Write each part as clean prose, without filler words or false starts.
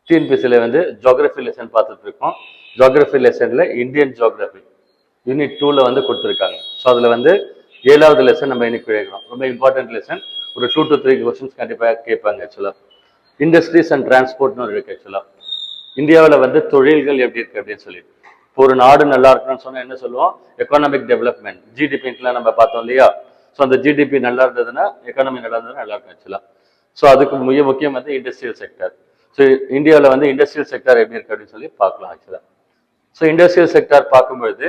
டிஎன்பிசியில் வந்து geography lesson பார்த்துட்டு இருக்கோம். ஜியோகிராஃபி லெசனில் இந்தியன் ஜியோகிராஃபி யூனிட் 2ல் வந்து கொடுத்துருக்காங்க. ஸோ அதில் வந்து 7வது லெசன் நம்ம இன்னைக்கு கேட்குறோம். ரொம்ப இம்பார்ட்டன்ட் லெசன். ஒரு 2 to 3 கொஸ்டின்ஸ் கண்டிப்பாக கேட்பாங்க. ஆக்சுவலாக இண்டஸ்ட்ரீஸ் அண்ட் டிரான்ஸ்போர்ட்னு ஒரு இருக்கு. ஆக்சுவலாக இந்தியாவில் வந்து தொழில்கள் எப்படி இருக்கு அப்படின்னு சொல்லிட்டு, இப்போ ஒரு நாடு நல்லா இருக்கணும்னு சொன்னால் என்ன சொல்லுவோம்? எக்கானமிக் டெவலப்மெண்ட், ஜிடிபின்லாம் நம்ம பார்த்தோம் இல்லையா? ஸோ அந்த ஜிடிபி நல்லா இருந்ததுன்னா, எக்கானமி நல்லா இருந்ததுன்னா நல்லா இருக்கும் ஆக்சுவலாக. ஸோ அதுக்கு மிக முக்கியம் வந்து இண்டஸ்ட்ரியல் செக்டர். ஸோ இந்தியாவில் வந்து இண்டஸ்ட்ரியல் செக்டர் எப்படி இருக்கு அப்படின்னு சொல்லி பார்க்கலாம் ஆக்சுவலாக. ஸோ இண்டஸ்ட்ரியல் செக்டர் பார்க்கும்பொழுது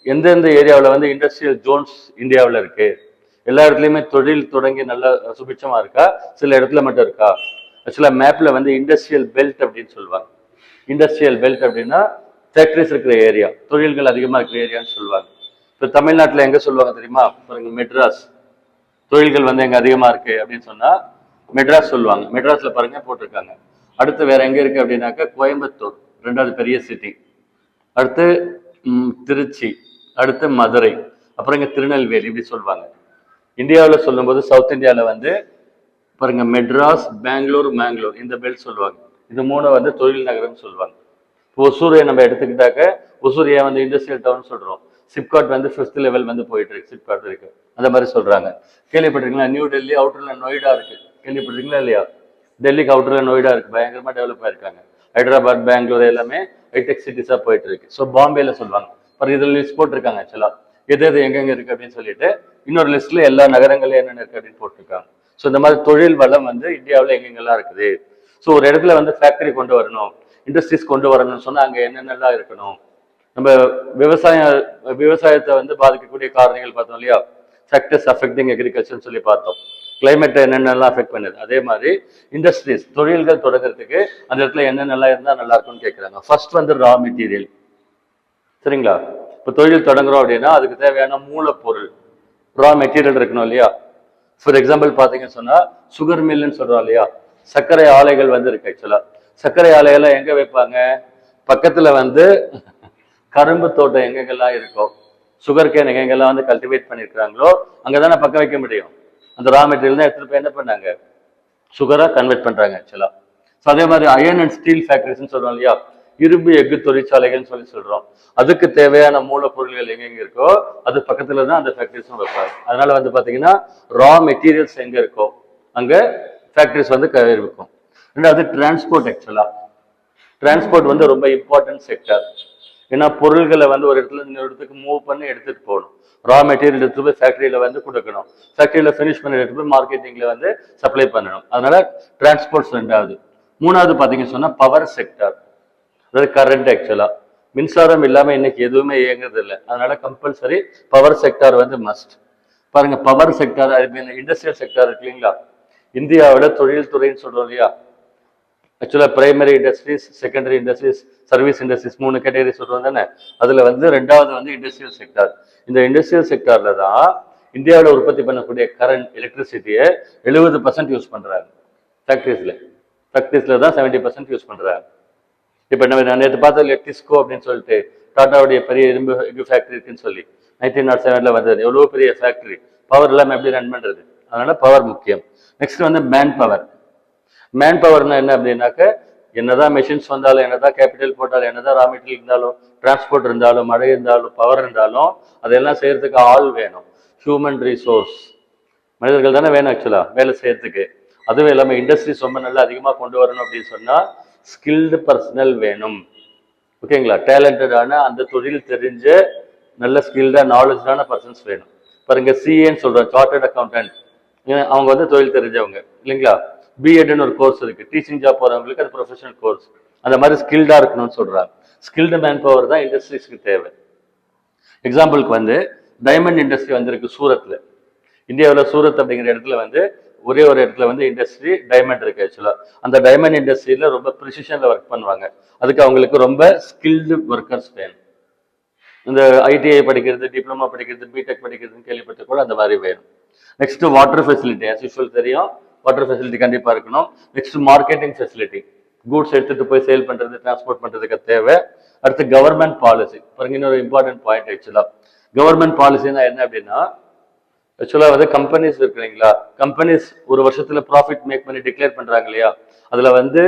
எந்தெந்த ஏரியாவில் வந்து இண்டஸ்ட்ரியல் ஜோன்ஸ் இந்தியாவில் இருக்கு, எல்லா இடத்துலையுமே தொழில் தொடங்கி நல்லா சுபிட்சமா இருக்கா, சில இடத்துல மட்டும் இருக்கா? ஆக்சுவலாக மேப்ல வந்து இண்டஸ்ட்ரியல் பெல்ட் அப்படின்னு சொல்லுவாங்க. இண்டஸ்ட்ரியல் பெல்ட் அப்படின்னா ஃபேக்டரிஸ் இருக்கிற ஏரியா, தொழில்கள் அதிகமாக இருக்கிற ஏரியான்னு சொல்லுவாங்க. இப்போ தமிழ்நாட்டில் எங்கே சொல்லுவாங்க தெரியுமா? பாருங்க, மெட்ராஸ் தொழில்கள் வந்து எங்கே அதிகமாக இருக்கு அப்படின்னு சொன்னால் மெட்ராஸ் சொல்லுவாங்க. மெட்ராஸில் பாருங்க போட்டிருக்காங்க. அடுத்து வேற எங்கே இருக்கு அப்படின்னாக்கா கோயம்புத்தூர் 2வது பெரிய சிட்டி, அடுத்து திருச்சி, அடுத்து மதுரை, அப்புறம் இங்கே திருநெல்வேலி, இப்படி சொல்லுவாங்க. இந்தியாவில் சொல்லும்போது சவுத் இந்தியாவில் வந்து பாருங்க மெட்ராஸ், பெங்களூர், மேங்களூர், இந்த பெல்ட் சொல்லுவாங்க. இது 3 வந்து தொழில் நகரம்னு சொல்லுவாங்க. இப்போ ஒசூரை நம்ம எடுத்துக்கிட்டாக்க, ஒசூரியை வந்து இண்டஸ்ட்ரியல் டவுன் சொல்றோம். சிப்காட் வந்து 5th லெவல் வந்து போயிட்டு இருக்கு, சிப்காட் இருக்கு, அந்த மாதிரி சொல்றாங்க. கேள்விப்பட்டிருக்கீங்களா? நியூ டெல்லி அவுட்டர்ல நொய்டா இருக்கு, கேள்விப்பட்டிருக்கீங்களா இல்லையா? டெல்லிக்கு அவுட்டர்ல நொய்டா இருக்கு, பயங்கரமா டெவலப் ஆயிருக்காங்க. ஹைதராபாத், பெங்களூர் எல்லாமே ஹைடெக் சிட்டிஸா போயிட்டு இருக்கு. ஸோ பாம்பேல சொல்லுவாங்க. இதில் லிஸ்ட் போட்டிருக்காங்க ஆக்சுவலா, எது எது எங்கெங்க இருக்கு அப்படின்னு சொல்லிட்டு. இன்னொரு லிஸ்ட்ல எல்லா நகரங்களும் என்னென்ன இருக்கு அப்படின்னு போட்டிருக்காங்க. ஸோ இந்த மாதிரி தொழில் வளம் வந்து இந்தியாவில் எங்கெங்கெல்லாம் இருக்குது. ஸோ ஒரு இடத்துல வந்து ஃபேக்டரி கொண்டு வரணும், இண்டஸ்ட்ரீஸ் கொண்டு வரணும்னு சொன்னா அங்க என்னென்னலாம் இருக்கணும். நம்ம விவசாயத்தை வந்து பாதிக்கக்கூடிய காரணிகள் பார்த்தோம் இல்லையா? ஃபேக்டர்ஸ் அஃபெக்டிங் அக்ரிகல்ச்சர்னு சொல்லி பார்த்தோம். கிளைமேட்டை என்னென்னலாம் அஃபெக்ட் பண்ணுது. அதே மாதிரி இண்டஸ்ட்ரீஸ் தொழில்கள் தொடங்குறதுக்கு அந்த இடத்துல என்னென்னலாம் இருந்தால் நல்லா இருக்கும்னு கேட்குறாங்க. ஃபர்ஸ்ட் வந்து ரா மெட்டீரியல், சரிங்களா? இப்போ தொழில் தொடங்குறோம் அப்படின்னா அதுக்கு தேவையான மூலப்பொருள், ரா மெட்டீரியல் இருக்கணும் இல்லையா? ஃபார் எக்ஸாம்பிள் பார்த்தீங்கன்னு சொன்னா சுகர் மில்லுன்னு சொல்றோம் இல்லையா? சர்க்கரை ஆலைகள் வந்து இருக்கு. ஆக்சுவலா சர்க்கரை ஆலையெல்லாம் எங்க வைப்பாங்க? பக்கத்துல வந்து கரும்பு தோட்டம் எங்கெங்கெல்லாம் இருக்கோ, சுகர் கேன் எங்கெங்கெல்லாம் வந்து கல்டிவேட் பண்ணிருக்கிறாங்களோ அங்கதானே பக்கம் வைக்க முடியும். அந்த ரா மெட்டீரியல் தான் எடுத்துட்டு போய் என்ன பண்ணாங்க? சுகரா கன்வெர்ட் பண்றாங்க ஆக்சுவலா. ஸோ அதே மாதிரி அயர்ன் அண்ட் ஸ்டீல் ஃபேக்டரிஸ்ன்னு சொல்றோம் இல்லையா? இரும்பு எஃகு தொழிற்சாலைகள்னு சொல்லி சொல்றோம். அதுக்கு தேவையான மூலப்பொருட்கள் எங்கெங்க இருக்கோ அது பக்கத்துல தான் அந்த ஃபேக்டரிஸும் வைப்பாங்க. அதனால வந்து பாத்தீங்கன்னா ரா மெட்டீரியல்ஸ் எங்க இருக்கோ அங்க ஃபேக்டரிஸ் வந்து இருக்கும். ரெண்டாவது டிரான்ஸ்போர்ட். ஆக்சுவலா டிரான்ஸ்போர்ட் வந்து ரொம்ப இம்பார்ட்டன்ட் செக்டர். ஏன்னா பொருள்களை வந்து ஒரு இடத்துல இன்னொரு இடத்துக்கு மூவ் பண்ணி எடுத்துட்டு போகணும். ரா மெட்டீரியல் எடுத்து போய் ஃபேக்டரியில வந்து கொடுக்கணும், ஃபேக்டரியில ஃபினிஷ் பண்ணி எடுத்து போய் மார்க்கெட்டிங்ல வந்து சப்ளை பண்ணணும். அதனால டிரான்ஸ்போர்ட்ஸ் ரெண்டாவது. மூணாவது பாத்தீங்கன்னு சொன்னா பவர் செக்டர், அதாவது கரண்ட். ஆக்சுவலா மின்சாரம் இல்லாம இன்னைக்கு எதுவுமே இயங்குறது இல்லை. அதனால கம்பல்சரி பவர் செக்டார் வந்து மஸ்ட். பாருங்க பவர் செக்டார், இண்டஸ்ட்ரியல் செக்டார் இருக்கு இல்லைங்களா? இந்தியாவில தொழில் துறைன்னு சொல்றோம் இல்லையா? ஆக்சுவலா primary industries, secondary industries, service industries 3 category சொல்றோம் தானே? அதுல வந்து ரெண்டாவது வந்து இண்டஸ்ட்ரியல் செக்டார். இந்த இண்டஸ்ட்ரியல் செக்டார்ல தான் இந்தியாவில் உற்பத்தி பண்ணக்கூடிய கரண்ட் எலக்ட்ரிசிட்டியை 70% யூஸ் பண்றாங்க. ஃபேக்டரிஸ்ல தான் 70% யூஸ் பண்றாங்க. இப்ப நம்ம நேற்று பார்த்தது டிஸ்கோ அப்படின்னு சொல்லிட்டு டாட்டாவுடைய பெரிய இரும்பு எஃகு ஃபேக்டரி இருக்குன்னு சொல்லி 1907 வந்தது. எவ்வளவு பெரிய ஃபேக்டரி, பவர் இல்லாம எப்படி ரன் பண்றது? அதனால பவர் முக்கியம். நெக்ஸ்ட் வந்து மேன் பவர். மேன் பவர்னா என்ன அப்படின்னாக்க, என்னதான் மெஷின்ஸ் வந்தாலும், என்னதான் கேபிட்டல் போட்டாலும், என்னதான் ரா மெட்டீரியல் இருந்தாலும், டிரான்ஸ்போர்ட் இருந்தாலும், மழை இருந்தாலும், பவர் இருந்தாலும், அதெல்லாம் செய்யறதுக்கு ஆள் வேணும். ஹியூமன் ரிசோர்ஸ், மனிதர்கள் தானே வேணும் ஆக்சுவலா வேலை செய்யறதுக்கு. அதுவும் இல்லாமல் இண்டஸ்ட்ரீஸ் ரொம்ப நல்லா அதிகமாக கொண்டு வரணும் அப்படின்னு சொன்னா ஸ்கில்டு பர்சனல் வேணும். ஓகேங்களா? டேலண்டடான, அந்த தொழில் தெரிஞ்ச, நல்ல ஸ்கில்டா நாலேஜான பர்சன்ஸ் வேணும். பாருங்க சிஏன்னு சொல்றோம், சார்ட்டர்ட் அக்கௌண்டன்ட், அவங்க வந்து தொழில் தெரிஞ்சவங்க இல்லைங்களா? பிஎட்னு ஒரு கோர்ஸ் இருக்கு, டீச்சிங் ஜாப் போறவங்களுக்கு அது ப்ரொஃபஷனல் கோர்ஸ். அந்த மாதிரி ஸ்கில்டா இருக்கணும்னு சொல்றாங்க. ஸ்கில்டு மேன் பவர் தான் இண்டஸ்ட்ரீஸ்க்கு தேவை. எக்ஸாம்பிளுக்கு வந்து டைமண்ட் இண்டஸ்ட்ரி வந்திருக்கு சூரத்ல. இந்தியாவில் சூரத் அப்படிங்கிற இடத்துல வந்து ஒரே ஒரு இடத்துல வந்து இண்டஸ்ட்ரி டைமண்ட் இருக்கு. ஆக்சுவலா அந்த டைமண்ட் இண்டஸ்ட்ரியில ரொம்ப ப்ரிசிஷன்ல ஒர்க் பண்ணுவாங்க. அதுக்கு அவங்களுக்கு ரொம்ப ஸ்கில்டு ஒர்க்கர்ஸ் வேணும். இந்த ஐடிஐ படிக்கிறது, டிப்ளமா படிக்கிறது, பிடெக் படிக்கிறதுன்னு கேள்விப்பட்டு கூட அந்த மாதிரி வேணும். Next water facility, as usual தெரியும், வாட்டர் ஃபெசிலிட்டி கண்டிப்பா இருக்கணும். நெக்ஸ்ட் மார்க்கெட்டிங் ஃபெசிலிட்டி, கூட்ஸ் எடுத்துட்டு போய் சேல் பண்றது, டிரான்ஸ்போர்ட் பண்றதுக்கு தேவை. அடுத்து கவர்மெண்ட் பாலிசி. பாருங்க இன்னொரு இம்பார்ட்டன்ட் பாயிண்ட். ஆக்சுவலா கவர்மெண்ட் பாலிசினா என்ன அப்படின்னா, ஆக்சுவலா வந்து கம்பெனிஸ் இருக்கு இல்லைங்களா? கம்பெனிஸ் ஒரு வருஷத்துல ப்ராஃபிட் மேக் பண்ணி டிக்ளேர் பண்றாங்க இல்லையா? அதுல வந்து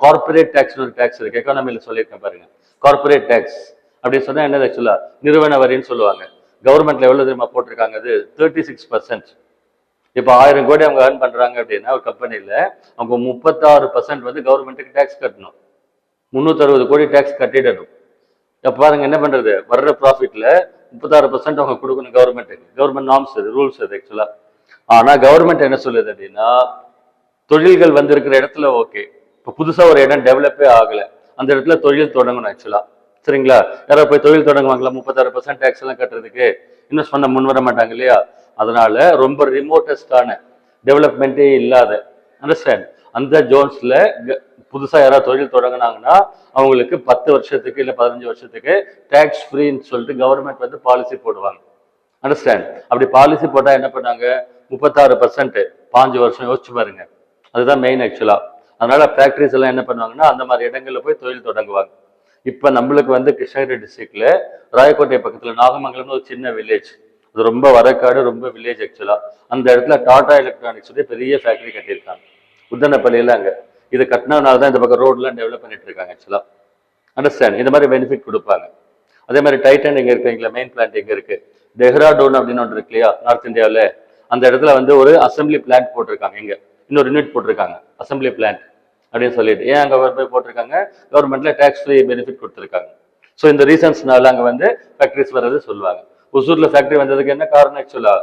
கார்பரேட் டேக்ஸ்னு ஒரு டேக்ஸ் இருக்கு, எக்கானமியில் சொல்லியிருக்கேன் பாருங்க. கார்பரேட் டேக்ஸ் அப்படின்னு சொன்னா என்னது ஆக்சுவலா நிறுவன வரின்னு சொல்லுவாங்க. கவர்மெண்ட்ல எவ்வளவு தெரியுமா போட்டிருக்காங்க? அது 36%. இப்போ 1000 கோடி அவங்க ஏர்ன் பண்றாங்க அப்படின்னா ஒரு கம்பெனில அவங்க 36% வந்து கவர்மெண்ட்டுக்கு டேக்ஸ் கட்டணும். 360 கோடி டேக்ஸ் கட்டிடணும். அப்ப பாருங்க என்ன பண்றது, வர்ற ப்ராஃபிட்ல 36% அவங்க கொடுக்கணும் கவர்மெண்ட்டுக்கு. கவர்மெண்ட் நார்ம்ஸ் அது, ரூல்ஸ் அது ஆக்சுவலா. ஆனா கவர்மெண்ட் என்ன சொல்லுது அப்படின்னா, தொழில்கள் வந்து இருக்கிற இடத்துல ஓகே, இப்போ புதுசா ஒரு இடம் டெவலப்பே ஆகல, அந்த இடத்துல தொழில் தொடங்கணும் ஆக்சுவலா. சரிங்களா? யாராவது போய் தொழில் தொடங்குவாங்களா? 36% டேக்ஸ் எல்லாம் கட்டுறதுக்கு இன்வெஸ்ட் பண்ண முன் வர மாட்டாங்க இல்லையா? அதனால ரொம்ப ரிமோட்டஸ்டான டெவலப்மெண்ட்டே இல்லாத, அண்டர்ஸ்டாண்ட், அந்த ஜோன்ஸ்ல புதுசா யாராவது தொழில் தொடங்கினாங்கன்னா அவங்களுக்கு 10 வருஷத்துக்கு இல்ல 15 வருஷத்துக்கு டேக்ஸ் ஃப்ரீன்னு சொல்லிட்டு கவர்மெண்ட் வந்து பாலிசி போடுவாங்க. அண்டர்ஸ்டாண்ட்? அப்படி பாலிசி போட்டா என்ன பண்ணாங்க, 36% 5 வருஷம் யோசிச்சு பாருங்க. அதுதான் மெயின் ஆக்சுவலா. அதனால ஃபேக்டரிஸ் எல்லாம் என்ன பண்ணுவாங்கன்னா அந்த மாதிரி இடங்கள்ல போய் தொழில் தொடங்குவாங்க. இப்ப நம்மளுக்கு வந்து கிருஷ்ணகிரி டிஸ்ட்ரிக்ட்ல ராயக்கோட்டை பக்கத்துல நாகமங்கலம்னு ஒரு சின்ன வில்லேஜ், அது ரொம்ப வரக்காடு, ரொம்ப வில்லேஜ் ஆக்சுவலா. அந்த இடத்துல டாடா எலக்ட்ரானிக்ஸ் பெரிய ஃபேக்டரி கட்டியிருக்காங்க உத்தனப்பள்ளியில. அங்க இதை கட்டினதுனால தான் இந்த பக்கம் ரோட்லாம் டெவலப் பண்ணிட்டு இருக்காங்க ஆக்சுவலா. அண்டர்ஸ்டாண்ட்? இந்த மாதிரி பெனிஃபிட் கொடுப்பாங்க. அதே மாதிரி டைட்டன் எங்க இருக்குங்களா, மெயின் பிளான்ட் எங்க இருக்கு, டெஹ்ராடூன் அப்படின்னு ஒன்று இருக்கு இல்லையா நார்த் இந்தியாவில். அந்த இடத்துல வந்து ஒரு அசம்பிளி பிளான்ட் போட்டிருக்காங்க, இங்க இன்னொரு யூனிட் போட்டிருக்காங்க அசம்பிளி பிளான்ட் அப்படின்னு சொல்லிட்டு. ஏன் அங்க போய் போட்டிருக்காங்க, கவர்மெண்ட்ல டேக்ஸ் ஃப்ரீ பெனிஃபிட் கொடுத்துருக்காங்க. ஸோ இந்த ரீசன்ஸ்னால அங்க வந்து ஃபேக்டரிஸ் வர்றது சொல்லுவாங்க. ஒசூர்ல ஃபேக்டரி வந்ததுக்கு என்ன காரணம் ஆக்சுவலா,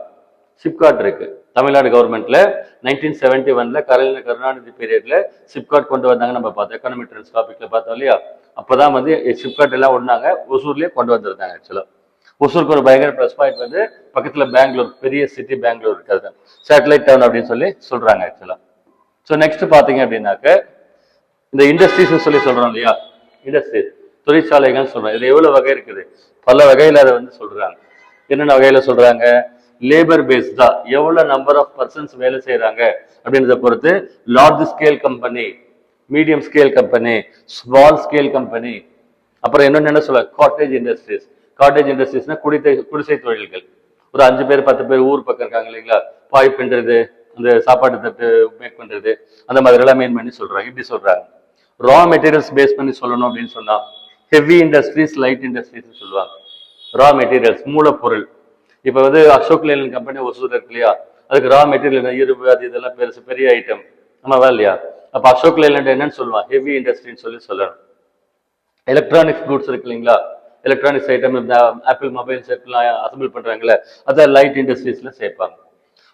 சிப்காட் இருக்கு. தமிழ்நாடு கவர்மெண்ட்ல 1971ல கலைஞர் கருணாநிதி பீரியட்ல சிப்காட் கொண்டு வந்தாங்க. நம்ம பார்த்தோம் எக்கனாமிக் ட்ரெண்ட்ஸ் டாபிக்ல பார்த்தோம் இல்லையா? அப்பதான் வந்து சிப்காட் எல்லாம் ஒண்ணாங்க, ஒசூர்லயே கொண்டு வந்திருந்தாங்க ஆக்சுவலா. ஒசூருக்கு ஒரு பயங்கர ப்ளஸ் பாயிண்ட் வந்து பக்கத்துல பெங்களூர், பெரிய சிட்டி பெங்களூர் இருக்காது, சேட்டலைட் டவுன் அப்படின்னு சொல்லி சொல்றாங்க ஆக்சுவலா. ஸோ நெக்ஸ்ட் பாத்தீங்க அப்படின்னாக்க இந்த இண்டஸ்ட்ரீஸ் சொல்லி சொல்றோம் இல்லையா, இண்டஸ்ட்ரீஸ் தொழிற்சாலைகள் சொல்றோம். இது எவ்வளவு வகை இருக்குது, பல வகையில அதை வந்து சொல்றாங்க. என்னென்ன வகையில சொல்றாங்க, லேபர் பேஸ்டா எவ்வளவு நம்பர் ஆஃப் பர்சன்ஸ் வேலை செய்யறாங்க அப்படின்றத பொறுத்து large scale company, medium scale company, small scale company. அப்புறம் இன்னொன்னு என்ன சொல்ல, காட்டேஜ் இண்டஸ்ட்ரீஸ். காட்டேஜ் இண்டஸ்ட்ரீஸ்னா குடிசை தொழில்கள். ஒரு 5 பேர் 10 பேர் ஊர் பக்கம் இருக்காங்க இல்லைங்களா, பாய் பின்றது, அந்த சாப்பாடு தட்டு மேக் பண்றது, அந்த மாதிரி எல்லாம் மெயின் பண்ணி சொல்றாங்க. இப்படி சொல்றாங்க. ரா மெட்டீரியல்ஸ் பேஸ் பண்ணி சொல்லணும் அப்படின்னு சொன்னா ஹெவி இண்டஸ்ட்ரீஸ், லைட் இண்டஸ்ட்ரீஸ் சொல்லுவாங்க. ரா மெட்டீரியல்ஸ் மூலப்பொருள். இப்ப வந்து அசோக் லேலன் கம்பெனி ஒசூர் இருக்கு இல்லையா, அதுக்கு ரா மெட்டீரியல் இரும்பு அது இதெல்லாம் பெருசு பெரிய ஐட்டம் ஆமாவா இல்லையா? அப்ப அசோக் லேலண்ட் என்னன்னு சொல்லுவான், ஹெவி இண்டஸ்ட்ரின்னு சொல்லணும். எலக்ட்ரானிக்ஸ் கூட்ஸ் இருக்கு இல்லைங்களா, எலக்ட்ரானிக்ஸ் ஐட்டம், இந்த ஆப்பிள் மொபைல் செட்லாம் அசம்பிள் பண்றாங்கல்ல, அதை லைட் இண்டஸ்ட்ரீஸ்ல சேர்ப்பாங்க.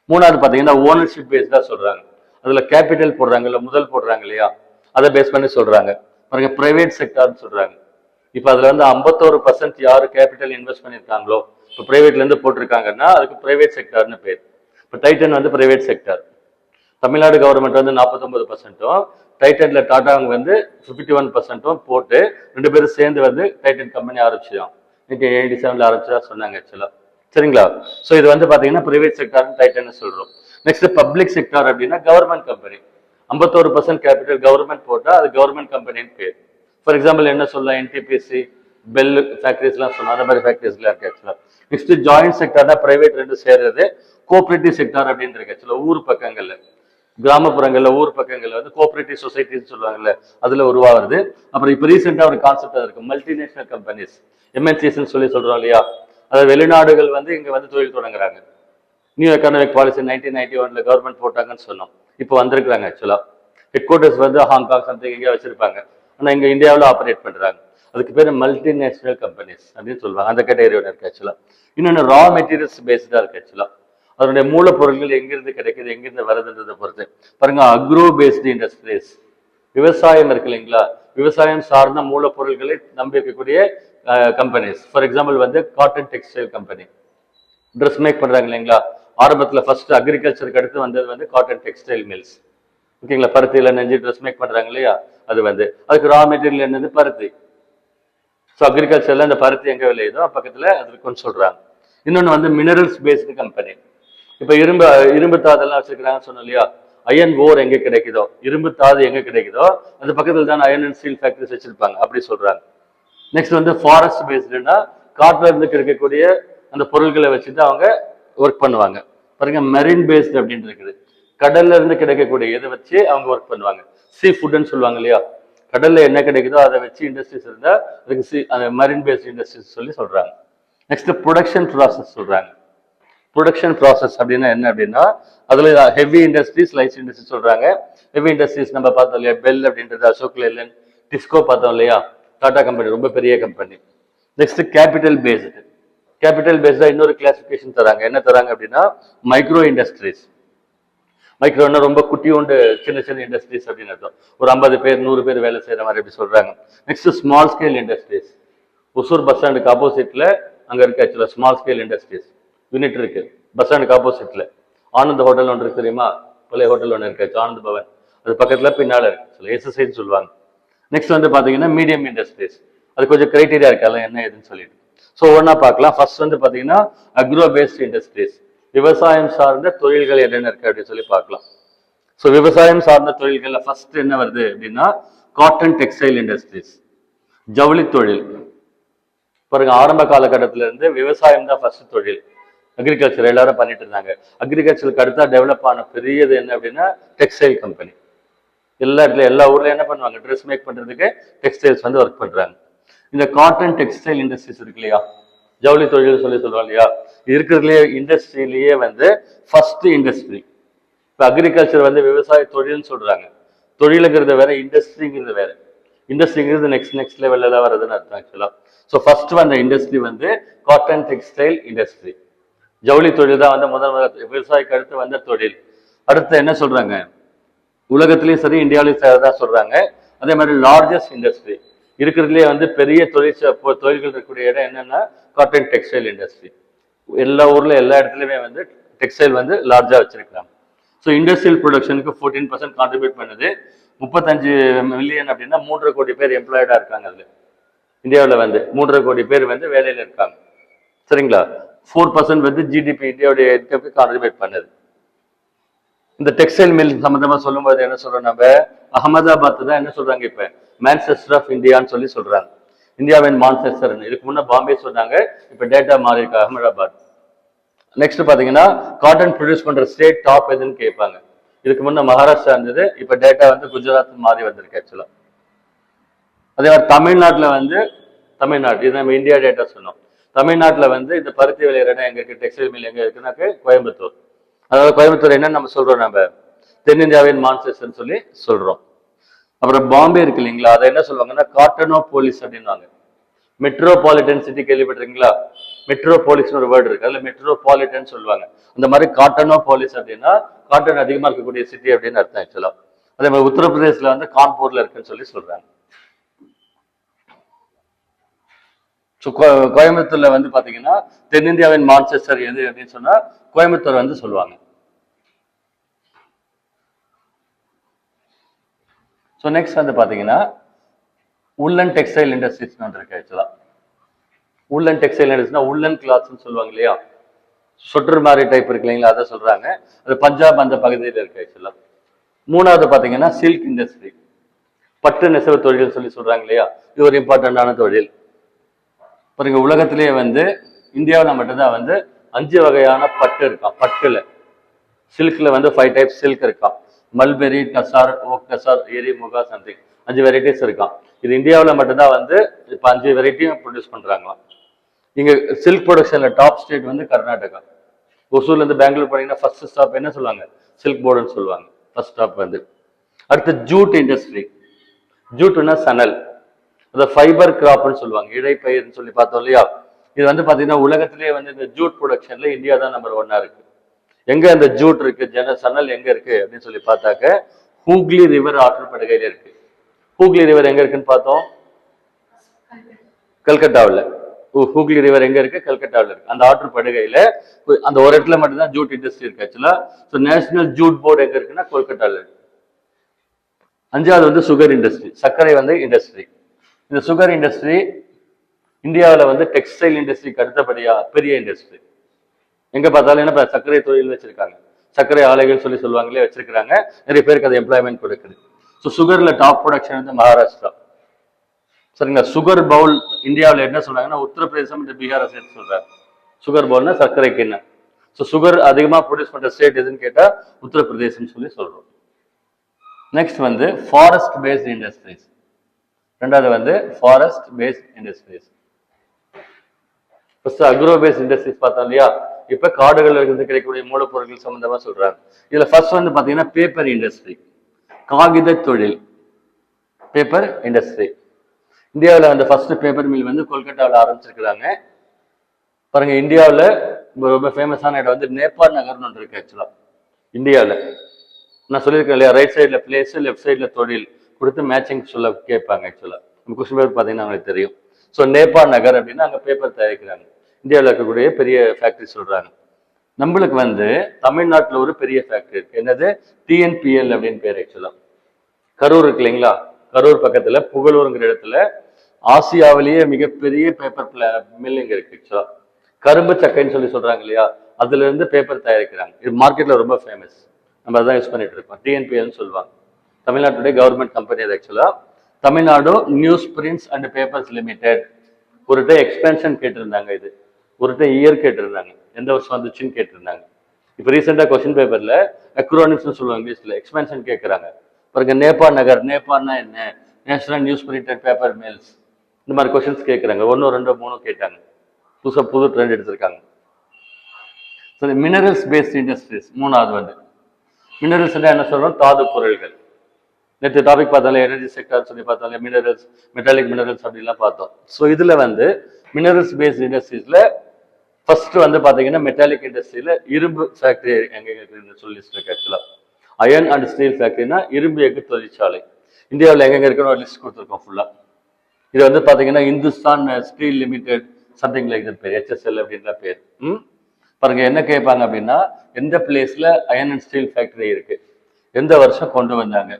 மூணாவது பாத்தீங்கன்னா ஓனர்ஷிப் பேஸ்டா சொல்றாங்க. அதுல கேபிட்டல் போடுறாங்கல்ல, முதல் போடுறாங்க இல்லையா, அதை பேஸ் பண்ணி சொல்றாங்க. பாருங்க பிரைவேட் செக்டார்னு சொல்றாங்க. இப்ப அதுல வந்து 51% யாரு கேபிட்டல் இன்வெஸ்ட் பண்ணிருக்காங்களோ, இப்போ பிரைவேட்ல இருந்து போட்டிருக்காங்கன்னா அதுக்கு பிரைவேட் செக்டார்னு பேர். இப்போ டைட்டன் வந்து பிரைவேட் செக்டார். தமிழ்நாடு கவர்மெண்ட் வந்து 49%, டைட்டன்ல டாடாங்க வந்து 51% போட்டு 2 பேரும் சேர்ந்து வந்து டைட்டன் கம்பெனி ஆரம்பிச்சிடும். 1987ல ஆரம்பிச்சதா சொன்னாங்க ஆக்சுவலா. சரிங்களா? ஸோ இது வந்து பாத்தீங்கன்னா பிரைவேட் செக்டார் டைட்டன் சொல்றோம். நெக்ஸ்ட் பப்ளிக் செக்டார் அப்படின்னா கவர்மெண்ட் கம்பெனி. 51% கேபிட்டல் கவர்மெண்ட் போட்டா அது கவர்மெண்ட் கம்பெனின்னு பேர். ஃபார் எக்ஸாம்பிள் என்ன சொல்லலாம், என்டிபிசி, பெல் ஃபேக்டரிஸ் எல்லாம் சொன்னா அந்த மாதிரி ஃபேக்டரிஸ்லாம் இருக்கு ஆக்சுவலா. நெக்ஸ்ட் ஜாயிண்ட் செக்டார்னா பிரைவேட் ரெண்டு சேர்றது கோஆபரேட்டிவ் செக்டார் அப்படின்னு இருக்கு ஆக்சுவலா. ஊர் பக்கங்கள்ல, கிராமப்புறங்கள்ல, ஊர் பக்கங்கள்ல வந்து கோஆபரேட்டிவ் சொசைட்டின்னு சொல்லுவாங்கல்ல, அதுல உருவாகுது. அப்புறம் இப்ப ரீசெண்டா ஒரு கான்செப்ட் இருக்கு, மல்டிநேஷனல் கம்பெனிஸ், எம்என்சிஸ் சொல்லி சொல்றோம் இல்லையா. அதாவது வெளிநாடுகள் வந்து இங்க வந்து தொழில் தொடங்குறாங்க. நியூ எக்கனாமிக் பாலிசி 1991ல கவர்மெண்ட் போட்டாங்கன்னு சொன்னோம். இப்போ வந்திருக்காங்க ஆக்சுவலா. ஹெட் குவார்டர்ஸ் வந்து ஹாங்காங் சம்திங் எங்கேயா வச்சிருப்பாங்க, ஆனா இங்க இந்தியாவில் ஆப்ரேட் பண்றாங்க. அதுக்கு பேர் மல்டிநேஷனல் கம்பெனிஸ் அப்படின்னு சொல்லுவாங்க. அந்த கேட்டகரி ஒன்று இருக்கு ஆக்சுவலா. இன்னொன்று ரா மெட்டீரியல்ஸ் பேஸ்டா இருக்கு ஆக்சுவலா. அதனுடைய மூலப்பொருட்கள் எங்கிருந்து கிடைக்குது, எங்கிருந்து வருதுன்றதை பொறுத்து. பாருங்க அக்ரோ பேஸ்டு இண்டஸ்ட்ரீஸ், விவசாயம் இருக்கு இல்லைங்களா, விவசாயம் சார்ந்த மூலப்பொருட்களை நம்பி இருக்கக்கூடிய கம்பெனிஸ். ஃபார் எக்ஸாம்பிள் வந்து cotton textile company, dress make பண்றாங்க இல்லைங்களா. ஆரம்பத்துல ஃபர்ஸ்ட் அக்ரிகல்ச்சருக்கு அடுத்து வந்தது வந்து காட்டன் டெக்ஸ்டைல் மில்ஸ். ஓகேங்களா, பருத்தியில நெஞ்சு ட்ரெஸ் மேக் பண்றாங்க இல்லையா, அது வந்து அதுக்கு ரா மெட்டீரியல் என்னது பருத்தி. ஸோ அக்ரிகல்ச்சர்ல இந்த பருத்தி எங்க விளையுதோ பக்கத்துல அது இருக்குன்னு சொல்றாங்க. இன்னொன்று வந்து மினரல்ஸ் பேஸ்டு கம்பெனி. இப்ப இரும்பு தாதெல்லாம் வச்சிருக்கிறாங்கன்னு சொன்னோம் இல்லையா, அயன் ஓர் எங்க கிடைக்குதோ, இரும்பு தாது எங்க கிடைக்குதோ அந்த பக்கத்துல தான் அயன் அண்ட் ஸ்டீல் ஃபேக்டரிஸ் வச்சிருப்பாங்க அப்படி சொல்றாங்க. நெக்ஸ்ட் வந்து ஃபாரஸ்ட் பேஸ்டுன்னா காட்டுல இருந்து கிடைக்கக்கூடிய அந்த பொருட்களை வச்சுட்டு அவங்க ஒர்க் பண்ணுவாங்க. பாருங்க மெரின் பேஸ்டு அப்படின்னு இருக்குது, கடல்ல இருந்து கிடைக்கக்கூடிய இதை வச்சு அவங்க ஒர்க் பண்ணுவாங்க. சீ ஃபுட்னு சொல்லுவாங்க இல்லையா, கடல்ல என்ன கிடைக்குதோ அதை வச்சு இண்டஸ்ட்ரீஸ் இருந்தா அதுக்கு அந்த மரீன் பேஸ்ட் இண்டஸ்ட்ரீஸ் சொல்லி சொல்றாங்க. நெக்ஸ்ட் ப்ரொடக்ஷன் ப்ராசஸ் சொல்றாங்க. ப்ரொடக்ஷன் ப்ராசஸ் அப்படின்னா என்ன அப்படின்னா அதுல ஹெவி இண்டஸ்ட்ரீஸ், லைட் இண்டஸ்ட்ரீஸ் சொல்றாங்க. ஹெவி இண்டஸ்ட்ரீஸ் நம்ம பார்த்தோம் இல்லையா, பெல் அப்படின்றது, அசோக் லேலண்ட், டிஸ்கோ பார்த்தோம் இல்லையா, டாடா கம்பெனி ரொம்ப பெரிய company. Next capital based. Capital பேஸ்டா இன்னொரு கிளாசிபிகேஷன் தராங்க. என்ன தராங்க அப்படின்னா மைக்ரோ இண்டஸ்ட்ரீஸ். மைக்ரோன்னா ரொம்ப குட்டியோண்டு சின்ன சின்ன இண்டஸ்ட்ரீஸ் அப்படின்னு அர்த்தம். ஒரு 50 பேர் 100 பேர் வேலை செய்யற மாதிரி எப்படி சொல்றாங்க. Next small scale industries. Hosur bus ஸ்டாண்டுக்கு ஆப்போசிட்ல அங்க இருக்கு ஆக்சுவலா ஸ்மால் ஸ்கேல் இண்டஸ்ட்ரீஸ் யூனிட் இருக்கு. பஸ் ஸ்டாண்டுக்கு ஆப்போசிட்ல ஆனந்த் ஹோட்டல் ஒன்று இருக்கு தெரியுமா, பழைய ஹோட்டல் ஒன்று இருக்கு ஆனந்த் பவன், அது பக்கத்துல பின்னால இருக்கு, எஸ்எஸ்ஐன்னு சொல்லுவாங்க. நெக்ஸ்ட் வந்து பாத்தீங்கன்னா மீடியம் இண்டஸ்ட்ரீஸ். அது கொஞ்சம் கிரைட்டீரியா இருக்கு அதெல்லாம் என்ன ஏதுன்னு சொல்லிட்டு. ஸோ ஒன்னா பார்க்கலாம். ஃபர்ஸ்ட் வந்து பாத்தீங்கன்னா அக்ரோ பேஸ்ட் இண்டஸ்ட்ரீஸ், விவசாயம் சார்ந்த தொழில்கள் என்னென்ன இருக்கு அப்படின்னு சொல்லி பார்க்கலாம். ஸோ விவசாயம் சார்ந்த தொழில்கள்ல ஃபர்ஸ்ட் என்ன வருது அப்படின்னா காட்டன் டெக்ஸ்டைல் இண்டஸ்ட்ரீஸ், ஜவுளி தொழில். பாருங்க, ஆரம்ப காலகட்டத்தில இருந்து விவசாயம் தான் ஃபர்ஸ்ட் தொழில். அக்ரிகல்ச்சர் எல்லாரும் பண்ணிட்டு இருந்தாங்க. அக்ரிகல்ச்சருக்கு அடுத்தா டெவலப் ஆன பெரியது என்ன அப்படின்னா டெக்ஸ்டைல் கம்பெனி. எல்லா இடத்துல எல்லா ஊர்ல என்ன பண்ணுவாங்க, ட்ரெஸ் மேக் பண்றதுக்கு டெக்ஸ்டைல்ஸ் வந்து ஒர்க் பண்றாங்க. இந்த காட்டன் டெக்ஸ்டைல் இண்டஸ்ட்ரீஸ் இருக்கு இல்லையா, ஜவுளி தொழில் சொல்லி சொல்லுவாங்க இல்லையா, இருக்கிறதுலயே இண்டஸ்ட்ரியிலேயே வந்து ஃபர்ஸ்ட் இண்டஸ்ட்ரி. இப்போ அக்ரிகல்ச்சர் வந்து விவசாய தொழில்னு சொல்றாங்க. தொழிலுங்கிறது வேற, இண்டஸ்ட்ரிங்கிறது வேற. இண்டஸ்ட்ரிங்கிறது நெக்ஸ்ட் லெவல்ல தான் வருதுன்னு அர்த்தம் ஆக்சுவலா. ஸோ ஃபர்ஸ்ட் வந்த இண்டஸ்ட்ரி வந்து காட்டன் டெக்ஸ்டைல் இண்டஸ்ட்ரி. ஜவுளி தொழில் தான் வந்து முதல் விவசாயிக்கு அடுத்து வந்த தொழில். அடுத்து என்ன சொல்றாங்க, உலகத்திலயும் சரி இந்தியாவிலையும் சரி தான் சொல்றாங்க. அதே மாதிரி லார்ஜஸ்ட் இண்டஸ்ட்ரி இருக்கிறதுலே வந்து பெரிய தொழில்கள் இருக்கக்கூடிய இடம் என்னன்னா காட்டன் டெக்ஸ்டைல் இண்டஸ்ட்ரி. எல்லா ஊர்ல எல்லா இடத்துலயுமே வந்து டெக்ஸ்டைல் வந்து லார்ஜா வச்சிருக்காங்க. ஸோ இண்டஸ்ட்ரியல் ப்ரொடக்ஷனுக்கு 14% கான்ட்ரிபியூட் பண்ணுது. 35 மில்லியன் அப்படின்னா 3.5 கோடி பேர் எம்ப்ளாய்டா இருக்காங்க. அதுல இந்தியாவில் வந்து 3.5 கோடி பேர் வந்து வேலையில இருக்காங்க. சரிங்களா. 4% வந்து ஜிடிபி இந்தியாவுடைய இன்கம்க்கு கான்ட்ரிபியூட் பண்ணுது. இந்த டெக்ஸ்டைல் மில் சம்பந்தமா சொல்லும்போது என்ன சொல்றோம், நம்ம அகமதாபாத் தான் என்ன சொல்றாங்க இப்ப மான்செஸ்டர் ஆஃப் இந்தியான்னு சொல்லி சொல்றாங்க. இந்தியாவின் மான்செஸ்டர். இதுக்கு முன்ன பாம்பே சொன்னாங்க, இப்ப டேட்டா மாறி இருக்கு அகமதாபாத். நெக்ஸ்ட் பாத்தீங்கன்னா காட்டன் ப்ரொடியூஸ் பண்ற ஸ்டேட் டாப் எதுன்னு கேட்பாங்க. இதுக்கு முன்ன மகாராஷ்டிரா இருந்தது, இப்ப டேட்டா வந்து குஜராத் மாறி வந்திருக்கு ஆக்சுவலா. அதே மாதிரி தமிழ்நாட்டுல வந்து தமிழ்நாடு இது நம்ம இந்தியா டேட்டா சொன்னோம். தமிழ்நாட்டுல வந்து இந்த பருத்தி விளையிற இடம் எங்க இருக்கு, டெக்ஸ்டைல் மில் எங்க இருக்குன்னாக்க கோயம்புத்தூர். அதாவது கோயம்புத்தூர் என்ன நம்ம சொல்றோம், நம்ம தென்னிந்தியாவின் மான்செஸ்டர்னு சொல்லி சொல்றோம். அப்புறம் பாம்பே இருக்கு இல்லைங்களா, அதை என்ன சொல்லுவாங்கன்னா காட்டனோபோலிஸ் அப்படின்வாங்க. மெட்ரோபாலிட்டன் சிட்டி கேள்விப்பட்டிருக்கீங்களா, மெட்ரோபாலிஸ்னு ஒரு வேர்டு இருக்கு, அதுல மெட்ரோபாலிட்டன் சொல்லுவாங்க. அந்த மாதிரி காட்டனோபோலிஸ் அப்படின்னா காட்டன் அதிகமா இருக்கக்கூடிய சிட்டி அப்படின்னு அர்த்தம் ஆக்சுவலா. அதே மாதிரி உத்தரப்பிரதேசல வந்து கான்பூர்ல இருக்குன்னு சொல்லி சொல்றாங்க. கோயம்புத்தூர்ல வந்து பாத்தீங்கன்னா தென்னிந்தியாவின் மான்செஸ்டர் எது அப்படின்னு சொன்னா கோயம்புத்தூர் வந்து சொல்லுவாங்க. ஸோ நெக்ஸ்ட் வந்து பாத்தீங்கன்னா உள்ளன் டெக்ஸ்டைல் இண்டஸ்ட்ரீஸ் இருக்கு ஆக்சுவலா. உள்ளன் டெக்ஸ்டைல் இண்டஸ்ட்ரினா உள்ளன் கிளாத்ஸ்ன்னு சொல்லுவாங்க இல்லையா, சொட்டர் மாதிரி டைப் இருக்கு இல்லைங்களா, அதை சொல்றாங்க. அது பஞ்சாப் அந்த பகுதியில் இருக்கு ஆக்சுவலா. மூணாவது பாத்தீங்கன்னா சில்க் இண்டஸ்ட்ரி, பட்டு நெசவு தொழில் சொல்லி சொல்றாங்க இல்லையா, இது ஒரு இம்பார்ட்டன்டான தொழில். பாருங்க, உலகத்திலேயே வந்து இந்தியாவில் மட்டும்தான் வந்து 5 வகையான பட்டு இருக்கான். பட்டுல சில்க்ல வந்து 5 டைப்ஸ் சில்க் இருக்கான். மல்பெரி, டசார், ஓக் டசார், ஏரி, முகா, சம்திங் 5 வெரைட்டிஸ் இருக்கான். இது இந்தியாவில் மட்டும்தான் வந்து இப்போ 5 வெரைட்டியும் ப்ரொடியூஸ் பண்றாங்களாம். இங்க சில்க் ப்ரொடக்ஷன்ல டாப் ஸ்டேட் வந்து கர்நாடகா. ஒசூர்ல இருந்து பெங்களூர் போனீங்கன்னா ஃபர்ஸ்ட் ஸ்டாப் என்ன சொல்லுவாங்க, சில்க் போர்டுன்னு சொல்லுவாங்க. ஃபர்ஸ்ட் ஸ்டாப் வந்து. அடுத்து ஜூட் இண்டஸ்ட்ரி. ஜூட்னா சணல், அதை ஃபைபர் கிராப்னு சொல்லுவாங்க, இடைப்பயிர்னு சொல்லி பார்த்தோம் இல்லையா. இது வந்து பாத்தீங்கன்னா உலகத்திலேயே வந்து இந்த ஜூட் ப்ரொடக்ஷன்ல இந்தியா தான் நம்பர் 1 இருக்கு. எங்க அந்த ஜூட் இருக்கு, சணல் எங்க இருக்கு அப்படின்னு சொல்லி பார்த்தாக்க ஹூக்லி ரிவர் ஆற்றுப்படுகையில இருக்கு. ஹூக்லி ரிவர் எங்க இருக்குன்னு பார்த்தோம், கல்கட்டாவில். ஹூக்லி ரிவர் எங்க இருக்கு, கல்கட்டாவில் இருக்கு. அந்த ஆற்றுப்படுகையில அந்த ஒரு இடத்துல மட்டும்தான் ஜூட் இண்டஸ்ட்ரி இருக்கு ஆக்சுவலா. ஸோ நேஷனல் ஜூட் போர்டு எங்க இருக்குன்னா கொல்கட்டாவில் இருக்கு. 5வது வந்து சுகர் இண்டஸ்ட்ரி, சர்க்கரை வந்து இண்டஸ்ட்ரி. இந்த சுகர் இண்டஸ்ட்ரி இந்தியாவில் வந்து டெக்ஸ்டைல் இண்டஸ்ட்ரிக்கு அடுத்தபடியா பெரிய இண்டஸ்ட்ரி. எங்க பார்த்தாலும் என்ன சர்க்கரை தொழில் வச்சிருக்காங்க, சர்க்கரை ஆலைகள் சொல்லி சொல்லுவாங்களே வச்சிருக்காங்க. நிறைய பேருக்கு அது எம்ப்ளாய்மெண்ட் கொடுக்குது. ஸோ சுகர்ல டாப் ப்ரொடக்ஷன் வந்து மகாராஷ்டிரா. சரிங்களா. சுகர் பவுல் இந்தியாவில் என்ன சொல்றாங்கன்னா உத்தரப்பிரதேசம் பீகாரை சேர்த்து சொல்றாங்க. சுகர் பவுல்னா சர்க்கரைக்கு என்ன. ஸோ சுகர் அதிகமா ப்ரொடியூஸ் பண்ற ஸ்டேட் எதுன்னு கேட்டா உத்தரப்பிரதேசம் சொல்லி சொல்றோம். நெக்ஸ்ட் வந்து ஃபாரஸ்ட் பேஸ்ட் இண்டஸ்ட்ரீஸ். ரெண்டாவது வந்து forest paste industries. First agro paste industries பார்த்தோம் இல்லையா. இப்ப காடுகள் இருந்து கிடைக்கக்கூடிய மூலப்பொருட்கள் சம்பந்தமா சொல்றாங்க. இதுல ஃபர்ஸ்ட் வந்து பாத்தீங்கன்னா பேப்பர் இண்டஸ்ட்ரி, காகித தொழில், பேப்பர் இண்டஸ்ட்ரி. இந்தியாவில் வந்து ஃபர்ஸ்ட் பேப்பர் மில் வந்து கொல்கட்டாவில் ஆரம்பிச்சிருக்கிறாங்க. பாருங்க, இந்தியாவில் ரொம்ப ஃபேமஸான இடம் வந்து நேபாள் நகர்னு ஒன்று இருக்கு. ஆக்சுவலா இந்தியாவில் நான் சொல்லியிருக்கேன் இல்லையா, ரைட் சைடில் பிளேஸ், லெஃப்ட் சைடில் தொழில் கொடுத்து மேட்சிங் சொல்ல கேட்பாங்க. ஆக்சுவலா நம்ம கொஸ்டின் பேப்பர் பார்த்தீங்கன்னா அவங்களுக்கு தெரியும். ஸோ நேபாள் நகர் அப்படின்னா அங்கே பேப்பர் தயாரிக்கிறாங்க. இந்தியாவில் இருக்கக்கூடிய பெரிய ஃபேக்டரி சொல்றாங்க. நம்மளுக்கு வந்து தமிழ்நாட்டில் ஒரு பெரிய ஃபேக்டரி இருக்கு. என்னது? டிஎன்பிஎல் அப்படின்னு பேர். ஆக்சுவலா கரூர் இருக்கு இல்லைங்களா, கரூர் பக்கத்துல புகழூருங்கிற இடத்துல ஆசியாவிலேயே மிகப்பெரிய பேப்பர் மில்லிங் இருக்கு. ஆக்சுவலா கரும்பு சக்கைன்னு சொல்லி சொல்றாங்க இல்லையா, அதுல இருந்து பேப்பர் தயாரிக்கிறாங்க. இது மார்க்கெட்ல ரொம்ப ஃபேமஸ். நம்ம அதான் யூஸ் பண்ணிட்டு இருக்கோம். டிஎன்பிஎல்னு சொல்லுவாங்க. தமிழ்நாட்டுடைய கவர்மெண்ட் கம்பெனி அது. ஆக்சுவலா Tamil Nadu news prints and papers limited. ஒரு டைம் எக்ஸ்பென்ஷன் கேட்டிருந்தாங்க, இது ஒரு டைம் இயர் கேட்டிருந்தாங்க, எந்த வருஷம் வந்துச்சுன்னு கேட்டிருந்தாங்க. இப்போ ரீசெண்டாக கொஸ்டின் பேப்பர்ல அக்ரோனிம்ஸ்னு சொல்லுவாங்க, இங்கிலீஷ்ல எக்ஸ்பென்ஷன் கேட்குறாங்க. பாருங்க, நேபாள் நகர், நேபாள்னா என்ன, national news printed paper mills, இந்த மாதிரி கொஸ்டின்ஸ் கேட்குறாங்க. 1 2 3 கேட்டாங்க. புது ட்ரெண்ட் எடுத்திருக்காங்க. சரி, மினரல்ஸ் பேஸ்ட் இண்டஸ்ட்ரீஸ் மூணாவது வந்து. மினரல்ஸ் என்ன சொல்றோம்? தாது பொருள்கள். நேற்று டாபிக் பார்த்தாலே எனர்ஜி செக்டர் சொல்லி பார்த்தாலே மினரல்ஸ், மெட்டாலிக் மினரல்ஸ் அப்படிலாம் பார்த்தோம். ஸோ இதுல வந்து மினரல்ஸ் பேஸ்ட் இண்டஸ்ட்ரீஸ்ல ஃபர்ஸ்ட் வந்து பாத்தீங்கன்னா மெட்டாலிக் இண்டஸ்ட்ரியில இரும்பு ஃபேக்டரி எங்க இருக்குன்னு சொல்லி இருக்கு. ஆக்சுவலா அயர்ன் அண்ட் ஸ்டீல் ஃபேக்டரினா இரும்பு எஃகு தொழிற்சாலை இந்தியாவில் எங்கெங்க இருக்குன்னு ஒரு லிஸ்ட் கொடுத்துருக்கோம் ஃபுல்லா. இது வந்து பாத்தீங்கன்னா Hindustan steel limited something like that பேர், HSL அப்படின்ற பேர். பாருங்க, என்ன கேட்பாங்க அப்படின்னா எந்த பிளேஸ்ல அயர்ன் அண்ட் ஸ்டீல் ஃபேக்டரி இருக்கு, எந்த வருஷம் கொண்டு வந்தாங்க,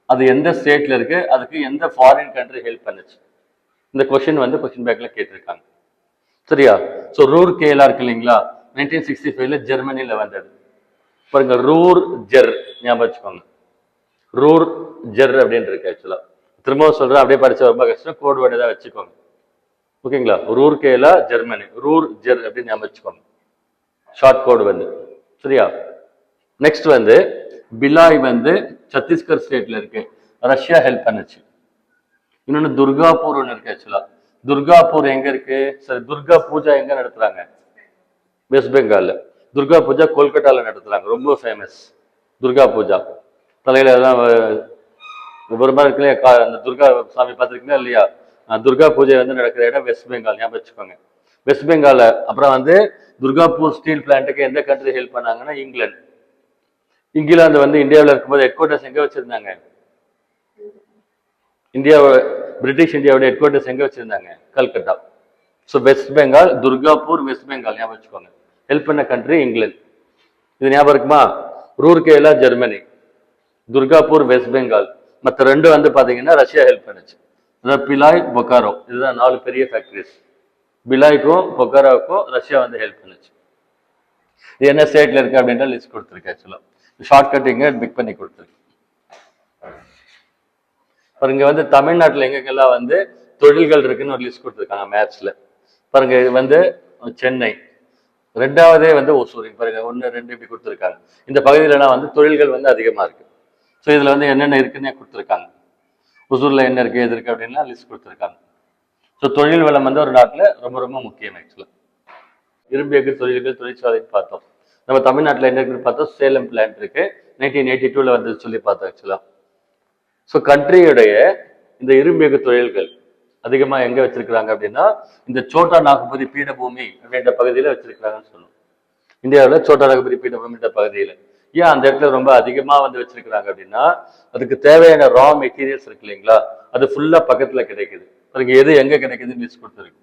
அது எந்த ஸ்டேட்ல இருக்கு, அதுக்கு எந்த ஃபாரின் கண்ட்ரி ஹெல்ப் பண்ணுச்சு. இந்த கொஸ்டின் வந்து கொஸ்டின் பேக்ல கேட்டிருக்காங்க. சரியா? ஸோ ரூர் கேலா இருக்கு இல்லைங்களா, 1965ல ஜெர்மனில வந்தது. பாருங்க, ரூர் ஜெர் ஞாபகம் வச்சுக்கோங்க. ரூர் ஜெர் அப்படின்னு இருக்கு. ஆக்சுவலா திரும்பவும் சொல்றேன், அப்படியே படிச்ச ரொம்ப கஷ்டம், கோட் வேர்டு ஏதாவது வச்சுக்கோங்க. ஓகேங்களா? ரூர் கேலா ஜெர்மனி, ரூர் ஜெர் அப்படின்னு ஞாபகம் வச்சுக்கோங்க, ஷார்ட் கோடு வந்து. சரியா? நெக்ஸ்ட் வந்து பிலாய் வந்து சத்தீஸ்கர் ஸ்டேட்ல இருக்கு, ரஷ்யா ஹெல்ப் பண்ணுச்சு. இன்னொன்னு துர்காப்பூர் ஒன்று இருக்கு. ஆக்சுவலா துர்காப்பூர் எங்க இருக்கு? சரி, துர்கா பூஜா எங்க நடத்துறாங்க? வெஸ்ட் பெங்கால்ல. துர்கா பூஜா கொல்கட்டால நடத்துறாங்க, ரொம்ப ஃபேமஸ் துர்கா பூஜா. தலையில எல்லாம் விபரமா இருக்கு இல்லையா, அந்த துர்கா சாமி பார்த்துருக்கீங்களா இல்லையா? துர்கா பூஜை வந்து நடக்கிற இடம் வெஸ்ட் பெங்கால், ஞாபகம் வச்சுக்கோங்க. வெஸ்ட் பெங்கால். அப்புறம் வந்து துர்காப்பூர் ஸ்டீல் பிளான்ட்டுக்கு எந்த கண்ட்ரி ஹெல்ப் பண்ணாங்கன்னா இங்கிலாந்து. இங்கிலாந்து வந்து இந்தியாவில் இருக்கும்போது ஹெட் குவார்டர்ஸ் எங்க வச்சிருந்தாங்க? பிரிட்டிஷ் இந்தியாவோட ஹெட் குவார்டர்ஸ் எங்க வச்சிருந்தாங்க? Calcutta. So west Bengal, Durgapur, west Bengal ஞாபகம் வச்சுக்கோங்க. ஹெல்ப் பண்ண கண்ட்ரி இங்கிலாந்து. இது ஞாபகம் இருக்குமா? Rourkela Germany, Durgapur west Bengal. மற்ற ரெண்டு வந்து பாத்தீங்கன்னா ரஷ்யா ஹெல்ப் பண்ணுச்சு. அதாவது பிலாய், பொக்காரோ, இதுதான் 4 பெரிய ஃபேக்டரிஸ். பிலாய்க்கும் பொக்காரோவுக்கும் ரஷ்யா வந்து ஹெல்ப் பண்ணுச்சு. இது என்ன ஸ்டேட்ல இருக்கு அப்படின்ற லிஸ்ட் கொடுத்துருக்கு. ஆக்சுவலா ஷார்ட்கட் இங்க பிக் பண்ணி கொடுத்துருக்கு. பாருங்க, வந்து தமிழ்நாட்டில் எங்கெங்கெல்லாம் வந்து தொழில்கள் இருக்குன்னு ஒரு லிஸ்ட் கொடுத்துருக்காங்க மேப்ஸ்ல. பாருங்க, இது வந்து சென்னை, ரெண்டாவதே வந்து ஒசூர். பாருங்க, 1 2 இப்படி கொடுத்துருக்காங்க. இந்த பகுதியிலலாம் வந்து தொழில்கள் வந்து அதிகமா இருக்கு. ஸோ இதுல வந்து என்னென்ன இருக்குன்னே கொடுத்துருக்காங்க. ஒசூர்ல என்ன இருக்கு, எது இருக்கு அப்படின்னா லிஸ்ட் கொடுத்துருக்காங்க. ஸோ தொழில் வளம் வந்து ஒரு நாட்டில் ரொம்ப ரொம்ப முக்கியம். ஆக்சுவலா இரும்பு எஃகு தொழில்கள் தொழிற்சாலைன்னு பார்த்தோம். நம்ம தமிழ்நாட்டில் என்ன இருக்குன்னு பார்த்தோம், சேலம் பிளான்ட் இருக்கு, 1982ல வந்து சொல்லி பார்த்தோம். ஆக்சுவலா ஸோ கண்ட்ரியுடைய இந்த இரும்பு எஃகு தொழில்கள் அதிகமா எங்க வச்சிருக்கிறாங்க அப்படின்னா இந்த சோட்டா நாகபுரி பீடபூமி அப்படின்ற பகுதியில வச்சிருக்கிறாங்கன்னு சொல்லணும். இந்தியாவில் சோட்டா நாகபுரி பீடபூமின்ற பகுதியில ஏன் அந்த இடத்துல ரொம்ப அதிகமா வந்து வச்சிருக்கிறாங்க அப்படின்னா அதுக்கு தேவையான ரா மெட்டீரியல்ஸ் இருக்கு இல்லைங்களா, அது ஃபுல்லா பக்கத்துல கிடைக்குது. அதுக்கு எது எங்க கிடைக்குதுன்னு லிஸ்ட் கொடுத்துருக்கு.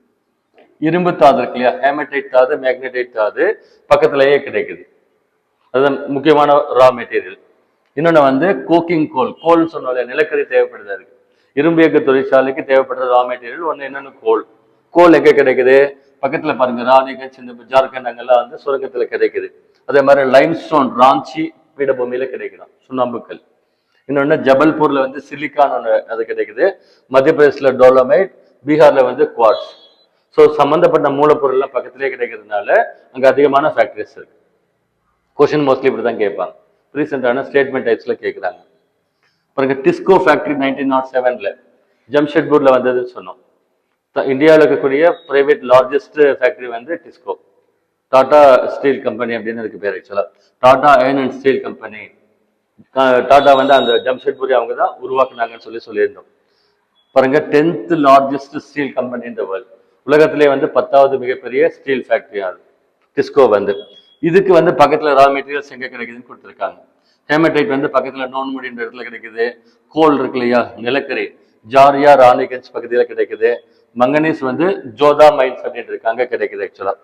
இரும்பு தாது இருக்கு இல்லையா, ஹேமடைட் தாது, மேக்னடைட் தாது பக்கத்திலேயே கிடைக்குது. அதுதான் முக்கியமான ரா மெட்டீரியல். இன்னொன்னு வந்து கோக்கிங் கோல், கோல் சொன்னால நிலக்கரி தேவைப்படுதா இருக்கு. இரும்பு எஃகு தொழிற்சாலைக்கு தேவைப்படுற ரா மெட்டீரியல் ஒன்று என்னன்னு கோல். கோல் எங்க கிடைக்குது? பக்கத்துல பாருங்க, ராணிகஞ்ச், இந்த ஜார்க்கண்ட் அங்கெல்லாம் வந்து சுரங்கத்துல கிடைக்குது. அதே மாதிரி லைம்ஸ்டோன் ராஞ்சி பீடபூமியில கிடைக்குதான், சுண்ணாம்புக்கல். இன்னொன்னு ஜபல்பூர்ல வந்து சிலிக்கான் ஒன்று அது கிடைக்குது. மத்திய பிரதேஷ்ல டோலமைட், பீகார்ல வந்து குவார்ட்ஸ். ஸோ சம்பந்தப்பட்ட மூலப்பொருள் எல்லாம் பக்கத்திலேயே கிடைக்கிறதுனால அங்க அதிகமான ஃபேக்டரிஸ் இருக்கு. கொஸ்டின் மோஸ்ட்லி இப்படிதான் கேட்பாங்க, ரீசெண்டான ஸ்டேட்மெண்ட் டைப்ஸ்ல கேட்குறாங்க. பாருங்க டிஸ்கோ ஃபேக்டரி 1907 ஜம்ஷெட்பூர்ல வந்ததுன்னு சொன்னோம். இந்தியாவில் இருக்கக்கூடிய பிரைவேட் லார்ஜஸ்ட் ஃபேக்டரி வந்து டிஸ்கோ. டாடா ஸ்டீல் கம்பெனி அப்படின்னு அதுக்கு பேர் ஆக்சுவலா. Tata iron and Steeles company. Tata வந்து அந்த ஜம்ஷெட்பூரி அவங்க தான் உருவாக்குனாங்கன்னு சொல்லியிருந்தோம். பாருங்க 10th largest steel company in the world. உலகத்திலே வந்து 10வது மிகப்பெரிய ஸ்டீல் ஃபேக்டரி அது டிஸ்கோ வந்து. இதுக்கு வந்து பக்கத்துல ரா மெட்டீரியல்ஸ் எங்க கிடைக்குதுன்னு கொடுத்துருக்காங்க. ஹேமடைட் வந்து பக்கத்துல நோன்முடின்ற இடத்துல கிடைக்குது. கோல் இருக்கு இல்லையா, நிலக்கரி ஜாரியா ராணிகஞ்ச் பகுதியில் கிடைக்குது. மங்கனீஸ் வந்து ஜோதா மைன்ஸ் அப்படின்னு இருக்கு, அங்க கிடைக்குது ஆக்சுவலா.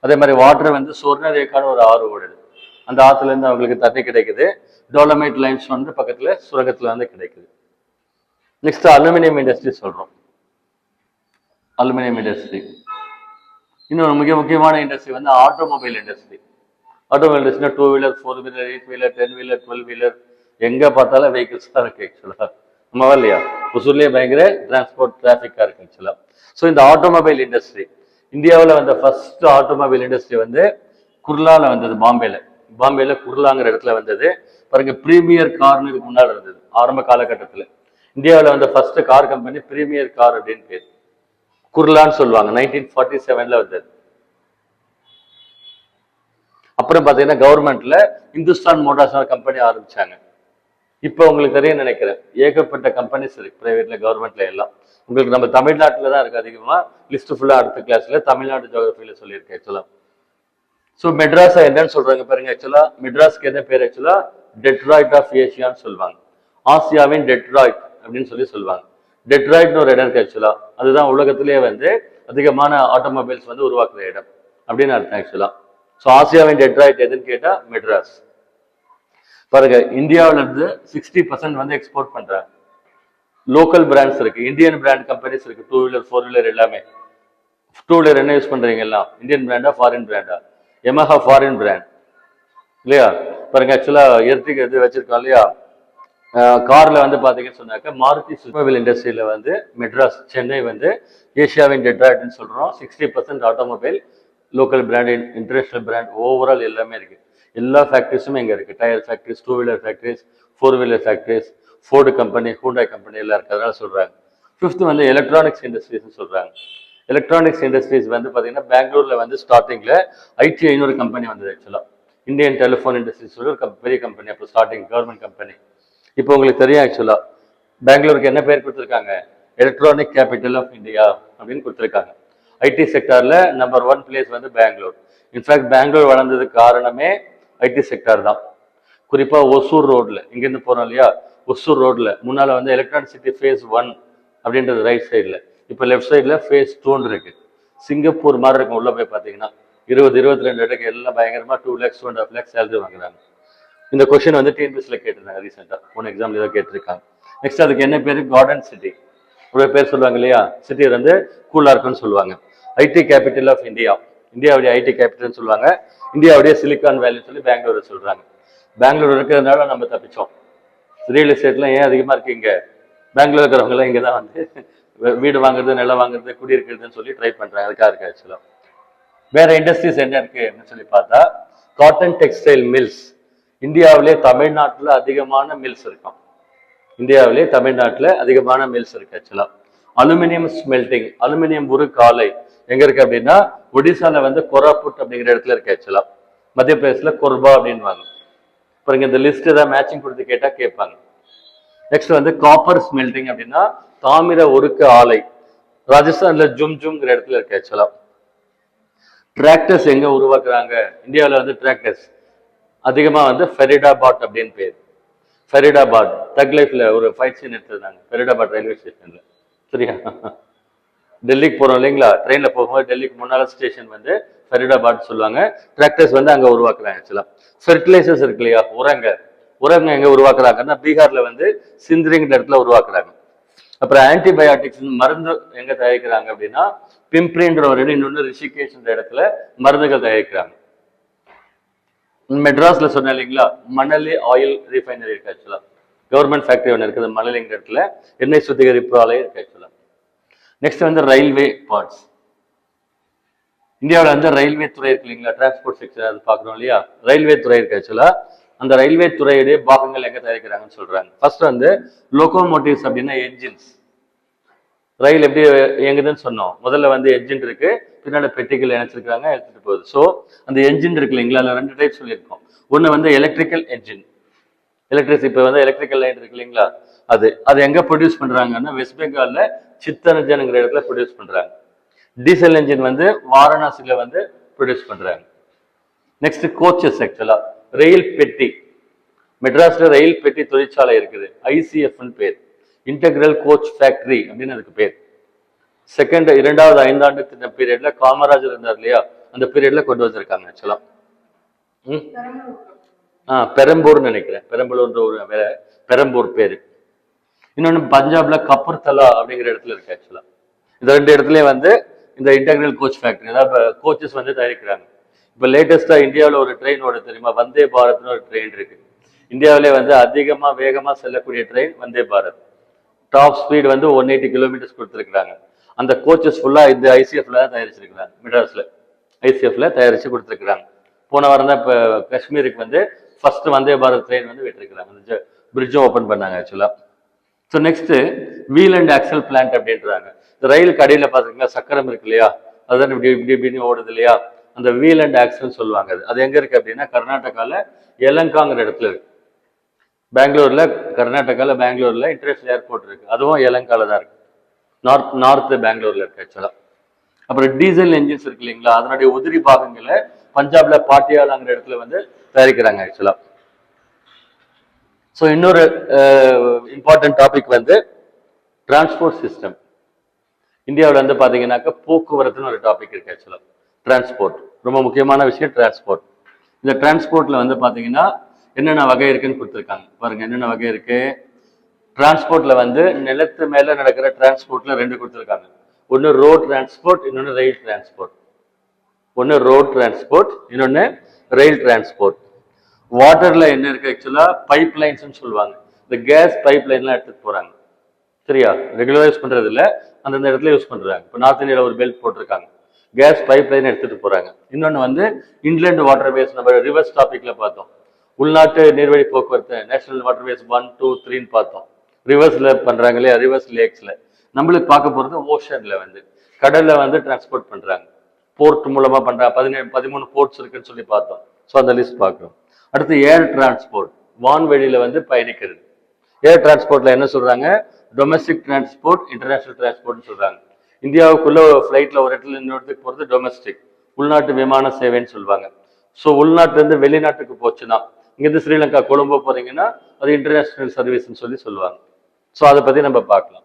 அதே மாதிரி வாட்டர் வந்து சொர்ணரேகான ஒரு ஆறு ஓடுது, அந்த ஆத்துல இருந்து அவங்களுக்கு தண்ணி கிடைக்குது. டோலமைட் லைன்ஸ் வந்து பக்கத்துல சுரங்கத்துல வந்து கிடைக்குது. நெக்ஸ்ட் அலுமினியம் இண்டஸ்ட்ரி சொல்றோம். Aluminium industry. இன்னொரு மிக முக்கியமான இண்டஸ்ட்ரி வந்து ஆட்டோமொபைல் இண்டஸ்ட்ரி. ஆட்டோமொபைல் இண்டஸ்ட்ரினா 2 wheeler 4 wheeler 8 wheeler 10 wheeler 12 wheeler எங்க பார்த்தாலும் வெஹிக்கிள்ஸ் தான் இருக்கு ஆக்சுவலா. நம்ம இல்லையா, ஒசூர்லயே பயங்கர டிரான்ஸ்போர்ட் டிராஃபிக்கா இருக்கு ஆக்சுவலா. ஸோ இந்த ஆட்டோமொபைல் இண்டஸ்ட்ரி இந்தியாவில் வந்த ஃபர்ஸ்ட் ஆட்டோமொபைல் இண்டஸ்ட்ரி வந்து குர்லால வந்தது. பாம்பேல குர்லாங்கிற இடத்துல வந்தது. பாருங்க பிரீமியர் கார்னு இதுக்கு முன்னாடி இருந்தது ஆரம்ப காலகட்டத்தில். இந்தியாவில் வந்த first car company premier car அப்படின்னு பேர், குர்லான்னு சொல்லுவாங்க. 1947 வந்தது. அப்புறம் பாத்தீங்கன்னா கவர்மெண்ட்ல இந்துஸ்தான் மோட்டார்ஸ் கம்பெனி ஆரம்பிச்சாங்க. இப்போ உங்களுக்கு தெரியும் நினைக்கிறேன், ஏகப்பட்ட கம்பெனிஸ் இருக்கு பிரைவேட்ல கவர்மெண்ட்ல எல்லாம். உங்களுக்கு நம்ம தமிழ்நாட்டில் தான் இருக்கு அதிகமா. லிஸ்ட் ஃபுல்லா அடுத்த கிளாஸ்ல தமிழ்நாடு ஜியோகிராஃபில சொல்லியிருக்கேன் ஆக்சுவலா. ஸோ மெட்ராஸ் என்னன்னு சொல்றாங்க பாருங்க. ஆக்சுவலா மெட்ராஸ்க்கு என்ன பேர் ஆக்சுவலா டெட்ராய்ட் ஆஃப் ஏஷியான்னு சொல்லுவாங்க. ஆசியாவின் டெட்ராய்ட் அப்படின்னு சொல்லுவாங்க. டெட்ராய்ட்னு ஒரு இடம் இருக்கு ஆக்சுவலா. அதுதான் உலகத்திலேயே வந்து அதிகமான ஆட்டோமொபைல்ஸ் வந்து உருவாக்குற இடம் அப்படின்னு அர்த்தம் ஆக்சுவலா. ஸோ ஆசியாவின் டெட்ராய்ட் எதுன்னு கேட்டா மெட்ராஸ். பாருங்க இந்தியாவில இருந்து 60% வந்து எக்ஸ்போர்ட் பண்றாங்க. லோக்கல் பிராண்ட்ஸ் இருக்கு, இந்தியன் பிராண்ட் கம்பெனிஸ் இருக்கு. 2 வீலர் 4 வீலர் எல்லாமே. 2 வீலர் என்ன யூஸ் பண்றீங்க எல்லாம் இந்தியன் பிராண்டா ஃபாரின் பிராண்டா? யமஹா ஃபாரின் பிராண்ட் இல்லையா. பாருங்க ஆக்சுவலா எர்டிகா இது வச்சிருக்கோம் இல்லையா. கார்ல வந்து பாத்தீங்கன்னு சொன்னாக்க மாருதி சுமோபில் இண்டஸ்ட்ரியில வந்து மெட்ராஸ் சென்னை வந்து ஏஷியாவின் டெட்ராய்ட்னு சொல்றோம். 60% automobile local brand international brand overall எல்லாமே இருக்கு. எல்லா ஃபேக்டரிஸுமே இங்க இருக்கு. Tyre factories, 2 wheeler factories, 4 wheeler factories, Ford company, Hyundai company எல்லாம் இருக்கு. அதனால சொல்றாங்க. 5th வந்து எலக்ட்ரானிக்ஸ் இண்டஸ்ட்ரீஸ் சொல்றாங்க. எலக்ட்ரானிக்ஸ் இண்டஸ்ட்ரீஸ் வந்து பாத்தீங்கன்னா பெங்களூர்ல வந்து ஸ்டார்டிங்ல ITI ஒரு கம்பெனி வந்தது ஆக்சுவலா. இந்தியன் டெலிஃபோன் இண்டஸ்ட்ரீஸ் ஒரு பெரிய கம்பெனி, அப்போ ஸ்டார்டிங் கவர்மெண்ட் கம்பெனி. இப்போ உங்களுக்கு தெரியும் ஆக்சுவலா பெங்களூருக்கு என்ன பேர் கொடுத்துருக்காங்க, எலக்ட்ரானிக் கேபிட்டல் ஆஃப் இந்தியா அப்படின்னு கொடுத்துருக்காங்க. ஐடி செக்டார்ல நம்பர் 1 பிளேஸ் வந்து பெங்களூர். இன்ஃபேக்ட் பெங்களூர் வளர்ந்ததுக்கு காரணமே ஐடி செக்டார் தான். குறிப்பா ஒசூர் ரோட்ல இங்கிருந்து போறோம் இல்லையா, ஒசூர் ரோட்ல முன்னால வந்து எலக்ட்ரானிக் சிட்டி ஃபேஸ் 1 அப்படின்றது ரைட் சைட்ல, இப்போ லெஃப்ட் சைட்ல ஃபேஸ் 2 இருக்கு. சிங்கப்பூர் மாதிரி இருக்கும். உள்ள போய் பாத்தீங்கன்னா 20-22 இடத்துக்கு எல்லாம் பயங்கரமா 2 lakhs 2.5 lakhs சேலரி வாங்குறாங்க. இந்த கொஸ்டின் வந்து டிஎன்பிஎஸ்ல கேட்டிருந்தாங்க ரீசெண்டா, போன எக்ஸாம்ல ஏதோ கேட்டிருக்காங்க. நெக்ஸ்ட் அதுக்கு என்ன பேரு, கார்டன் சிட்டி. ஒரு பேர் சொல்லுவாங்க இல்லையா, சிட்டி வந்து கூலா இருக்குன்னு சொல்லுவாங்க. ஐடி கேபிட்டல் ஆஃப் இந்தியா, இந்தியாவுடைய ஐடி கேபிட்டல்னு சொல்லுவாங்க. இந்தியாவுடைய சிலிகான் வேலின்னு சொல்லி பெங்களூர் சொல்றாங்க. பெங்களூர் இருக்கிறதுனால நம்ம தப்பிச்சோம். ரியல் எஸ்டேட்லாம் ஏன் அதிகமா இருக்கு இங்க, பெங்களூர் இருக்கிறவங்க எல்லாம் இங்கதான் வந்து வீடு வாங்குறது, நிலம் வாங்குறது, குடியிருக்கிறதுன்னு சொல்லி ட்ரை பண்றாங்க. அதுக்காக இருக்கு ஆக்சுவலா. வேற இண்டஸ்ட்ரீஸ் என்ன இருக்கு அப்படின்னு சொல்லி பார்த்தா காட்டன் டெக்ஸ்டைல் மில்ஸ். இந்தியாவிலே தமிழ்நாட்டுல அதிகமான மில்ஸ் இருக்கும். இந்தியாவிலே தமிழ்நாட்டுல அதிகமான மில்ஸ் இருக்கு ஆக்சுவலா. அலுமினியம் ஸ்மெல்டிங், அலுமினியம் உருக்கு ஆலை எங்க இருக்கு அப்படின்னா ஒடிசால வந்து கோராப்புட் அப்படிங்கிற இடத்துல இருக்கு ஆக்சுவலா. மத்திய பிரதேசல கொர்பா அப்படின்வாங்க. பாருங்க இந்த லிஸ்ட் ஏதாவது மேட்சிங் கொடுத்து கேட்டா கேட்பாங்க. நெக்ஸ்ட் வந்து காப்பர் ஸ்மெல்டிங் அப்படின்னா தாமிர உருக்கு ஆலை, ராஜஸ்தான்ல ஜும்ஜும்ங்கிற இடத்துல இருக்கு ஆக்சுவலா. டிராக்டர்ஸ் எங்க உருவாக்குறாங்க இந்தியாவில் வந்து டிராக்டர்ஸ் அதிகமா வந்து ஃபெரிடாபாத் அப்படின்னு பேர். ஃபெரிடாபாத் தக் லைஃப்ல ஒரு ஃபைட் சீன் எடுத்திருந்தாங்க ஃபெரிடாபாத் ரயில்வே ஸ்டேஷன்ல. சரியா, டெல்லிக்கு போறோம் இல்லைங்களா, ட்ரெயின்ல போகும்போது டெல்லிக்கு முன்னால ஸ்டேஷன் வந்து ஃபெரிடாபாத் சொல்லுவாங்க. டிராக்டர்ஸ் வந்து அங்க உருவாக்குறாங்க ஆக்சுவலா. ஃபெர்டிலைசர்ஸ் இருக்கு இல்லையா, உரங்க எங்க உருவாக்குறாங்கன்னா பீகார்ல வந்து சிந்திரிங்கிற இடத்துல உருவாக்குறாங்க. அப்புறம் ஆன்டிபயோட்டிக்ஸ் மருந்து எங்க தயாரிக்கிறாங்க அப்படின்னா பிம்ப்ரின்ற ஒரு இடம், இன்னொன்று ரிஷிகேஷ்ன்ற இடத்துல மருந்துகள் தயாரிக்கிறாங்க. மெட்ராஸ்ல சொன்ன இல்லைங்களா மணலி ஆயில் ரிஃபைனரி இருக்கு ஆக்சுவலா. கவர்மெண்ட் ஃபேக்டரி ஒன்று இருக்குது மணலிங்கிற இடத்துல, எண்ணெய் சுத்திகரிப்பு ஆலை இருக்கு ஆக்சுவலா. நெக்ஸ்ட் வந்து ரயில்வே பார்ட்ஸ். இந்தியாவில் வந்து ரயில்வே துறை இருக்கு இல்லைங்களா, டிரான்ஸ்போர்ட் செக்டர் அது பார்க்குறோம் இல்லையா. ரயில்வே துறை இருக்கு ஆக்சுவலா. அந்த ரயில்வே துறையுடைய பாகங்கள் எங்க தயாரிக்கிறாங்கன்னு சொல்றாங்க. ஃபர்ஸ்ட் வந்து லோகோமோட்டிவ்ஸ் அப்படின்னா என்ஜின்ஸ். ரயில் எப்படி இயங்குதுன்னு சொன்னோம். முதல்ல வந்து என்ஜின் இருக்கு, பின்னாடி பெட்டிகள் இணைச்சிருக்காங்க, எடுத்துட்டு போகுது. ஸோ அந்த என்ஜின் இருக்கு இல்லைங்களா, அதில் 2 டைப் சொல்லியிருக்கோம். ஒன்று வந்து எலக்ட்ரிக்கல் என்ஜின், எலக்ட்ரிசிட்டி இப்போ வந்து எலக்ட்ரிக்கல் லைன் இருக்கு இல்லைங்களா, அது எங்க ப்ரொடியூஸ் பண்றாங்கன்னா வெஸ்ட் பெங்கால்ல சித்தரஞ்சன்ங்கிற இடத்துல ப்ரொடியூஸ் பண்றாங்க. டீசல் என்ஜின் வந்து வாரணாசியில வந்து ப்ரொடியூஸ் பண்றாங்க. நெக்ஸ்ட் கோச்சஸ், ஆக்சுவலா ரயில் பெட்டி, மெட்ராஸ்ல ரயில் பெட்டி தொழிற்சாலை இருக்குது, ஐசிஎஃப்னு பேர், இன்டெகிரல் கோச் ஃபேக்டரி அப்படின்னு அதுக்கு பேர். செகண்ட் 2வது 5ஆண்டு திட்ட பீரியட்ல காமராஜர் இருந்தார் இல்லையா, அந்த பீரியட்ல கொண்டு வந்திருக்காங்க ஆக்சுவலா. பெரம்பூர்னு நினைக்கிறேன், பெரம்பலூர்ன்ற ஒரு பெரம்பூர் பேரு. இன்னொன்னு பஞ்சாப்ல கப்பர்தலா அப்படிங்கிற இடத்துல இருக்கு ஆக்சுவலா. இந்த 2 இடத்துலயும் வந்து இந்த இன்டெகிரல் கோச் ஃபேக்டரி, அதாவது கோச்சஸ் வந்து தயாரிக்கிறாங்க. இப்போ லேட்டஸ்டா இந்தியாவில் ஒரு ட்ரெயின் ஓட தெரியுமா, வந்தே பாரத்னு ஒரு ட்ரெயின் இருக்கு. இந்தியாவிலே வந்து அதிகமா வேகமா செல்லக்கூடிய train Vande Bharat. Top speed வந்து 180 கிலோமீட்டர்ஸ் கொடுத்துருக்காங்க. அந்த கோச்சஸ் ஃபுல்லா இந்த ஐசிஎஃப்ல தான் தயாரிச்சிருக்கிறாங்க, மெட்ராஸ்ல ஐசிஎஃப்ல தயாரிச்சு கொடுத்துருக்காங்க. போன வாரம் தான் இப்போ காஷ்மீருக்கு வந்து ஃபர்ஸ்ட் வந்தே பாரத் ட்ரெயின் வந்து விட்டுருக்காங்க, பிரிட்ஜும் ஓப்பன் பண்ணாங்க ஆக்சுவலா. So next wheel and axle plant அப்படின்றாங்க. இந்த ரயிலுக்கு அடியில் பார்த்துருக்கீங்களா சக்கரம் இருக்கு இல்லையா, அதுதான் இப்படி இப்படி இப்படின்னு ஓடுது இல்லையா, அந்த வீல் அண்ட் ஆக்சல் சொல்லுவாங்க. அது எங்க இருக்கு அப்படின்னா கர்நாடகால எலங்காங்கிற இடத்துல இருக்கு. பெங்களூர்ல, கர்நாடகால பெங்களூர்ல இன்டர்நேஷனல் ஏர்போர்ட் இருக்கு, அதுவும் எலங்கால தான் இருக்கு, நார்த் பெங்களூர்ல இருக்கு ஆக்சுவலா. அப்புறம் டீசல் என்ஜின்ஸ் இருக்கு இல்லைங்களா, அதனுடைய உதிரி பாகங்களை பஞ்சாப்ல பாட்டியாலாங்கிற இடத்துல வந்து தயாரிக்கிறாங்க ஆக்சுவலா. ஸோ இன்னொரு இம்பார்ட்டன்ட் டாபிக் வந்து டிரான்ஸ்போர்ட் சிஸ்டம். இந்தியாவில் வந்து பாத்தீங்கன்னாக்கா போக்குவரத்துன்னு ஒரு டாபிக் இருக்கு ஆக்சுவலா. டிரான்ஸ்போர்ட் ரொம்ப முக்கியமான விஷயம், டிரான்ஸ்போர்ட். இந்த டிரான்ஸ்போர்ட்ல வந்து பாத்தீங்கன்னா என்னென்ன வகை இருக்குன்னு கொடுத்துருக்காங்க பாருங்க. என்னென்ன வகை இருக்கு டிரான்ஸ்போர்ட்ல வந்து, நிலத்து மேல நடக்கிற டிரான்ஸ்போர்ட்ல 2 கொடுத்துருக்காங்க. ஒன்னு ரோட் டிரான்ஸ்போர்ட், இன்னொன்னு ரயில் டிரான்ஸ்போர்ட். ஒன்னு ரோட் டிரான்ஸ்போர்ட், இன்னொன்னு ரயில் டிரான்ஸ்போர்ட். வாட்டர்ல என்ன இருக்கு ஆக்சுவலா, பைப் லைன்ஸ் சொல்லுவாங்க. இந்த கேஸ் பைப் லைன்லாம் எடுத்துட்டு போறாங்க, சரியா, ரெகுலரா யூஸ் பண்றது இல்ல, அந்தந்த இடத்துல யூஸ் பண்றாங்க. இப்போ நார்த் இந்தியால ஒரு பெல்ட் போட்டிருக்காங்க, கேஸ் பைப் லைன் எடுத்துட்டு போறாங்க. இன்னொன்னு வந்து இன்லேண்ட் வாட்டர்வேஸ், நம்ம ரிவர்ஸ் டாபிக்ல பார்த்தோம். உள்நாட்டு நீர்வழி போக்குவரத்து நேஷனல் வாட்டர்வேஸ் 1, 2, 3ன்னு பார்த்தோம். ரிவர்ஸ்ல பண்றாங்க இல்லையா, ரிவர்ஸ் லேக்ஸ்ல. நம்மளுக்கு பார்க்க போறது ஓஷன்ல வந்து, கடல்ல வந்து டிரான்ஸ்போர்ட் பண்றாங்க, போர்ட் மூலமா பண்றாங்க. 13 போர்ட்ஸ் இருக்குன்னு சொல்லி பார்த்தோம். ஸோ அந்த லிஸ்ட் பார்க்கணும். அடுத்து ஏர் டிரான்ஸ்போர்ட், வான்வெளியில வந்து பயணிக்கிறது. ஏர் டிரான்ஸ்போர்ட்ல என்ன சொல்றாங்க, டொமஸ்டிக் டிரான்ஸ்போர்ட், இன்டர்நேஷனல் டிரான்ஸ்போர்ட்னு சொல்றாங்க. இந்தியாவுக்குள்ள ஃபிளைட்ல ஒரு இடத்துல இன்னொரு இடத்துக்கு போறது டொமஸ்டிக், உள்நாட்டு விமான சேவைன்னு சொல்லுவாங்க. ஸோ உள்நாட்டுல இருந்து வெளிநாட்டுக்கு போச்சுன்னா, இங்கிருந்து ஸ்ரீலங்கா கொழும்பு போறீங்கன்னா அது இன்டர்நேஷனல் சர்வீஸ்ன்னு சொல்லி சொல்லுவாங்க. ஸோ அதை பத்தி நம்ம பார்க்கலாம்.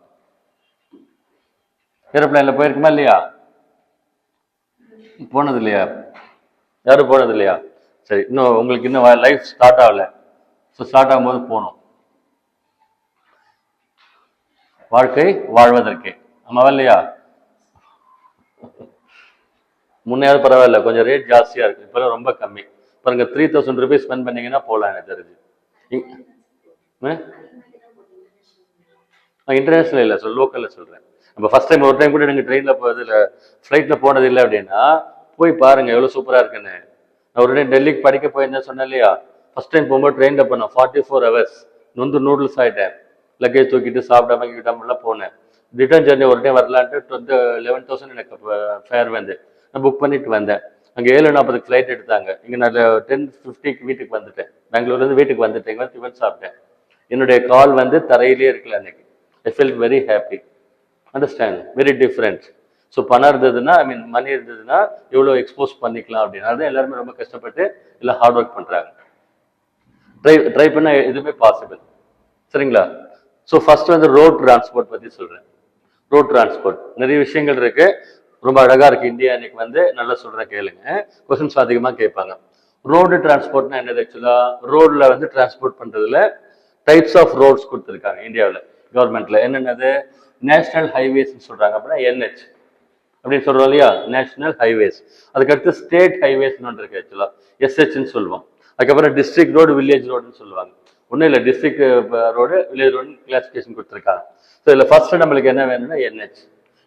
ஏரோப்ளைன்ல போயிருக்குமா இல்லையா, போனது இல்லையா, யாரும் போனது இல்லையா? சரி, இன்னும் உங்களுக்கு இன்னும் லைஃப் ஸ்டார்ட் ஆகல. ஸோ ஸ்டார்ட் ஆகும்போது போகணும். வாழ்க்கை வாழ்வதற்கே, ஆமாவா இல்லையா? முன்னையாவது பரவாயில்ல, கொஞ்சம் ரேட் ஜாஸ்தியா இருக்கு, இப்பெல்லாம் ரொம்ப கம்மி. பாருங்க 3000 rupees ஸ்பெண்ட் பண்ணீங்கன்னா போகலாம். எனக்கு தெரிஞ்சு இன்டர்நேஷனல் இல்லை, லோக்கல்ல சொல்றேன். நம்ம ஃபர்ஸ்ட் டைம் ஒரு டைம் கூட நீங்க ட்ரெயின்ல போகிறது இல்லை, ஃப்ளைட்ல போனது இல்லை அப்படின்னா போய் பாருங்க எவ்வளவு சூப்பரா இருக்குன்னு. நான் ஒரு டைம் டெல்லிக்கு படிக்க போயிருந்தேன் சொன்னேன் இல்லையா, ஃபர்ஸ்ட் டைம் போகும்போது ட்ரெயின்ல போனோம். 44 hours நூடுல்ஸ் ஆயிட்டேன், லக்கேஜ் தூக்கிட்டு சாப்பிடாம கிட்டாமலாம் போனேன். ரிட்டர்ன் ஜெர்னி ஒரு டைம் வரலான்ட்டு 11,000 எனக்கு ஃபேர் வந்து நான் புக் பண்ணிட்டு வந்தேன். அங்கே 7:40 ஃப்ளைட் எடுத்தாங்க. இங்கே நான் 10:50 வீட்டுக்கு வந்துட்டேன், பெங்களூர்லேருந்து வீட்டுக்கு வந்துட்டேன். இங்கே டிஃபன் சாப்பிட்டேன். என்னுடைய கால் வந்து தரையிலே இருக்கல அன்னைக்கு. I felt very happy. Understand, very different. So பணம் இருந்ததுன்னா, ஐ மீன் மணி இருந்ததுன்னா எவ்வளோ எக்ஸ்போஸ் பண்ணிக்கலாம் அப்படின்னு. அதுதான் எல்லாருமே ரொம்ப கஷ்டப்பட்டு எல்லாம் ஹார்ட் ஒர்க் பண்ணுறாங்க. ட்ரை பண்ண எதுவுமே பாசிபிள், சரிங்களா? ஸோ ஃபர்ஸ்ட் வந்து ரோட் டிரான்ஸ்போர்ட் பற்றி சொல்கிறேன். ரோட் டிரான்ஸ்போர்ட் நிறைய விஷயங்கள் இருக்கு, ரொம்ப அழகா இருக்கு. இந்தியா இன்னைக்கு வந்து நல்லா சொல்றேன், கேளுங்க, கொஸ்டின்ஸ் அதிகமாக கேட்பாங்க. ரோடு டிரான்ஸ்போர்ட்னா என்னது ஆக்சுவலா? ரோட்ல வந்து டிரான்ஸ்போர்ட் பண்றதுல டைப்ஸ் ஆஃப் ரோட்ஸ் கொடுத்துருக்காங்க இந்தியாவில் கவர்மெண்ட்ல. என்னென்னது? நேஷனல் ஹைவேஸ் சொல்றாங்க, அப்படின்னா என்ஹெச் அப்படின்னு சொல்றோம் இல்லையா, நேஷனல் ஹைவேஸ். அதுக்கடுத்து ஸ்டேட் ஹைவேஸ்னு ஒன்று இருக்கு ஆக்சுவலா, எஸ்ஹெச்னு சொல்லுவோம். அதுக்கப்புறம் டிஸ்ட்ரிக்ட் ரோடு, வில்லேஜ் ரோடுன்னு சொல்லுவாங்க. ஒன்றும் இல்லை, district road, village road classification கொடுத்துருக்காங்க. ஸோ இதில் ஃபர்ஸ்ட் நம்மளுக்கு என்ன வேணும்னா என்ஹெச்,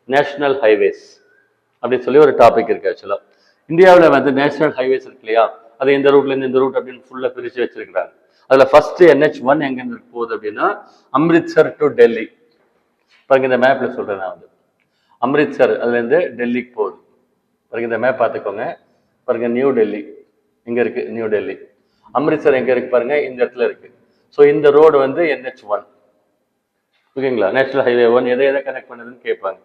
நேஷனல் ஹைவேஸ் அப்படின்னு சொல்லி ஒரு டாபிக் இருக்கு ஆக்சுவலா. இந்தியாவில் வந்து நேஷனல் ஹைவேஸ் இருக்கு இல்லையா, அதை இந்த ரூட்ல இருந்து இந்த ரூட் அப்படின்னு ஃபுல்லா பிரிச்சு வச்சிருக்கிறாங்க. அதுல ஃபர்ஸ்ட் NH1 எங்க இருந்து போகுது அப்படின்னா அம்ரித்சர் டு டெல்லி. பாருங்க இந்த மேப்ல சொல்றேன் நான் வந்து அம்ரித்சர் அதுல இருந்து டெல்லிக்கு போகுது. பாருங்க இந்த மேப் பார்த்துக்கோங்க. பாருங்க நியூ டெல்லி இங்க இருக்கு, நியூ டெல்லி. அம்ரித்சர் எங்க இருக்கு பாருங்க, இந்த இடத்துல இருக்கு. ஸோ இந்த ரோடு வந்து NH1 ஓகேங்களா. நேஷனல் ஹைவே 1 எதை எதை கனெக்ட் பண்ணுதுன்னு கேட்பாங்க.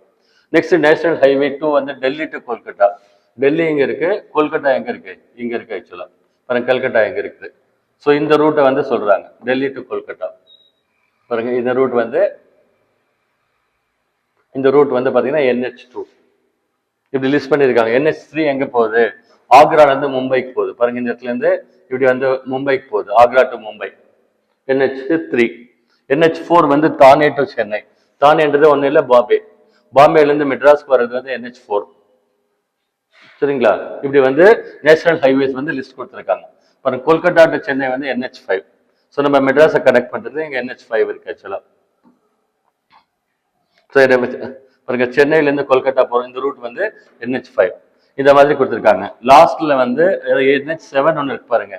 நெக்ஸ்ட் நேஷனல் ஹைவே 2 வந்து டெல்லி டு கொல்கட்டா. டெல்லி இங்க இருக்கு, கொல்கட்டா எங்க இருக்கு, இங்க இருக்கு ஆக்சுவலா. பாருங்க கல்கட்டா எங்க இருக்குது. ஸோ இந்த ரூட்டை வந்து சொல்றாங்க டெல்லி டு கொல்கட்டா. பாருங்க இந்த ரூட் வந்து பாத்தீங்கன்னா NH2 இப்படி லிஸ்ட் பண்ணிருக்காங்க. NH3 எங்க போகுது, ஆக்ரால இருந்து மும்பைக்கு போகுது. பாருங்க இந்த இடத்துல இருந்து இப்படி வந்து மும்பைக்கு போகுது, Agra to Mumbai NH3. NH4 வந்து தானே டு சென்னை. தானேன்றது ஒண்ணு இல்லை, பாம்பேல இருந்து மெட்ராஸ்க்கு வர்றது வந்து NH4. சரிங்களா. இப்படி வந்து நேஷனல் ஹைவேஸ் வந்து லிஸ்ட் கொடுத்துருக்காங்க. பாருங்க கொல்கட்டா டு சென்னை வந்து NH5. ஸோ நம்ம மெட்ராஸை கனெக்ட் பண்றது இங்க NH5 இருக்கு ஆக்சுவலா. பாருங்க சென்னையில இருந்து கொல்கட்டா போறோம், இந்த ரூட் வந்து NH5. இந்த மாதிரி கொடுத்துருக்காங்க. லாஸ்ட்ல வந்து NH7 ஒன்று இருக்கு பாருங்க.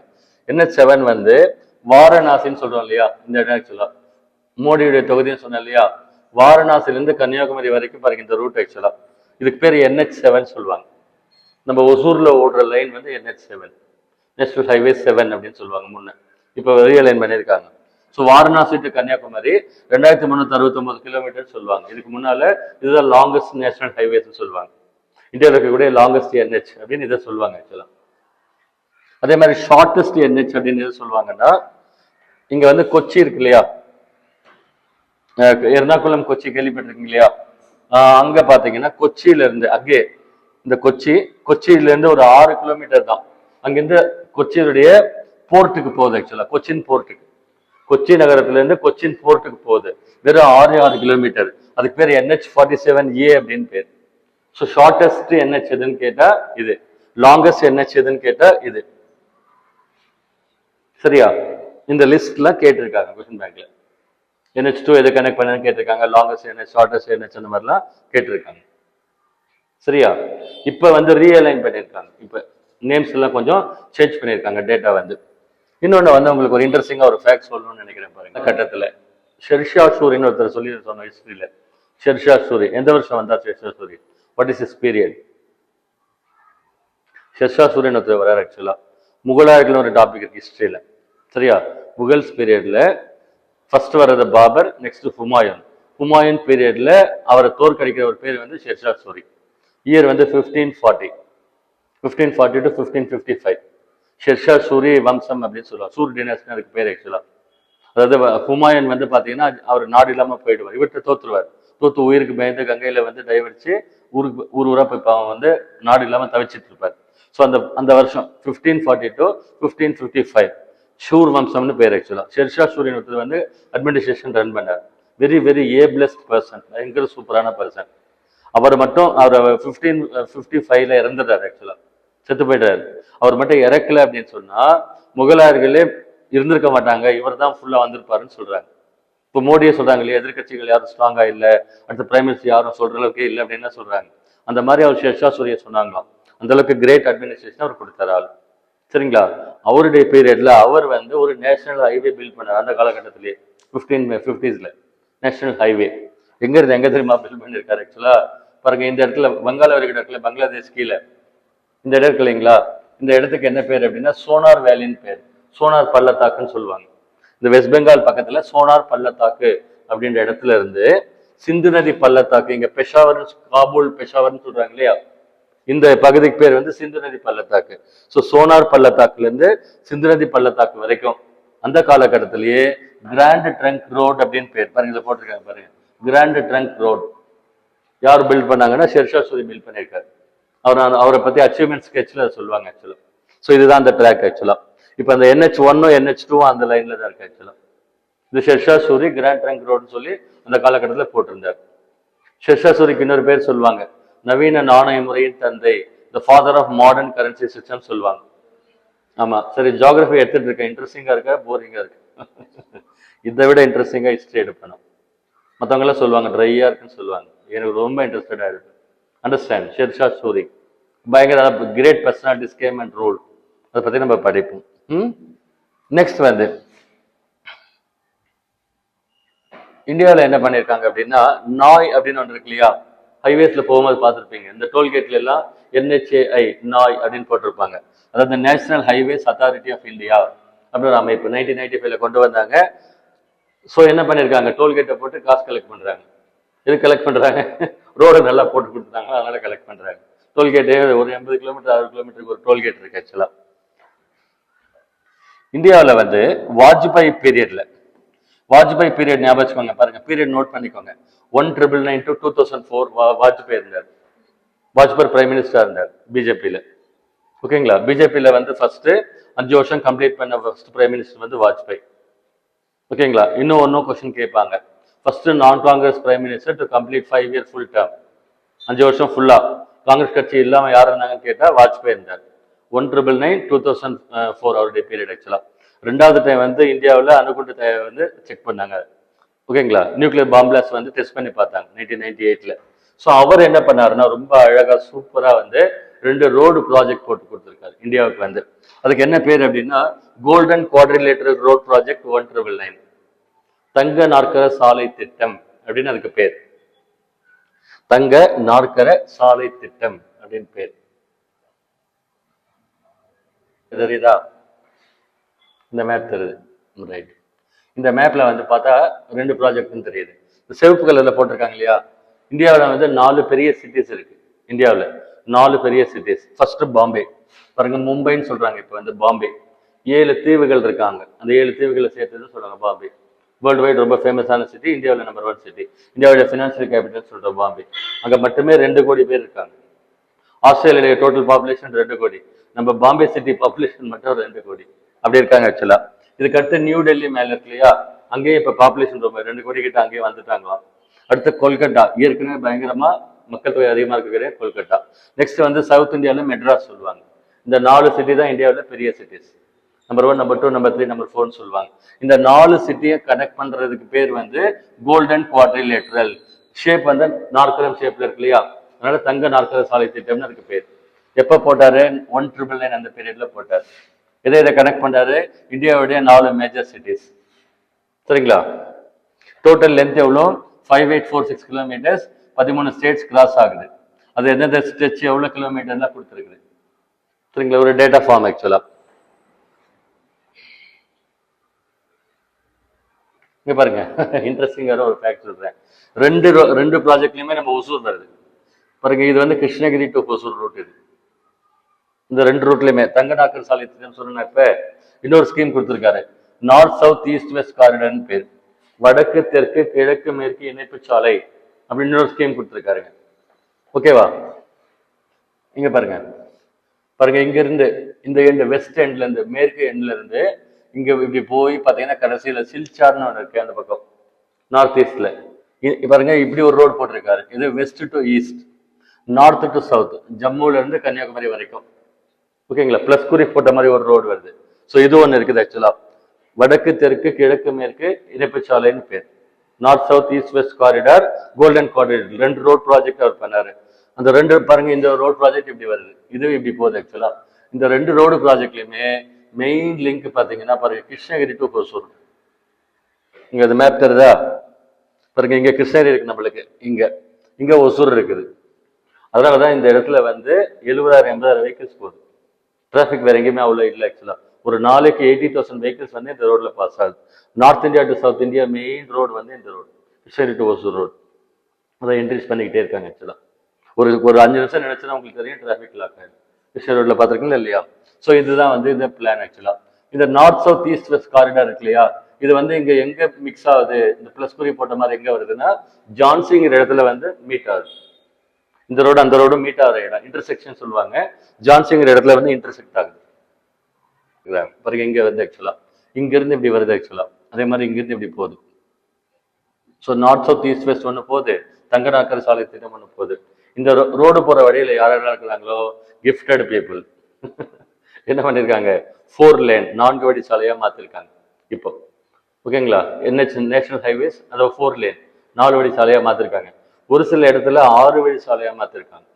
NH7 வந்து வாரணாசின்னு சொல்றோம் இல்லையா, இந்த இடம் ஆக்சுவலா மோடியுடைய தொகுதின்னு சொன்னேன் இல்லையா, வாரணாசிலிருந்து கன்னியாகுமரி வரைக்கும் பாருங்க இந்த ரூட் ஆக்சுவலா. இதுக்கு பேர் NH7 சொல்லுவாங்க. நம்ம ஒசூர்ல ஓடுற லைன் வந்து NH7, நேஷனல் ஹைவே 7 அப்படின்னு சொல்லுவாங்க முன்ன. இப்போ ரீஅலைன் பண்ணியிருக்காங்க. So Varanasi to Kanyakumari 2369 kilometre சொல்லுவாங்க. இதுக்கு முன்னால இதுதான் லாங்கஸ்ட் நேஷனல் ஹைவேஸ் சொல்லுவாங்க. இந்தியாவில் இருக்கக்கூடிய லாங்கஸ்ட் NH அப்படின்னு இதை சொல்லுவாங்க ஆக்சுவலா. அதே மாதிரி ஷார்டஸ்ட் NH அப்படின்னு எது சொல்லுவாங்கன்னா, இங்க வந்து கொச்சி இருக்கு இல்லையா, எர்ணாகுளம் கொச்சி கேள்விப்பட்டிருக்கீங்க இல்லையா, அங்க பாத்தீங்கன்னா கொச்சியில இருந்து அங்கே இந்த கொச்சியில இருந்து ஒரு 6 கிலோமீட்டர் தான் அங்கிருந்து கொச்சியுடைய போர்ட்டுக்கு போகுது ஆக்சுவலா. கொச்சின் போர்ட்டுக்கு, கொச்சி நகரத்துல இருந்து கொச்சின் போர்ட்டுக்கு போகுது, வெறும் 6 கிலோமீட்டர். அதுக்கு பேர் NH47A அப்படின்னு பேர். ஸோ ஷார்டஸ்ட் NH எதுன்னு கேட்டா இது, லாங்கஸ்ட் NH எதுன்னு கேட்டா இது. சரியா. இந்த லிஸ்ட்லாம் கேட்டிருக்காங்க கொஸ்டின் பேங்க்ல. NH2 எது கனெக்ட் பண்ணு கேட்டிருக்காங்க, லாங்கஸ்ட் NH, ஷார்டஸ்ட் NH அந்த மாதிரிலாம் கேட்டிருக்காங்க. சரியா. இப்ப வந்து ரீஅலைன் பண்ணியிருக்காங்க. இப்ப நேம்ஸ் எல்லாம் கொஞ்சம் சேஞ்ச் பண்ணியிருக்காங்க டேட்டா வந்து. இன்னொன்று வந்து உங்களுக்கு ஒரு இன்ட்ரெஸ்டிங்கா ஒரு ஃபேக்ட் சொல்லணும்னு நினைக்கிறேன் பாருங்க. கட்டத்தில் ஷெர்ஷா சூரின்னு ஒருத்தர் சொல்லி சொன்ன ஹிஸ்டரியில, ஷெர்ஷா சூரி எந்த வருஷம் வந்தார் Sher Shah Suri, what is is period? Sher Shah சூரின்னு ஒருத்தர் வர்றாரு ஆக்சுவலா. முகலாயர்கள் ஒரு டாபிக் இருக்கு ஹிஸ்டரியில. சரியா. முகல்ஸ் பீரியட்ல ஃபர்ஸ்ட் வர்றது பாபர், நெக்ஸ்ட் ஹுமாயூன். ஹுமாயூன் பீரியட்ல அவரை தோற்கடிக்கிற ஒரு பேர் வந்து ஷெர்ஷா சூரி. இயர் வந்து 1540 டு 1555. ஷெர்ஷா சூரி வம்சம் அப்படின்னு சொல்லுவாங்க. சூர் டினாஸ்டி அதுக்கு பேர் ஆக்சுவலா. அதாவது ஹுமாயூன் வந்து பாத்தீங்கன்னா அவர் நாடு இல்லாம போயிடுவார், இவர்கிட்ட தோத்துருவார். தோத்து உயிருக்கு பயந்து கங்கையில வந்து டைவடிச்சு ஊரா போய் அவன் வந்து நாடு இல்லாம தவிச்சிட்டு இருப்பார். ஸோ அந்த வருஷம் 1540 டு 1555 ஷூர் வம்சம்னு பேர் ஆக்சுவலா. ஷெர்ஷா சூரின் ஒருத்தர் வந்து அட்மினிஸ்ட்ரேஷன் ரன் பண்ணார். வெரி வெரி ஏபிளஸ்ட் பர்சன், பயங்கர சூப்பரான பர்சன். அவர் மட்டும் அவர் 1555 இறந்துடுறாரு ஆக்சுவலா, செத்து போயிட்டாரு. அவர் மட்டும் இறக்கல அப்படின்னு சொன்னா முகலாயர்களே இருந்திருக்க மாட்டாங்க, இவர் தான் ஃபுல்லா வந்திருப்பாருன்னு சொல்றாங்க. இப்போ மோடியே சொல்றாங்க இல்லையா, எதிர்கட்சிகள் யாரும் ஸ்ட்ராங்கா இல்லை, அடுத்த பிரைம் மினிஸ்டர் யாரும் சொல்ற அளவுக்கு இல்லை அப்படின்னு சொல்றாங்க. அந்த மாதிரி அவர் ஷெர்ஷா சூரிய சொன்னாங்களாம். அந்த அளவுக்கு கிரேட் அட்மினிஸ்ட்ரேஷன் அவர் கொடுத்தாரு ஆள். சரிங்களா. அவருடைய பீரியட்ல அவர் வந்து ஒரு நேஷனல் ஹைவே பில்ட் பண்ணார். அந்த காலகட்டத்திலேயே 1550s நேஷனல் ஹைவே எங்க இருந்து எங்க தெரியுமா பில்ட் பண்ணிருக்காரு ஆக்சுவலா. பாருங்க இந்த இடத்துல வங்காள விரிகுடா, பங்களாதேஷ் கீழே இந்த இடம் இருக்கு இல்லைங்களா, இந்த இடத்துக்கு என்ன பேர் அப்படின்னா சோனார் வேலின்னு பேர். சோனார் பள்ளத்தாக்குன்னு சொல்லுவாங்க. இந்த வெஸ்ட் பெங்கால் பக்கத்துல சோனார் பள்ளத்தாக்கு அப்படின்ற இடத்துல இருந்து சிந்து நதி பள்ளத்தாக்கு, இங்க பெஷாவர், காபூல் பெஷாவர்னு சொல்றாங்க இல்லையா, இந்த பகுதிக்கு பேர் வந்து சிந்து நதி பள்ளத்தாக்கு. ஸோ சோனார் பள்ளத்தாக்குல இருந்து சிந்து நதி பள்ளத்தாக்கு வரைக்கும் அந்த காலகட்டத்திலேயே கிராண்ட் ட்ரங்க் ரோட் அப்படின்னு பேர். பாருங்க இதை போட்டிருக்காங்க பாருங்க, கிராண்ட் ட்ரங்க் ரோட். யார் பில்ட் பண்ணாங்கன்னா ஷெர்ஷா சூரி பில்ட் பண்ணியிருக்காரு. அவரை பத்தி அச்சீவ்மெண்ட் ஸ்கெட்ச்ல சொல்லுவாங்க ஆக்சுவலா. ஸோ இதுதான் அந்த ட்ராக் ஆக்சுவலா. இப்போ அந்த NH1 NH2 அந்த லைன்ல தான் இருக்கு ஆக்சுவலா. இது ஷெர்ஷா சூரி கிராண்ட் ட்ரங்க் ரோடுன்னு சொல்லி அந்த காலகட்டத்தில் போட்டிருந்தார். ஷெர்ஷா சூரிக்கு இன்னொரு பேர் சொல்லுவாங்க, நவீன நாணய முறையின் தந்தை, the father of modern currency system சொல்லுவாங்க. ஆமா சரி, ஜியோகிராஃபி எடுத்துட்டு இருக்கேன். இன்ட்ரெஸ்டிங்கா இருக்கா போரிங்கா இருக்கு? இதை விட இன்ட்ரெஸ்டிங்கா ஹிஸ்டரி எடுப்பணும். மற்றவங்க எல்லாம் சொல்லுவாங்க ட்ரையா இருக்குன்னு சொல்லுவாங்க, எனக்கு ரொம்ப இன்ட்ரெஸ்டடா இருக்கு. அண்டர்ஸ்டாண்ட். ஷெர்ஷா சூரி பயங்கர great personalities came and rule. அதை பத்தி நம்ம படிப்போம். நெக்ஸ்ட் வந்து இந்தியாவில் என்ன பண்ணியிருக்காங்க அப்படின்னா, நாய் அப்படின்னு ஒன்று இருக்கு இல்லையா, ஹைவேஸ்ல போகும்போது பார்த்துருப்பீங்க. இந்த டோல்கேட்ல எல்லாம் NHAI நாய் அப்படின்னு போட்டிருப்பாங்க. அதாவது National Highways Authority of India அப்படின்னு ஒரு அமைப்பு 1995ல கொண்டு வந்தாங்க. ஸோ என்ன பண்ணியிருக்காங்க, டோல்கேட்டை போட்டு காசு கலெக்ட் பண்றாங்க. எது கலெக்ட் பண்றாங்க? ரோடு நல்லா போட்டு கொடுத்துட்டாங்க, அதனால கலெக்ட் பண்றாங்க. டோல்கேட்டு ஒரு 80 கிலோமீட்டர் 60 கிலோமீட்டருக்கு ஒரு டோல்கேட் இருக்கு. ஆக்சுவலா இந்தியாவில் வந்து வாஜ்பாய் பீரியட் ஞாபகம் வச்சுக்கோங்க. பாருங்க, பீரியட் நோட் பண்ணிக்கோங்க. 1999 to 2004 வாஜ்பாய் இருந்தார். வாஜ்பாய் பிரைம் மினிஸ்டர் இருந்தார் பிஜேபியில. ஓகேங்களா, பிஜேபியில வந்து ஃபர்ஸ்ட் 5 வருஷம் கம்ப்ளீட் பண்ண ஃபர்ஸ்ட் பிரைம் மினிஸ்டர் வந்து வாஜ்பாய். ஓகேங்களா, இன்னும் கொஸ்டின் கேட்பாங்க. ஃபர்ஸ்ட் நான் Congress prime minister to complete 5 year full term. 5 வருஷம் ஃபுல்லா காங்கிரஸ் கட்சி இல்லாம யார் இருந்தாங்கன்னு கேட்டா வாஜ்பாய் இருந்தார். 1999 2004 அவருடைய பீரியட். ஆக்சுவலா 2வது டைம் வந்து இந்தியாவில் அணுகுண்டு வந்து செக் பண்ணாங்க. ஓகேங்களா, நியூக்ளியர் பாம்பிளாஸ் வந்து டெஸ்ட் பண்ணி பார்த்தாங்க 1998ல. ஸோ அவர் என்ன பண்ணாருன்னா, ரொம்ப அழகா சூப்பரா வந்து 2 ரோடு ப்ராஜெக்ட் போட்டு கொடுத்துருக்காரு இந்தியாவுக்கு வந்து. அதுக்கு என்ன பேர் அப்படின்னா, கோல்டன் குவாட்ரிலேட்டரல் ரோட் ப்ராஜெக்ட் 1999, தங்க நாற்கர சாலை திட்டம் அப்படின்னு அதுக்கு பேர். தங்க நாற்கர சாலை திட்டம் அப்படின்னு பேர். தெரியுதா? இந்த மேப் தெரியுது, ரைட். இந்த மேப்ல வந்து பார்த்தா 2 ப்ராஜெக்ட்னு தெரியுது. சிவப்பு கலர்ல போட்டிருக்காங்க இல்லையா, இந்தியாவில் வந்து 4 பெரிய சிட்டிஸ் இருக்கு. இந்தியாவில் 4 பெரிய சிட்டிஸ். ஃபர்ஸ்ட் பாம்பே. பாருங்க, மும்பைன்னு சொல்றாங்க, இப்போ வந்து பாம்பே. 7 தீவுகள் இருக்காங்க, அந்த 7 தீவுகளை சேர்த்துன்னு சொல்றாங்க பாம்பே. வேர்ல்டு வைட் ரொம்ப ஃபேமஸான சிட்டி, இந்தியாவில் நம்பர் 1 சிட்டி. இந்தியாவுடைய ஃபினான்ஷியல் கேபிட்டல் சொல்றோம் பாம்பே. அங்க மட்டுமே 2 கோடி பேர் இருக்காங்க. ஆஸ்திரேலியா டோட்டல் பாப்புலேஷன் 2 கோடி. நம்ம பாம்பே சிட்டி பாப்புலேஷன் மட்டும் 2 கோடி அப்படி இருக்காங்க ஆக்சுவலா. இதுக்கு அடுத்து நியூ டெல்லி மேல இருக்கு இல்லையா, அங்கேயே இப்ப பாப்புலேஷன் ரொம்ப 2 கோடி கிட்ட அங்கேயே வந்துட்டாங்களாம். அடுத்து கொல்கட்டா, ஏற்கனவே பயங்கரமா மக்கள் தொகை அதிகமா இருக்கிற கொல்கட்டா. நெக்ஸ்ட் வந்து சவுத் இந்தியாவில் மெட்ராஸ் சொல்லுவாங்க. இந்த 4 சிட்டி தான் இந்தியாவில் பெரிய cities. Number 1, number 2, number 3, number 4 சொல்லுவாங்க. இந்த 4 சிட்டியை கனெக்ட் பண்றதுக்கு பேர் வந்து கோல்டன் குவாட்ரிலேட்டரல் ஷேப், வந்து நாற்கரம் ஷேப்ல இருக்கு இல்லையா, அதனால தங்க நாற்கர சாலை திட்டம்னு அதுக்கு பேர். எப்ப போட்டாரு? 1999 அந்த பீரியட்ல போட்டார். இதை கனெக்ட் பண்றாரு இந்தியாவுடைய 4 மேஜர் சிட்டிஸ். சரிங்களா? டோட்டல் லென்த் எவ்வளோ? 5846 கிலோமீட்டர்ஸ். 13 ஸ்டேட்ஸ் கிராஸ் ஆகுது. அது எந்தெந்த ஸ்டேட்ஸ் எவ்வளவு கிலோமீட்டர் தான் கொடுத்துருக்குது. சரிங்களா, ஒரு டேட்டா ஃபார்ம். ஆக்சுவலா இங்க பாருங்க, இன்ட்ரெஸ்டிங்கான ஒரு ஃபேக்ட் சொல்றேன். ரெண்டு ப்ராஜெக்ட்லயுமே நம்ம ஒசூர் வருது. பாருங்க, இது வந்து கிருஷ்ணகிரி டு ஒசூர் ரூட். இது இந்த 2 ரூட்லயுமே தங்க நாற்கர சாலை திட்டம் சொன்ன. இப்ப இன்னொரு ஸ்கீம் கொடுத்துருக்காரு, நார்த் சவுத் ஈஸ்ட் வெஸ்ட் காரிடர்னு பேர். வடக்கு தெற்கு கிழக்கு மேற்கு இணைப்பு சாலை அப்படின்னு ஒரு ஸ்கீம் கொடுத்துருக்காருங்க. ஓகேவா? இங்க பாருங்க, இங்க இருந்து இந்த எண்ட், வெஸ்ட் எண்ட்ல இருந்து, மேற்கு எண்ட்ல இருந்து இங்க இப்படி போய் பாத்தீங்கன்னா கடைசியில சில்சார்னு ஒன்று இருக்கு அந்த பக்கம் நார்த் ஈஸ்ட்ல. பாருங்க, இப்படி ஒரு ரோடு போட்டிருக்காரு. இது west to east, north to south, ஜம்முல இருந்து கன்னியாகுமரி வரைக்கும். ஓகேங்களா, பிளஸ் குறி போட்ட மாதிரி ஒரு ரோடு வருது. ஸோ இது ஒன்று இருக்குது. ஆக்சுவலா வடக்கு தெற்கு கிழக்கு மேற்கு இணைப்பு சாலைன்னு பேர். North south east west corridor, golden corridor, 2 road project அவர் பண்ணாரு. அந்த 2 பாருங்க, இந்த ரோட் ப்ராஜெக்ட் இப்படி வருது, இது இப்படி போகுது. ஆக்சுவலா இந்த 2 ரோடு ப்ராஜெக்ட்லயுமே மெயின் லிங்க் பாத்தீங்கன்னா பாருங்க, கிருஷ்ணகிரி டு ஒசூர். இங்க இந்த மேப் தருதா? பாருங்க, இங்க கிருஷ்ணகிரி இருக்கு நம்மளுக்கு, இங்க ஒசூர் இருக்குது. அதனாலதான் இந்த இடத்துல வந்து 70,000-80,000 வெஹிக்கிள்ஸ் போகுது. டிராபிக் வேற எங்கேயுமே அவ்வளோ இல்லை. ஆக்சுவலா ஒரு நாளைக்கு 80,000 வெஹிக்கிள்ஸ் வந்து இந்த ரோட்ல பாஸ் ஆகுது. North India to south India main road வந்து இந்த road, Krishnagiri to Hosur road. அதை இன்க்ரீஸ் பண்ணிக்கிட்டே இருக்காங்க. ஆக்சுவலா ஒரு 5 நிமிஷம் நினைச்சுன்னா உங்களுக்கு தெரியும், டிராபிக் லாக் ஆயிடும். கிருஷ்ணகிரி ரோட்ல பாத்துருக்கீங்களா இல்லையா? ஸோ இதுதான் வந்து இந்த பிளான். ஆக்சுவலா இந்த north south east west corridor இருக்கு இல்லையா, இது வந்து இங்க எங்க மிக்ஸ் ஆகுது, இந்த பிளஸ் குறி போட்ட மாதிரி எங்க வருதுன்னா, ஜான்சிங்கிற இடத்துல வந்து மீட் ஆகுது. இந்த ரோடு அந்த ரோடு மீட் ஆகிற இடம் இன்டர்செக்ஷன் சொல்லுவாங்க. ஜான்சிங்கிற இடத்துல வந்து இன்டர்செக்ட் ஆகுது. பாருங்க, இங்க வந்து ஆக்சுவலா இங்க இருந்து இப்படி வருது. ஆக்சுவலா அதே மாதிரி இங்க இருந்து இப்படி போகுது. So north south east west ஒன்று போகுது, தங்க நாற்கர சாலை திட்டம் ஒன்று போகுது. இந்த ரோடு போற வழியில யாரெல்லாம் இருக்கிறாங்களோ, கிஃப்டட் பீப்புள் என்ன பண்ணிருக்காங்க, 4 லேன் 4 வழி சாலையா மாத்திருக்காங்க இப்போ. ஓகேங்களா, நேஷனல் ஹைவேஸ் அதை 4 லேன் 4 வழி சாலையா மாத்திருக்காங்க. ஒரு சில இடத்துல 6 வழி சாலையா மாத்திருக்காங்க.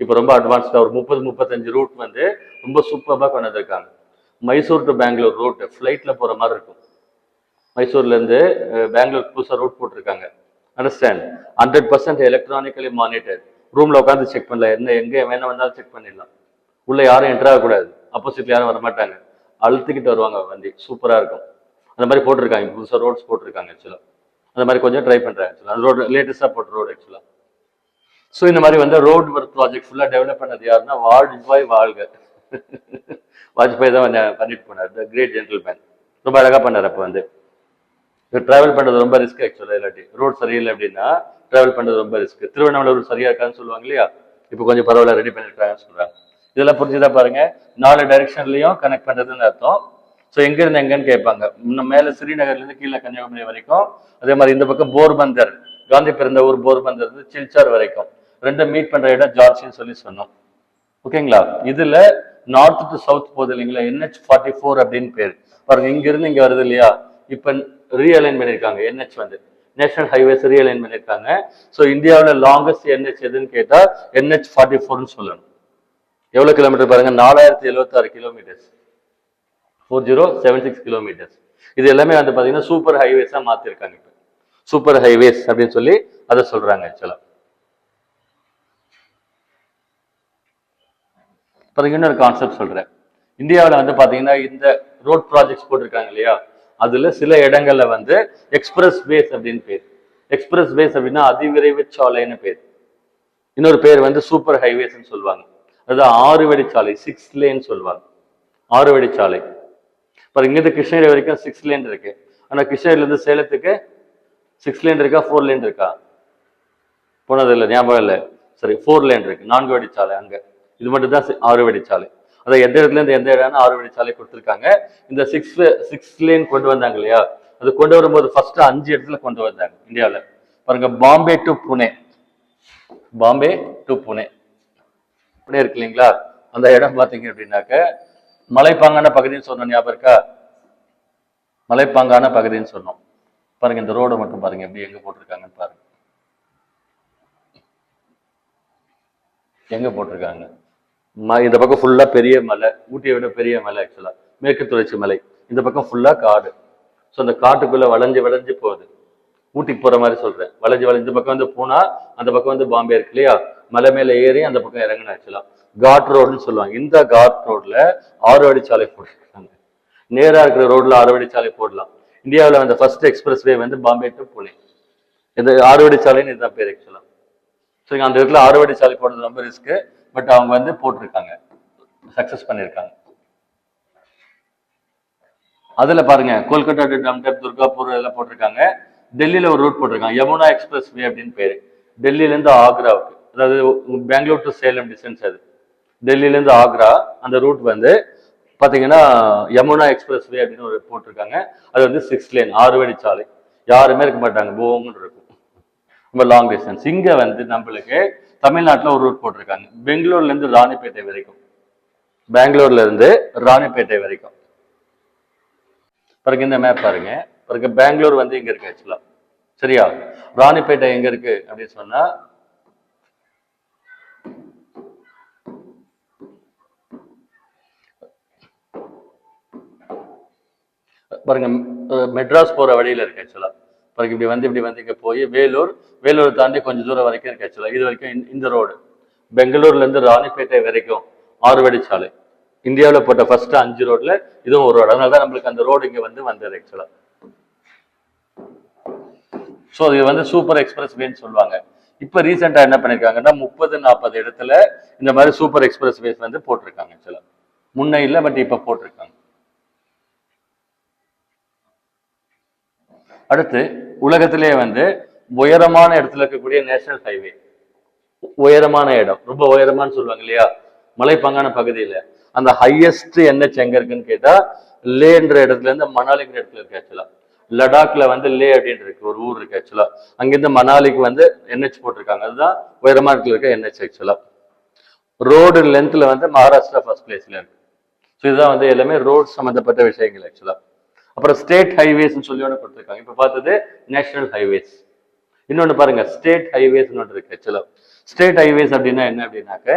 இப்போ ரொம்ப அட்வான்ஸ்டா ஒரு 30-35 ரூட் வந்து ரொம்ப சூப்பராக கொண்டு வந்திருக்காங்க. மைசூர் டு பெங்களூர் ரூட் ஃப்ளைட்டில் போகிற மாதிரி இருக்கும். மைசூர்லேருந்து பெங்களூர் புதுசாக ரூட் போட்டிருக்காங்க. அண்டர்ஸ்டாண்ட்? 100% electronically monitor. ரூமில் உட்காந்து செக் பண்ணல, என்ன எங்கே வேணா வந்தாலும் செக் பண்ணிடலாம். உள்ளே யாரும் என்டர் ஆகக்கூடாது, ஆப்போசிட்ல யாரும் வரமாட்டாங்க, அழுத்திக்கிட்டு வருவாங்க வண்டி. சூப்பராக இருக்கும். அந்த மாதிரி போட்டிருக்காங்க, புதுசாக ரோட்ஸ் போட்டிருக்காங்க ஆக்சுவலாக. அந்த மாதிரி கொஞ்சம் ட்ரை பண்ணுறேன் ஆக்சுவலாக. அந்த ரோடு லேட்டஸ்ட்டாக போட்ட ரோடு ஆக்சுவலாக. ஸோ இந்த மாதிரி வந்து ரோடு ஒர்க் ப்ராஜெக்ட் ஃபுல்லாக டெவலப் பண்ணது யாருன்னா வாஜ்பாய் வாழ்க. வாஜ்பாய் தான் பண்ணிட்டு போனார், த கிரேட் ஜென்டில்மேன். ரொம்ப அழகாக பண்ணார். அப்போ வந்து ட்ராவல் பண்ணுறது ரொம்ப ரிஸ்க் ஆக்சுவலாக. இல்லாட்டி ரோட் சரியில்லை அப்படின்னா ட்ராவல் பண்ணுறது ரொம்ப ரிஸ்க். திருவண்ணாமலை ரோடு சரியா இருக்கான்னு சொல்லுவாங்க இல்லையா, இப்போ கொஞ்சம் பரவாயில்ல ரெடி பண்ணிருக்காங்கன்னு சொல்றாங்க. இதெல்லாம் புரிஞ்சுதான் பாருங்க, 4 டைரக்ஷன்லையும் கனெக்ட் பண்ணுறதுன்னு அர்த்தம். ஸோ எங்கேருந்து எங்கன்னு கேட்பாங்க. இன்னும் மேலே ஸ்ரீநகர்லேருந்து கீழே கன்னியாகுமரி வரைக்கும், அதே மாதிரி இந்த பக்கம் போர்பந்தர், காந்தி பிறந்த ஊர் போர்பந்தர் இருந்து சில்சார் வரைக்கும் ரெண்டும் மீட் பண்ற இடம் ஜார்ஜின்னு சொல்லி சொன்னோம். ஓகேங்களா? இதுல நார்த் டு சவுத் போகுது இல்லைங்களா, NH44 அப்படின்னு பேர். பாருங்க, இங்க இருந்து இங்க வருது இல்லையா, இப்ப ரீஅலைன் பண்ணிருக்காங்க. NH வந்து நேஷனல் ஹைவேஸ் ரீஅலைன் பண்ணிருக்காங்க. ஸோ இந்தியாவில் லாங்கஸ்ட் NH எதுன்னு கேட்டா NH44ன்னு சொல்லணும். எவ்வளவு கிலோமீட்டர் பாருங்க, 4076 கிலோமீட்டர்ஸ், 4076 கிலோமீட்டர்ஸ். இது எல்லாமே வந்து பாத்தீங்கன்னா சூப்பர் ஹைவேஸா மாத்திருக்காங்க. இப்ப சூப்பர் ஹைவேஸ் அப்படின்னு சொல்லி அதை சொல்றாங்க ஆக்சுவலா. இன்னொரு கான்செப்ட் சொல்றேன். இந்தியாவில் வந்து பாத்தீங்கன்னா இந்த ரோட் ப்ராஜெக்ட்ஸ் போட்டிருக்காங்க இல்லையா, அதுல சில இடங்கள்ல வந்து எக்ஸ்பிரஸ் வேஸ் அப்படின்னு பேர். எக்ஸ்பிரஸ் வேஸ் அப்படின்னா அதிவிரைவு சாலைன்னு பேர். இன்னொரு பேர் வந்து சூப்பர் ஹைவேஸ்ன்னு சொல்லுவாங்க. அதுதான் 6 வழிச்சாலை, 6 லேன் சொல்லுவாங்க. 6 வழிச்சாலை. இங்கிருந்து கிருஷ்ணகிரி வரைக்கும் 6 லேன் இருக்கு. ஆனா கிருஷ்ணகிரில இருந்து சேலத்துக்கு 6 லேன் இருக்கா, 4 லேன் இருக்கா? போனது இல்லை, ஞாபகம் இல்லை. சரி, 4 லேன் இருக்கு, 4 வழிச்சாலை அங்க. இது மட்டும் தான் 6 வழிச்சாலை. அதான் எந்த இடத்துல இருந்து எந்த இடம் 6 வழிச்சாலை கொடுத்துருக்காங்க. இந்த 6 லேன் கொண்டு வந்தாங்க இல்லையா, அது கொண்டு வரும்போது ஃபர்ஸ்ட் 5 இடத்துல கொண்டு வந்தாங்க இந்தியாவில். பாருங்க, பாம்பே டு புனே, பாம்பே டு புனே புனே இருக்கு இல்லைங்களா, அந்த இடம் பார்த்தீங்க அப்படின்னாக்க மலைப்பாங்கான பகுதின்னு சொன்னோம், ஞாபகம் இருக்கா? மலைப்பாங்கான பகுதின்னு சொன்னோம். பாருங்க, இந்த ரோடு மட்டும் பாருங்க எப்படி எங்க போட்டிருக்காங்கன்னு பாருங்க, எங்க போட்டிருக்காங்க. இந்த பக்கம் ஃபுல்லா பெரிய மலை, ஊட்டியை விட பெரிய மலை ஆக்சுவலா, மேற்கு தொடர்ச்சி மலை. இந்த பக்கம் ஃபுல்லா காடு. ஸோ அந்த காட்டுக்குள்ள வளைஞ்சு வளைஞ்சு போகுது. ஊட்டிக்கு போற மாதிரி சொல்றேன், வளைஞ்சு வளைஞ்சு. இந்த பக்கம் வந்து பூனா, அந்த பக்கம் வந்து பாம்பே இருக்கு இல்லையா, மலை மேல ஏறி அந்த பக்கம் இறங்கணும் ஆக்சுவலா. காட் ரோடுன்னு சொல்லுவாங்க. இந்த காட் ரோட்ல 6 வழிச்சாலை போட்டிருக்காங்க. நேரா இருக்கிற ரோட்ல 6 வழிச்சாலை போடலாம். இந்தியாவில் வந்து ஃபர்ஸ்ட் எக்ஸ்பிரஸ் வே வந்து பாம்பே டு புனே. இது 6 வழிச்சாலைன்னு இதுதான் பேர் ஆக்சுவலா. சரிங்க, அந்த இடத்துல 6 வழிச்சாலை போடுறது ரொம்ப ரிஸ்க். பட் அவங்க வந்து போட்டிருக்காங்க, சக்சஸ் பண்ணிருக்காங்க. அதுல பாருங்க, கொல்கத்தா டு டம்டப், துர்காப்பூர் எல்லாம் போட்டிருக்காங்க. டெல்லியில ஒரு ரூட் போட்டிருக்காங்க, யமுனா எக்ஸ்பிரஸ் வே அப்படின்னு பேரு. டெல்லியில இருந்து ஆக்ராவுக்கு, அதாவது பெங்களூர் டு சேலம் டிஸ்டன்ஸ். அது டெல்லியில இருந்து ஆக்ரா, அந்த ரூட் வந்து பாத்தீங்கன்னா யமுனா எக்ஸ்பிரஸ் வே அப்படின்னு ஒரு போட்டிருக்காங்க. அது வந்து 6 லேன், 6 வழிச்சாலை. யாருமே இருக்க மாட்டாங்க, போங்கன்னு இருக்கும், ரொம்ப லாங் டிஸ்டன்ஸ். இங்க வந்து நம்மளுக்கு தமிழ்நாட்டில் ஒரு ரூட் போட்டிருக்காங்க, பெங்களூர்ல இருந்து ராணிப்பேட்டை வரைக்கும். பெங்களூர்ல இருந்து ராணிப்பேட்டை வரைக்கும். பிறகு இந்த மேப் பாருங்க, பிறகு பெங்களூர் வந்து இங்க இருக்கு ஆக்சுவலா. சரியா? ராணிப்பேட்டை எங்க இருக்கு அப்படின்னு சொன்னா பாருங்க, மெட்ராஸ் போற வழியில இருக்கு ஆக்சுவலா. பாருங்க, இப்படி வந்து இங்க போய் வேலூர் தாண்டி கொஞ்சம் தூரம் வரைக்கும் இருக்கு ஆக்சுவலா. இது வரைக்கும் இந்த ரோடு பெங்களூர்ல இருந்து ராணிப்பேட்டை வரைக்கும் 6 வழிச்சாலை. இந்தியாவில் போட்ட ஃபர்ஸ்ட் 5 ரோட்ல இதுவும் ஒரு ரோடு. அதனாலதான் நம்மளுக்கு அந்த ரோடு இங்க வந்தது ஆக்சுவலா. ஸோ இது வந்து சூப்பர் எக்ஸ்பிரஸ் வேன்னு சொல்லுவாங்க. இப்ப ரீசெண்டா என்ன பண்ணிருக்காங்கன்னா 30-40 இடத்துல இந்த மாதிரி சூப்பர் எக்ஸ்பிரஸ் வேஸ் வந்து போட்டிருக்காங்க ஆக்சுவலா. முன்ன இல்லை, பட் இப்ப போட்டிருக்காங்க. அடுத்து உலகத்திலேயே வந்து உயரமான இடத்துல இருக்கக்கூடிய நேஷனல் ஹைவே, உயரமான இடம், ரொம்ப உயரமானு சொல்லுவாங்க இல்லையா, மலைப்பாங்கான பகுதியில அந்த ஹையஸ்ட் NH எங்க இருக்குன்னு கேட்டா லேன்ற இடத்துல இருந்து மணாலிங்கிற இடத்துல இருக்கு ஆக்சுவலா. லடாக்ல வந்து லே அப்படின்னு இருக்கு, ஒரு ஊர் இருக்கு ஆக்சுவலா. அங்கிருந்து மணாலிக்கு வந்து NH போட்டிருக்காங்க. அதுதான் உயரமான இடத்துல இருக்க NH ஆக்சுவலா. ரோடு லென்த்ல வந்து மகாராஷ்டிரா ஃபர்ஸ்ட் பிளேஸ்ல இருக்கு. ஸோ இதுதான் வந்து எல்லாமே ரோட் சம்பந்தப்பட்ட விஷயங்கள் ஆக்சுவலா. அப்புறம் ஸ்டேட் ஹைவேஸ் சொல்லி ஒன்று கொடுத்துருக்காங்க. இப்ப பார்த்தது நேஷனல் ஹைவேஸ். இன்னொன்னு பாருங்க, ஸ்டேட் ஹைவேஸ் ஒன்று இருக்கு ஆக்சுவலா. ஸ்டேட் ஹைவேஸ் அப்படின்னா என்ன அப்படின்னாக்க,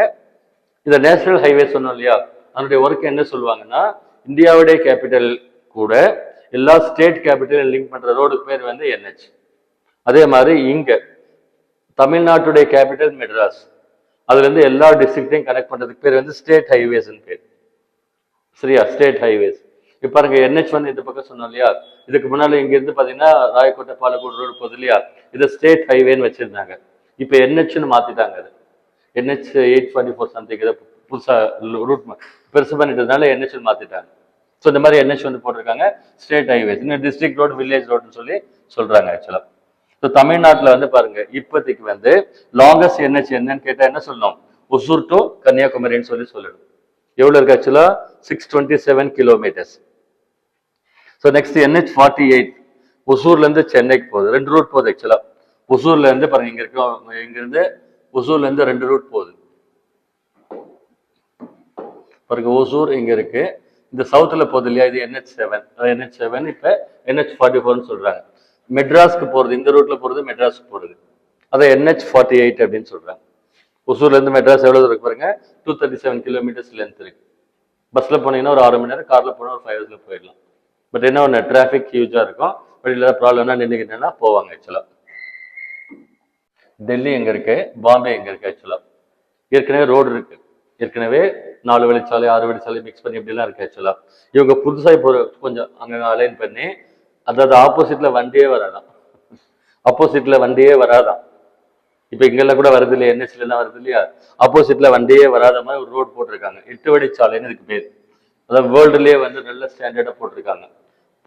இந்த நேஷனல் ஹைவேஸ் சொன்னோம் இல்லையா, அதனுடைய ஒர்க் என்ன சொல்லுவாங்கன்னா, இந்தியாவுடைய கேபிட்டல் கூட எல்லா ஸ்டேட் கேபிட்டல் லிங்க் பண்ற ரோடுக்கு பேர் வந்து என்ஹெச். அதே மாதிரி இங்க தமிழ்நாட்டுடைய கேபிட்டல் மெட்ராஸ், அதுல இருந்து எல்லா டிஸ்ட்ரிக்டையும் கனெக்ட் பண்றதுக்கு பேர் வந்து ஸ்டேட் ஹைவேஸ்ன்னு பேர். சரியா, ஸ்டேட் ஹைவேஸ். இப்ப பாருங்க என்ஹெச் வந்து இந்த பக்கம் சொன்னோம் இல்லையா, இதுக்கு முன்னால இங்க இருந்து பாத்தீங்கன்னா ராயக்கோட்டை பாலக்கோடு ரோடு போகுது இல்லையா, இது ஸ்டேட் ஹைவேன்னு வச்சிருந்தாங்க. இப்ப என்ஹெச்னு மாத்திட்டாங்க. அது என்ஹெச் 844 சம்திங் இதை புதுசா ரூட் பெருசு பண்ணிட்டதுனால என்ஹெச் மாத்திட்டாங்க. ஸோ இந்த மாதிரி என்ஹெச் வந்து போட்டிருக்காங்க ஸ்டேட் ஹைவேஸ். இன்னும் டிஸ்ட்ரிக்ட் ரோடு வில்லேஜ் ரோடுன்னு சொல்லி சொல்றாங்க ஆக்சுவலா. ஸோ தமிழ்நாட்டில் வந்து பாருங்க இப்போதைக்கு வந்து லாங்கஸ்ட் என்ஹெச் என்னன்னு கேட்டா என்ன சொல்லணும், ஒசூர் டு கன்னியாகுமரின்னு சொல்லி சொல்லணும். எவ்வளவு இருக்கு ஆக்சுவலா, 627 கிலோமீட்டர்ஸ். ஸோ நெக்ஸ்ட் NH 48 ஒசூர்ல இருந்து சென்னைக்கு போகுது. 2 ரூட் போகுது ஆக்சுவலா. ஒசூர்ல இருந்து பாருங்க இங்க இருக்கோம், இங்க இருந்து ஒசூர்ல இருந்து 2 ரூட் போகுது பாருங்க. ஒசூர் இங்க இருக்கு, இந்த சவுத்துல போகுது இல்லையா, இது NH 7. இப்ப NH 44 சொல்றாங்க. மெட்ராஸ்க்கு போறது, இந்த ரூட்ல போறது மெட்ராஸ்க்கு போறது, அதை NH 48 அப்படின்னு சொல்றாங்க. ஒசூர்ல இருந்து மெட்ராஸ் எவ்வளவு இருக்கு பாருங்க, 237 கிலோமீட்டர்ஸ் லென்த் இருக்கு. பஸ்ல போனீங்கன்னா ஒரு 6 மணி நேரம், கார்ல போனா ஒரு 5 ஹவர்ஸ்ல போயிடலாம். பட் என்ன ஒன்று, டிராஃபிக் ஹியூஜா இருக்கும். வெளியில ப்ராப்ளம்னா நின்றுக்கிட்டேன்னா போவாங்க ஆக்சுவலா. டெல்லி எங்க இருக்கு, பாம்பே எங்க இருக்கு ஆக்சுவலா. ஏற்கனவே ரோடு இருக்கு, ஏற்கனவே 4 வழிச்சாலை 6 வழிச்சாலை மிக்ஸ் பண்ணி இப்படிலாம் இருக்கு ஆக்சுவலா. இவங்க புதுசா இப்போ கொஞ்சம் அங்க அலைன் பண்ணி, அதாவது ஆப்போசிட்ல வண்டியே வராதான், ஆப்போசிட்ல வண்டியே வராதான். இப்ப இங்கெல்லாம் கூட வருது இல்லையா, NHல எல்லாம் வருது இல்லையா, ஆப்போசிட்ல வண்டியே வராத மாதிரி ஒரு ரோடு போட்டிருக்காங்க. 8 வழிச்சாலைன்னு இதுக்கு பேர். அதாவது வேர்ல்டுலயே வந்து நல்ல ஸ்டாண்டர்டா போட்டிருக்காங்க.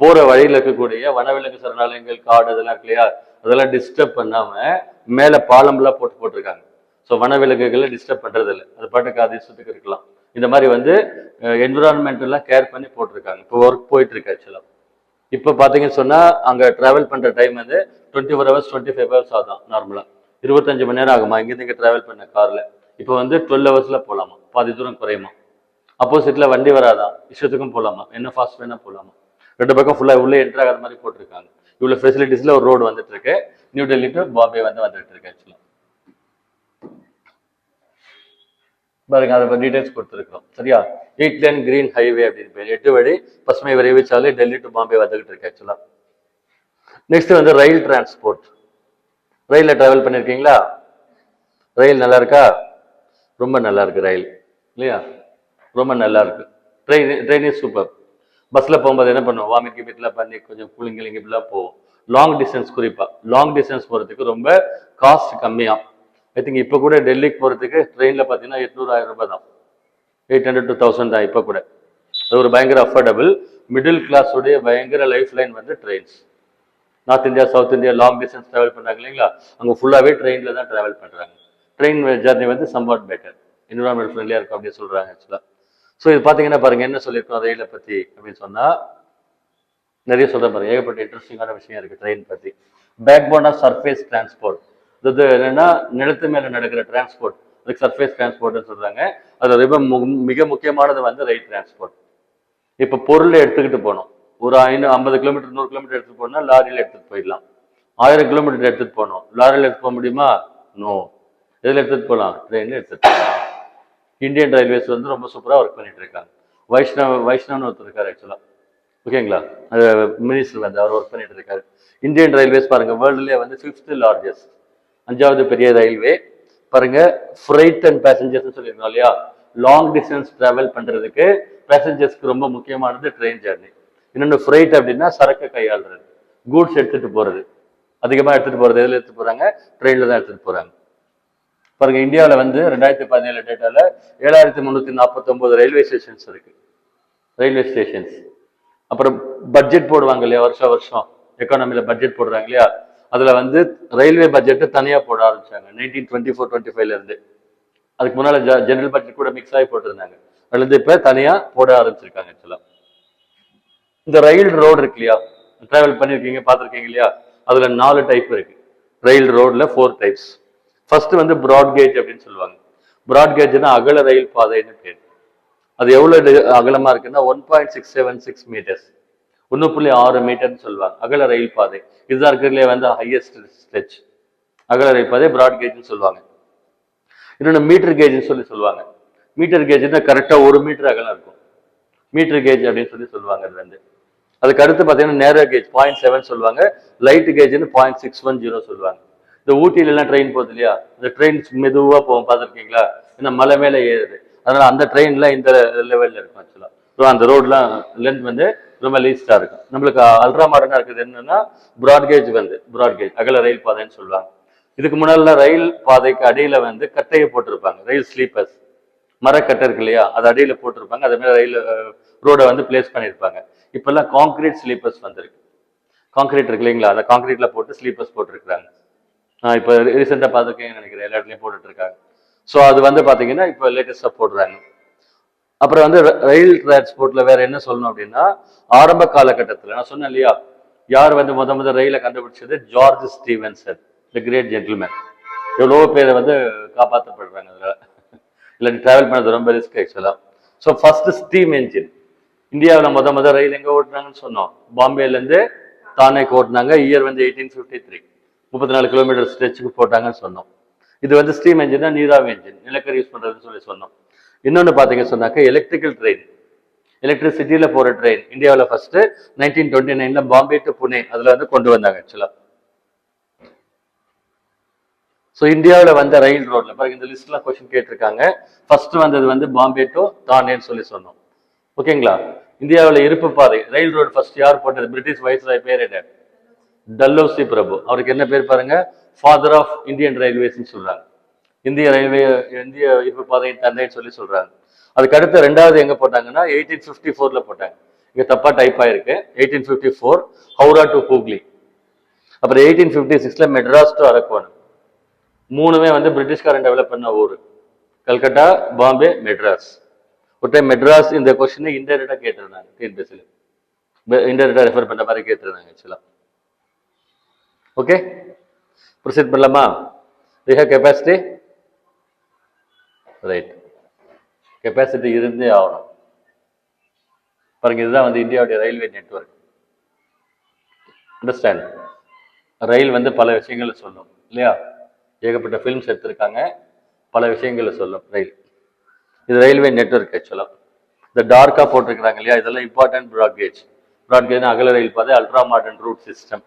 போற வழியில இருக்கக்கூடிய வனவிலங்கு சரணாலயங்கள், காடு இதெல்லாம் இருக்கு இல்லையா, அதெல்லாம் டிஸ்டர்ப் பண்ணாம மேல பாலம்லாம் போட்டிருக்காங்க. ஸோ வனவிலங்குகளை டிஸ்டர்ப் பண்றது இல்லை, அது பாட்டுக்கு அதிர்ஷ்டத்துக்கு இருக்கலாம். இந்த மாதிரி வந்து என்விரான்மெண்ட் எல்லாம் கேர் பண்ணி போட்டிருக்காங்க. இப்போ ஒர்க் போயிட்டு இருக்கு ஆக்சுவலா. இப்போ பாத்தீங்கன்னு சொன்னா அங்க டிராவல் பண்ற டைம் வந்து 24 ஹவர்ஸ் 25 ஹவர்ஸ் ஆகும் நார்மலா. 25 மணி நேரம் ஆகுமா இங்கிருந்து இங்க டிராவல் பண்ண கார்ல. இப்போ வந்து 12 ஹவர்ஸ்ல போலாமா, பாதி தூரம் குறையுமா. அப்போசிட்ல வண்டி வராதான், இஷ்டத்துக்கும் போலாமா, என்ன ஃபாஸ்ட் வேணா போலாமா. 2 பக்கம் ஃபுல்லா உள்ளே என்ட்ரு ஆகிற மாதிரி போட்டிருக்காங்க. இவ்வளவு ஃபெசிலிட்டிஸ்ல ஒரு ரோடு வந்துட்டு இருக்கு. நியூ டெல்லி டு பாம்பே வந்துட்டு இருக்கு ஆக்சுவலா. பாருங்க அதை டீடைல்ஸ் கொடுத்துருக்கோம். சரியா, 8 லேன் கிரீன் ஹைவே அப்படின்னு பேர். 8 வழி பசுமை விரைவு சாலை டெல்லி டு பாம்பே வந்துகிட்டு இருக்கு ஆக்சுவலா. நெக்ஸ்ட் வந்து ரயில் டிரான்ஸ்போர்ட். ரயில்ல டிராவல் பண்ணிருக்கீங்களா? ரயில் நல்லா இருக்கா? ரொம்ப நல்லா இருக்கு ரயில் இல்லையா, ரொம்ப நல்லா இருக்கு. Train is super. பஸ்ல போகும்போது என்ன பண்ணுவோம், வாமிட் கிமிட்லாம் பண்ணி கொஞ்சம் கூலிங் இப்படிலாம் போவோம். லாங் டிஸ்டன்ஸ், குறிப்பா லாங் டிஸ்டன்ஸ் போறதுக்கு ரொம்ப காஸ்ட் கம்மியா. ஐ திங்க் இப்போ கூட டெல்லிக்கு போறதுக்கு ட்ரெயின்ல பாத்தீங்கன்னா 800-1000 ரூபாய் தான், 800 to 1000 தான் இப்போ கூட. அது ஒரு பயங்கர அஃபோர்டபுள். மிடில் கிளாஸ் உடைய பயங்கர லைஃப் லைன் வந்து trains. North India south India long distance travel பண்றாங்க இல்லைங்களா, அங்க ஃபுல்லாவே ட்ரெயின்ல தான் டிராவல் பண்றாங்க. ட்ரெயின் ஜர்னி வந்து சம்வாட் பெட்டர், என்விரான்மெண்ட் ஃப்ரெண்ட்லியா இருக்கும் அப்படின்னு சொல்றாங்க ஆக்சுவலா. ஸோ இது பாத்தீங்கன்னா பாருங்க என்ன சொல்லியிருக்கோம் ரயிலை பத்தி அப்படின்னு சொன்னா, நிறைய சொல்ற பாருங்க, ஏகப்பட்ட இன்ட்ரெஸ்டிங்கான விஷயம் இருக்கு ட்ரெயின் பத்தி. Backbone of surface transport, அது என்னன்னா நிலத்து மேல நடக்கிற டிரான்ஸ்போர்ட், அதுக்கு சர்ஃபேஸ் டிரான்ஸ்போர்ட்னு சொல்றாங்க. அது ரொம்ப மிக முக்கியமானது வந்து ரயில் டிரான்ஸ்போர்ட். இப்ப பொருளை எடுத்துக்கிட்டு போனோம், ஒரு 50 கிலோமீட்டர் 100 கிலோமீட்டர் எடுத்துட்டு போனா லாரியில எடுத்துட்டு போயிடலாம். 1000 கிலோமீட்டர் எடுத்துட்டு போனோம், லாரியில எடுத்து போக முடியுமா? நோ. எதுல எடுத்துட்டு போகலாம்? ட்ரெயின்ல எடுத்துட்டு போகலாம். இந்தியன் ரயில்வேஸ் வந்து ரொம்ப சூப்பரா ஒர்க் பண்ணிட்டு இருக்காங்க. வைஷ்ணவ்னு ஒருத்தர் இருக்காரு ஆக்சுவலா, ஓகேங்களா, மினிஸ்டர் வந்து அவர் ஒர்க் பண்ணிட்டு இருக்காரு. இந்தியன் ரயில்வேஸ் பாருங்க வேர்ல்டுலேயே வந்து 5th லார்ஜஸ்ட், 5வது பெரிய ரயில்வே பாருங்க. ஃப்ரைட் அண்ட் பேசஞ்சர்ஸ் சொல்லியிருக்கோம் இல்லையா, லாங் டிஸ்டன்ஸ் டிராவல் பண்றதுக்கு பேசஞ்சர்ஸ்க்கு ரொம்ப முக்கியமானது ட்ரெயின் ஜர்னி. இன்னொன்று ஃப்ரைட் அப்படின்னா சரக்கு கையாளுறது, கூட்ஸ் எடுத்துட்டு போறது, அதிகமா எடுத்துட்டு போறது எதுல எடுத்துட்டு போறாங்க? ட்ரெயின்ல தான் எடுத்துட்டு போறாங்க. பாருங்க இந்தியாவில் வந்து 2017 டேட்டால 7349 ரயில்வே ஸ்டேஷன்ஸ் இருக்கு, ரயில்வே ஸ்டேஷன்ஸ். அப்புறம் பட்ஜெட் போடுவாங்க இல்லையா, வருஷம் எக்கானமில பட்ஜெட் போடுறாங்க இல்லையா, அதுல வந்து ரயில்வே பட்ஜெட் தனியா போட ஆரம்பிச்சாங்க 1924-25 இருந்து. அதுக்கு முன்னால ஜெனரல் பட்ஜெட் கூட மிக்ஸ் ஆகி போட்டிருந்தாங்க, அதுல இருந்து இப்ப தனியா போட ஆரம்பிச்சிருக்காங்க ஆக்சுவலா. இந்த ரயில் ரோடு இருக்கு இல்லையா, டிராவல் பண்ணிருக்கீங்க பார்த்துருக்கீங்க இல்லையா, அதுல 4 டைப் இருக்கு. ரயில் ரோட்ல 4 டைப்ஸ். ஃபர்ஸ்ட் வந்து பிராட் கேஜ் அப்படின்னு சொல்லுவாங்க. பிராட் கேஜ்னா அகல ரயில் பாதைன்னு பேர். அது எவ்வளவு அகலமா இருக்குன்னா 1.676 மீட்டர்ஸ், 1.6 மீட்டர்னு சொல்லுவாங்க அகல ரயில் பாதை. இதுதான் இருக்கிறதுலே வந்து ஹையஸ்ட் ஸ்ட்ரெச். அகல ரயில் பாதை பிராட் கேஜ்னு சொல்லுவாங்க. இன்னொன்று மீட்டர் கேஜ்னு சொல்லுவாங்க. மீட்டர் கேஜ்னா கரெக்டா 1 மீட்டர் அகலம் இருக்கும். மீட்டர் கேஜ் அப்படின்னு சொல்லுவாங்க. அது வந்து அதுக்கு அடுத்து பார்த்தீங்கன்னா நேரோ கேஜ் 0.7 சொல்லுவாங்க, லைட் கேஜ்னு 0.610 சொல்லுவாங்க. இந்த ஊட்டியில எல்லாம் ட்ரெயின் போகுது இல்லையா, இந்த ட்ரெயின் மெதுவா போகும் பார்த்துருக்கீங்களா, ஏன்னா மலை மேல ஏறுது, அதனால அந்த ட்ரெயின்ல இந்த லெவல்ல இருக்கும் ஆக்சுவலா. ஸோ அந்த ரோட்லாம் லென்த் வந்து ரொம்ப லீஸ்டா இருக்கும். நம்மளுக்கு அல்ட்ரா மாடர்னா இருக்குது என்னன்னா பிராட்கேஜ், வந்து பிராட்கேஜ் அகல ரயில் பாதைன்னு சொல்லுவாங்க. இதுக்கு முன்னால ரயில் பாதைக்கு அடியில வந்து கட்டையை போட்டிருப்பாங்க, ரயில் ஸ்லீப்பர்ஸ், மரக்கட்டை இருக்கு இல்லையா, அது அடியில போட்டிருப்பாங்க, அதே மாதிரி ரயில் ரோட வந்து பிளேஸ் பண்ணியிருப்பாங்க. இப்பெல்லாம் கான்கிரீட் ஸ்லீப்பர்ஸ் வந்திருக்கு. கான்கிரீட் இருக்கு இல்லைங்களா, அந்த கான்கிரீட்ல போட்டு ஸ்லீப்பர்ஸ் போட்டிருக்காங்க. இப்போ ரீசெண்டா பார்த்துருக்கீங்கன்னு நினைக்கிறேன், எல்லா இடத்துலயும் போட்டுட்டு இருக்காங்க. ஸோ அது வந்து பாத்தீங்கன்னா இப்போ லேட்டஸ்டா போடுறாங்க. அப்புறம் வந்து ரயில் டிரான்ஸ்போர்ட்ல வேற என்ன சொல்லணும் அப்படின்னா, ஆரம்ப காலகட்டத்தில் நான் சொன்னேன் இல்லையா, யார் வந்து முத ரயிலை கண்டுபிடிச்சது, ஜார்ஜ் ஸ்டீவன்சன், தி கிரேட் ஜென்டில்மேன். எவ்வளோ பேரை வந்து காப்பாற்றப்படுறாங்க அதில், இல்லாட்டி டிராவல் பண்ணது ரொம்ப ரிஸ்க் ஆக்சுவலா. ஸோ ஃபர்ஸ்ட் ஸ்டீம் என்ஜின் இந்தியாவில் முத ரயில் எங்க ஓட்டுனாங்கன்னு சொன்னோம், பாம்பேலேருந்து தானேக்கு ஓட்டினாங்க. இயர் வந்து 1853, 34 கிலோமீட்டர் ஸ்ட்ரெச்சுக்கு போட்டாங்கன்னு சொன்னோம். இது வந்து ஸ்டீம் என்ஜின், நீராவி என்ஜின், நிலக்கரி யூஸ் பண்றதுன்னு சொன்னோம். இன்னொன்று பார்த்தீங்க சொன்னாக்க எலக்ட்ரிக்கல் ட்ரெயின், எலக்ட்ரிசிட்டியில போற ட்ரெயின் இந்தியாவில் ஃபர்ஸ்ட் 1929 பாம்பே டு புனே அதுல வந்து கொண்டு வந்தாங்க ஆக்சுவலா. ஸோ இந்தியாவில் வந்த ரயில் ரோட்ல பாருங்க, இந்த லிஸ்ட்லாம் கொஸ்டின் கேட்டிருக்காங்க. ஃபர்ஸ்ட் வந்தது வந்து பாம்பே டு தானேன்னு சொன்னோம். ஓகேங்களா. இந்தியாவில் இருப்பு பாதை ரயில் ரோடு ஃபர்ஸ்ட் யார் போட்டது, பிரிட்டிஷ் வைஸ்ராய் பேர் என்ன, டல்ஹௌசி பிரபு. அவருக்கு என்ன பேர் பாருங்க, ஃபாதர் ஆஃப் இந்தியன் ரயில்வேஸ்ன்னு சொல்றாங்க. இந்திய ரயில்வே, இந்திய இருப்பு பாதையின் தந்தைன்னு சொல்றாங்க. அதுக்கு அடுத்து ரெண்டாவது எங்க போட்டாங்கன்னா 1854 போட்டாங்க. இங்க தப்பா டைப் ஆயிருக்கு, 1854 ஹவுரா டு ஹூக்லி. அப்புறம் 1856 மெட்ராஸ் டு அரக்கோணம். மூணுமே வந்து பிரிட்டிஷ்காரன் டெவலப் பண்ண ஊர், கல்கட்டா, பாம்பே, மெட்ராஸ். ஒரு டைம் மெட்ராஸ் இந்த கொஸ்டினை இன்டைரக்டா கேட்டிருந்தாங்க, டிஎன்பிஎஸ்சில இன்டைரக்டா ரெஃபர் பண்ண மாதிரி கேட்டிருந்தாங்க ஆக்சுவலா. ஓகே, ப்ரொசீட் பண்ணலாமா? We have capacity, right, capacity இருந்தே ஆகணும். பாருங்க, இதுதான் வந்து இந்தியாவுடைய ரயில்வே நெட்வொர்க். அண்டர்ஸ்டாண்ட்? ரயில் வந்து பல விஷயங்களை சொல்லும் இல்லையா, ஏகப்பட்ட ஃபிலிம்ஸ் எடுத்திருக்காங்க, பல விஷயங்களை சொல்லும் ரயில். இது ரயில்வே நெட்வொர்க் ஆக்சுவலா. இந்த டார்க்கா போட்டிருக்கிறாங்க இல்லையா, இதெல்லாம் இம்பார்ட்டன்ட் பிராட்கேஜ். பிராட்கேஜ் அகல ரயில் பாதை, அல்ட்ரா மாடர்ன் ரூட் சிஸ்டம்.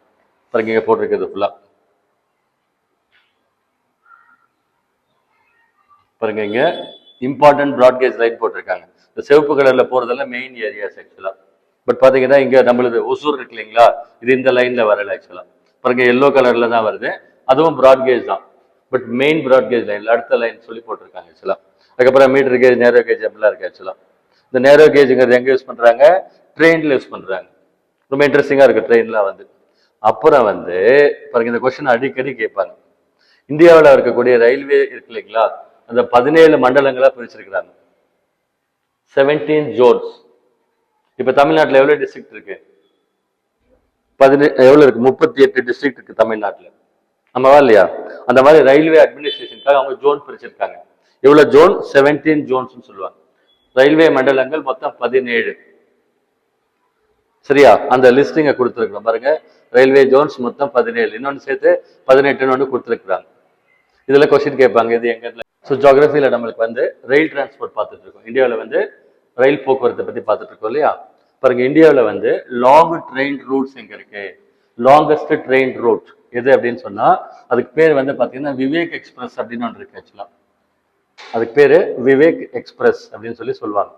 பாருங்க இங்க போட்டிருக்கிறது ஃபுல்லா. பாருங்க இங்க இம்பார்ட்டன்ட் பிராட்கேஜ் லைன் போட்டிருக்காங்க. இந்த சிவப்பு கலர்ல போறதெல்லாம் மெயின் ஏரியாஸ் ஆக்சுவலா. பட் பாத்தீங்கன்னா இங்க நம்மளுது ஒசூர் இருக்கு இல்லைங்களா, இது இந்த லைன்ல வரல ஆக்சுவலா. பாருங்க எல்லோ கலர்ல தான் வருது, அதுவும் பிராட்கேஜ் தான். பட் மெயின் பிராட்கேஜ் லைன்ல அடுத்த லைன் சொல்லி போட்டிருக்காங்க ஆக்சுவலா. அதுக்கப்புறம் மீட்டர் கேஜ், நேரோ கேஜ் அப்படிலாம் இருக்கு ஆக்சுவலா. இந்த நேரோ கேஜுங்கிறது எங்க யூஸ் பண்றாங்க, ட்ரெயின்ல யூஸ் பண்றாங்க. ரொம்ப இன்ட்ரெஸ்டிங்கா இருக்கு ட்ரெயின்லாம் வந்து. அப்புறம் வந்து பாருங்க, இந்த கொஸ்டின் அடிக்கடி கேட்பாங்க. இந்தியாவில் இருக்கக்கூடிய ரயில்வே இருக்கு இல்லைங்களா, அந்த 17 மண்டலங்களா பிரிச்சிருக்கிறாங்க, 17 ஜோன்ஸ். இப்ப தமிழ்நாட்டில் எவ்வளவு டிஸ்ட்ரிக்ட் இருக்கு, எவ்வளவு இருக்கு, 38 டிஸ்ட்ரிக்ட் இருக்கு தமிழ்நாட்டில். ஆமாவா இல்லையா? அந்த மாதிரி ரயில்வே அட்மினிஸ்ட்ரேஷனுக்காக அவங்க ஜோன் பிரிச்சிருக்காங்க. எவ்வளவு ஜோன், 17 ஜோன்ஸ் சொல்லுவாங்க. ரயில்வே மண்டலங்கள் மொத்தம் 17. சரியா? அந்த லிஸ்டிங்க கொடுத்துருக்கோம் பாருங்க, ரயில்வே ஜோன்ஸ் மொத்தம் 17, இன்னொன்று சேர்த்து 18 கொடுத்துருக்காங்க. இதுல கொஸ்டின் கேட்பாங்க, இது எங்க. ஸோ ஜியோகிராஃபியில நம்மளுக்கு வந்து ரயில் டிரான்ஸ்போர்ட் பார்த்துட்டு இருக்கோம். இந்தியாவில் வந்து ரயில் போக்குவரத்தை பத்தி பார்த்துட்டு இருக்கோம் இல்லையா. பாருங்க, இந்தியாவில் வந்து லாங் ட்ரெயின் ரூட்ஸ் எங்க இருக்கு, லாங்கஸ்ட் ட்ரெயின் ரூட் எது அப்படின்னு சொன்னா அதுக்கு பேர் வந்து பாத்தீங்கன்னா விவேக் எக்ஸ்பிரஸ் அப்படின்னு ஒன்று இருக்கு ஆக்சுவலா. அதுக்கு பேரு விவேக் எக்ஸ்பிரஸ் அப்படின்னு சொல்லுவாங்க.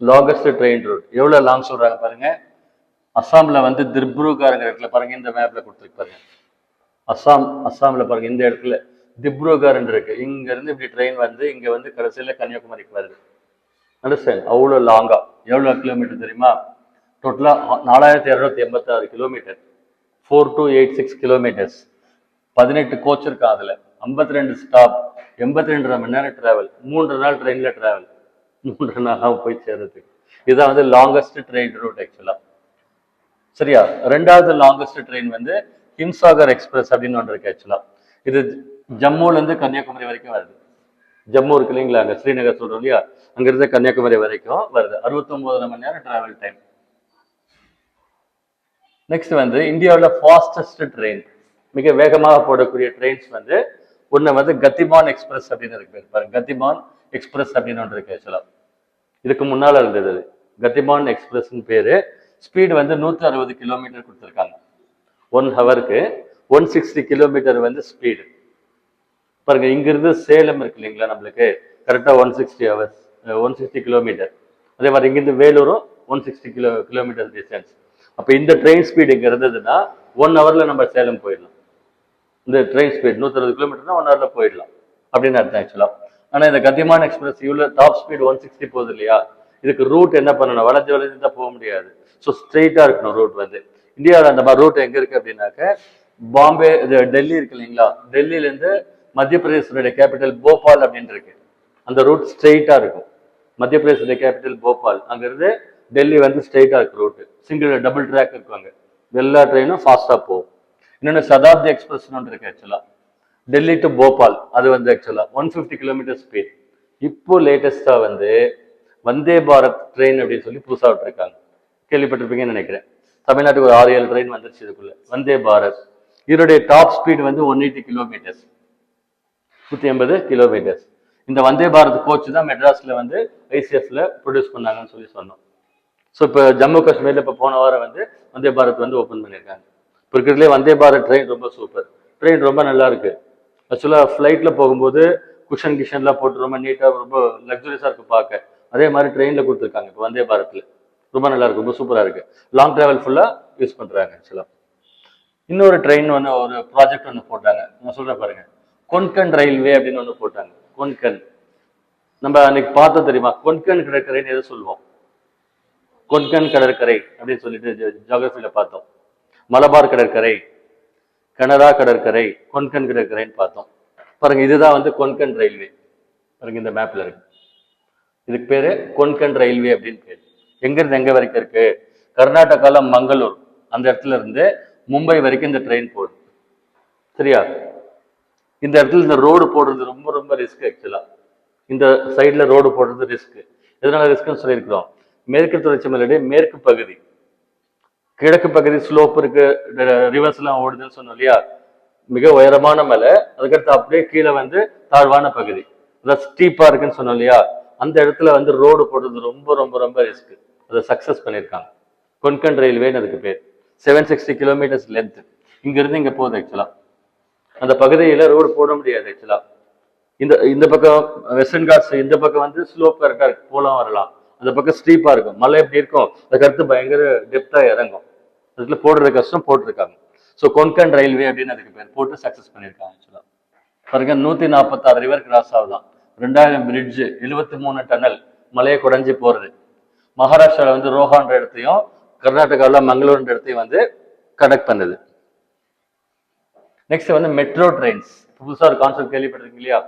லாங்கஸ்ட் ட்ரெயின் ரூட் எவ்வளவு லாங் சொல்றாங்க பாருங்க. அஸ்ஸாம்ல வந்து திப்ருகர்ங்கிற இடத்துல பாருங்க, இந்த மேப்ல கொடுத்துருக்கு பாருங்க. அஸ்ஸாம்ல பாருங்க, இந்த இடத்துல திப்ருகர் இருக்கு. இங்க இருந்து இப்படி ட்ரெயின் வந்து இங்க வந்து கடைசியில கன்னியாகுமரிக்கு வருது. அண்டர்ஸ்டாண்ட்? அவ்வளவு லாங்கா. எவ்வளவு கிலோமீட்டர் தெரியுமா? டோட்டலா 4286 கிலோமீட்டர், 4286 கிலோமீட்டர்ஸ். 18 கோச் இருக்கு அதுல, 52 ஸ்டாப், 82 மணி நேரம் டிராவல், 3 நாள் ட்ரெயின்ல டிராவல், 3 நாள் போய் சேர்றதுக்கு. இதுதான் வந்து லாங்கஸ்ட் ட்ரெயின் ரூட் ஆக்சுவலா. சரியா? ரெண்டாவது லாங்கஸ்ட் ட்ரெயின் வந்து ஹிம்சாகர் எக்ஸ்பிரஸ் அப்படின்னு ஒன்று இருக்கு ஆக்சுவலா. இது ஜம்முல இருந்து கன்னியாகுமரி வரைக்கும் வருது. ஜம்மு இருக்கு இல்லைங்களா, அங்க ஸ்ரீநகர் சொல்றோம் இல்லையா, அங்க இருந்து கன்னியாகுமரி வரைக்கும் வருது. 69 மணி நேரம் டிராவல் டைம். நெக்ஸ்ட் வந்து இந்தியாவில் ஃபாஸ்டஸ்ட் ட்ரெயின், மிக வேகமாக போடக்கூடிய ட்ரெயின்ஸ் வந்து ஒன்று வந்து கத்திமான் எக்ஸ்பிரஸ் அப்படின்னு இருக்கு பேர் பாருங்க. கத்திமான் எக்ஸ்பிரஸ் அப்படின்னு ஒன்று இருக்கு ஆக்சுவலா. இதுக்கு முன்னால இருந்தது அது கத்திமான் எக்ஸ்பிரஸ்ன்னு பேரு. ஸ்பீடு வந்து 160 கிலோமீட்டர் கொடுத்துருக்காங்க 1 ஹவருக்கு. 160 கிலோமீட்டர் வந்து ஸ்பீடு. பாருங்க, இங்கிருந்து சேலம் இருக்கு இல்லைங்களா, நம்மளுக்கு கரெக்டா 160 கிலோமீட்டர். அதே மாதிரி இங்கிருந்து வேலூரும் 160 கிலோமீட்டர் டிஸ்டன்ஸ். அப்ப இந்த ட்ரெயின் ஸ்பீடு இங்க இருந்ததுன்னா 1 ஹவர்ல நம்ம சேலம் போயிடலாம். இந்த ட்ரெயின் ஸ்பீட் 160 கிலோமீட்டர்னா 1 ஹவர்ல போயிடலாம் அப்படின்னு அர்த்தம் ஆக்சுவலா. ஆனா இந்த கத்திமான் எக்ஸ்பிரஸ் இவ்வளவு டாப் ஸ்பீட் 160 போகுது இல்லையா, இதுக்கு ரூட் என்ன பண்ணணும், வளைஞ்சு வளைஞ்சு தான் போக முடியாது. ஸோ ஸ்ட்ரெயிட்டா இருக்கணும் ரூட் வந்து. இந்தியாவில் அந்த மாதிரி ரூட் எங்க இருக்கு அப்படின்னாக்க, பாம்பே இது டெல்லி இருக்கு இல்லைங்களா, டெல்லியில இருந்து மத்திய பிரதேசனுடைய கேபிட்டல் போபால் அப்படின்னு இருக்கு. அந்த ரூட் ஸ்ட்ரெயிட்டா இருக்கும். மத்திய பிரதேசனுடைய கேபிட்டல் போபால், அங்கிருந்து டெல்லி வந்து ஸ்ட்ரெயிட்டா இருக்கு ரூட். சிங்கிள் டபுள் ட்ராக் இருக்காங்க, எல்லா ட்ரெயினும் ஃபாஸ்டா போகும். இன்னொன்று சதாப்தி எக்ஸ்பிரஸ் ஒன்று இருக்கு ஆக்சுவலா, டெல்லி டு போபால். அது வந்து ஆக்சுவலா 150 கிலோமீட்டர் ஸ்பீட். இப்போ லேட்டஸ்டா வந்து வந்தே பாரத் ட்ரெயின் அப்படின்னு சொல்லி புதுசாக விட்டுருக்காங்க, கேள்விப்பட்டிருப்பீங்கன்னு நினைக்கிறேன். தமிழ்நாட்டுக்கு ஒரு 6-7 ட்ரெயின் வந்துருச்சு இதுக்குள்ள, வந்தே பாரத். இதனுடைய டாப் ஸ்பீட் வந்து 180 கிலோமீட்டர்ஸ், 180 கிலோமீட்டர்ஸ். இந்த வந்தே பாரத் கோச் தான் மெட்ராஸ்ல வந்து ஐசிஎஃப்ல ப்ரொடியூஸ் பண்ணாங்கன்னு சொல்லி சொன்னோம். ஸோ இப்போ ஜம்மு காஷ்மீர்ல இப்போ போன வாரம் வந்து வந்தே பாரத் வந்து ஓப்பன் பண்ணியிருக்காங்க. இப்போ இருக்கிறதுலே வந்தே பாரத் ட்ரெயின் ரொம்ப சூப்பர் ட்ரெயின், ரொம்ப நல்லா இருக்கு ஆக்சுவலாக. ஃப்ளைட்ல போகும்போது குஷன் கிஷன்லாம் போட்டு ரொம்ப நீட்டாக ரொம்ப லக்ஸுரியஸாக இருக்கு பார்க்க. அதே மாதிரி ட்ரெயின்ல கொடுத்துருக்காங்க இப்போ வந்தே பாரத்ல, ரொம்ப நல்லா இருக்கு, ரொம்ப சூப்பரா இருக்கு. லாங் டிராவல் ஃபுல்லா யூஸ் பண்றாங்க ஆக்சுவலா. இன்னொரு ட்ரெயின் ஒன்று, ஒரு ப்ராஜெக்ட் ஒன்று போட்டாங்க, நான் சொல்றேன் பாருங்க, கொன்கன் ரயில்வே அப்படின்னு ஒன்று போட்டாங்க. கொன்கன் நம்ம அன்னைக்கு பார்த்தோம் தெரியுமா, கொன்கன் கடற்கரைன்னு எதை சொல்லுவோம், கொன்கன் கடற்கரை அப்படின்னு சொல்லிட்டு ஜியோகிரபியில பார்த்தோம். மலபார் கடற்கரை, கனரா கடற்கரை, கொன்கன் கடற்கரைன்னு பார்த்தோம். பாருங்க, இதுதான் வந்து கொன்கன் ரயில்வே. பாருங்க இந்த மேப்ல இருக்கு, இதுக்கு பேரு கொன்கன் ரயில்வே அப்படின்னு பேரு. எங்க இருந்து எங்க வரைக்கும் இருக்கு, கர்நாடகால மங்களூர் அந்த இடத்துல இருந்து மும்பை வரைக்கும் இந்த ட்ரெயின் போகுது. சரியா, இந்த இடத்துல இந்த ரோடு போடுறது ரொம்ப ரொம்ப ரிஸ்க் ஆக்சுவலா. இந்த சைட்ல ரோடு போடுறது ரிஸ்க். எதனால ரிஸ்க்னு சொல்லியிருக்கிறோம், மேற்கு தொடர்ச்சி மலையுடைய மேற்கு பகுதி, கிழக்கு பகுதி ஸ்லோப் இருக்கு, ரிவர்ஸ் எல்லாம் ஓடுதுன்னு சொன்னோம் இல்லையா, மிக உயரமான மலை. அதுக்கடுத்து அப்படியே கீழே வந்து தாழ்வான பகுதி, அதாவது ஸ்டீப்பா இருக்குன்னு சொன்னோம் இல்லையா, அந்த இடத்துல வந்து ரோடு போடுறது ரொம்ப ரொம்ப ரொம்ப ரிஸ்க். அதை சக்சஸ் பண்ணியிருக்காங்க. கொன்கன் ரயில்வேன்னு அதுக்கு பேர். 760 கிலோமீட்டர்ஸ் லென்த், இங்க இருந்து இங்க போகுது ஆக்சுவலா. அந்த பகுதியில ரோடு போட முடியாது ஆக்சுவலா. இந்த பக்கம் வெஸ்டர்ன் காட்ஸ், இந்த பக்கம் வந்து ஸ்லோப் கரெக்டா இருக்கு, போலாம் வரலாம். அந்த பக்கம் ஸ்டீப்பா இருக்கும், மலை எப்படி இருக்கும், அதுக்கடுத்து பயங்கர டெப்தா இறங்கும், அதுல போடுறது கஷ்டம், போட்டிருக்காங்க. ஸோ கொன்கன் ரயில்வே அப்படின்னு அதுக்கு பேர் போட்டு சக்சஸ் பண்ணியிருக்காங்க ஆக்சுவலா. பாருங்க, 146 ரிவர் கிராஸ் ஆகுதான், 2000 பிரிட்ஜ், 73 டனல், மலையை குறைஞ்சி போறது. மகாராஷ்டிரால வந்து ரோஹான்ற இடத்தையும் கர்நாடகாவில் மங்களூர் இடத்தையும் வந்து கனெக்ட் பண்ணுது. நெக்ஸ்ட் வந்து மெட்ரோ ட்ரெயின்ஸ். புதுசா ஒரு கான்செப்ட் கேள்விப்பட்டிருக்கீங்க இல்லையா,